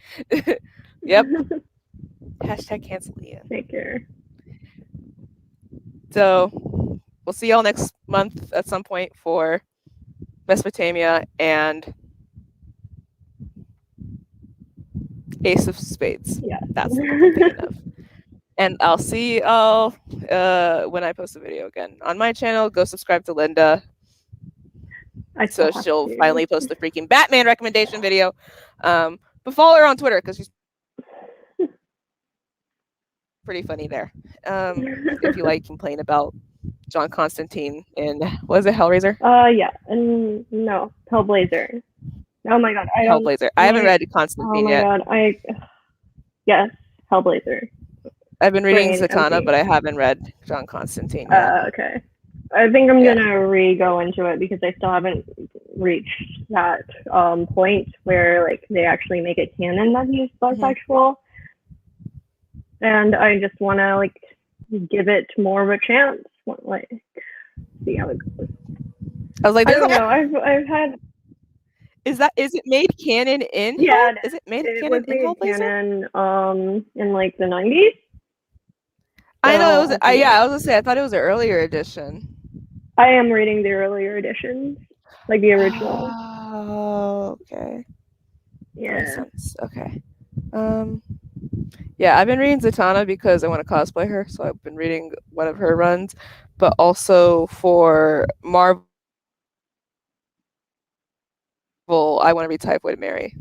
Yep. Hashtag cancel Ian. Take care. So, we'll see y'all next month at some point for Mesopotamia and Ace of Spades. Yes. That's the book I'm thinking of. And I'll see y'all when I post a video again on my channel. Go subscribe to Linda I still so have she'll to. finally post the freaking Batman recommendation video. But follow her on Twitter because she's pretty funny there. If you like complain about John Constantine in, was it Hellraiser? Yeah, and no, Hellblazer. Oh my god, I don't. Hellblazer. I haven't My, read oh Constantine my yet. god, yes, Hellblazer. I've been reading Brain Zatanna, empty. but I haven't read John Constantine yet. Okay. I think I'm Yeah. gonna re-go into it because I still haven't reached that point where like they actually make it canon that he's bisexual, and I just want to like give it more of a chance. Like see how it goes. I was like, I this don't know. I've had is it made canon in yeah. Is it made It was canon in made Hellblazer? canon in like the 90s. I know it So was. I think Yeah, I was gonna say I thought it was an earlier edition. I am reading the earlier editions, like the original. Oh, okay. That makes Yeah. sense. Okay. Um, yeah, I've been reading Zatanna because I want to cosplay her, so I've been reading one of her runs, but also for Marvel, I want to read Typhoid Mary.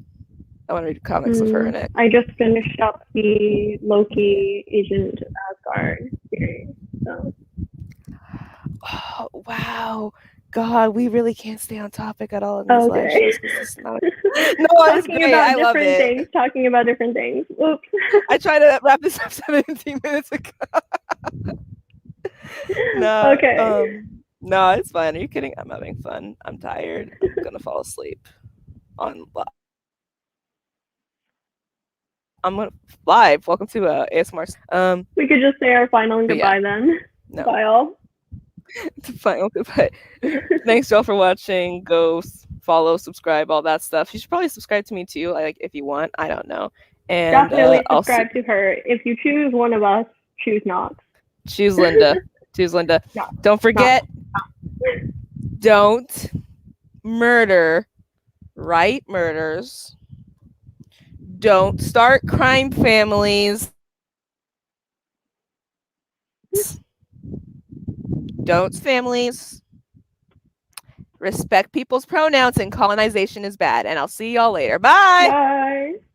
I want to read comics with her in it. I just finished up the Loki Agent Asgard series. So Oh, wow. God, we really can't stay on topic at all in these live okay. shows because this is not. No, it's Talking great. I about love different it. things. Talking about different things. Oops. I tried to wrap this up 17 minutes ago. No, Okay. no, it's fine. Are you kidding? I'm having fun. I'm tired. I'm gonna fall asleep on. I'm gonna live. Welcome to ASMR. We could just say our final But yeah, goodbye then. no, Bye all. final goodbye. Thanks y'all for watching. Go follow, subscribe, all that stuff. You should probably subscribe to me too, like if you want. I don't know. And Definitely I'll see. subscribe to her. If you choose one of us, choose Knox. Choose Linda. Choose Linda. Knox. Don't Knox. forget. Don't murder. Right murders. Don't start crime families. Don't families. Respect people's pronouns and colonization is bad. And I'll see y'all later. Bye. Bye.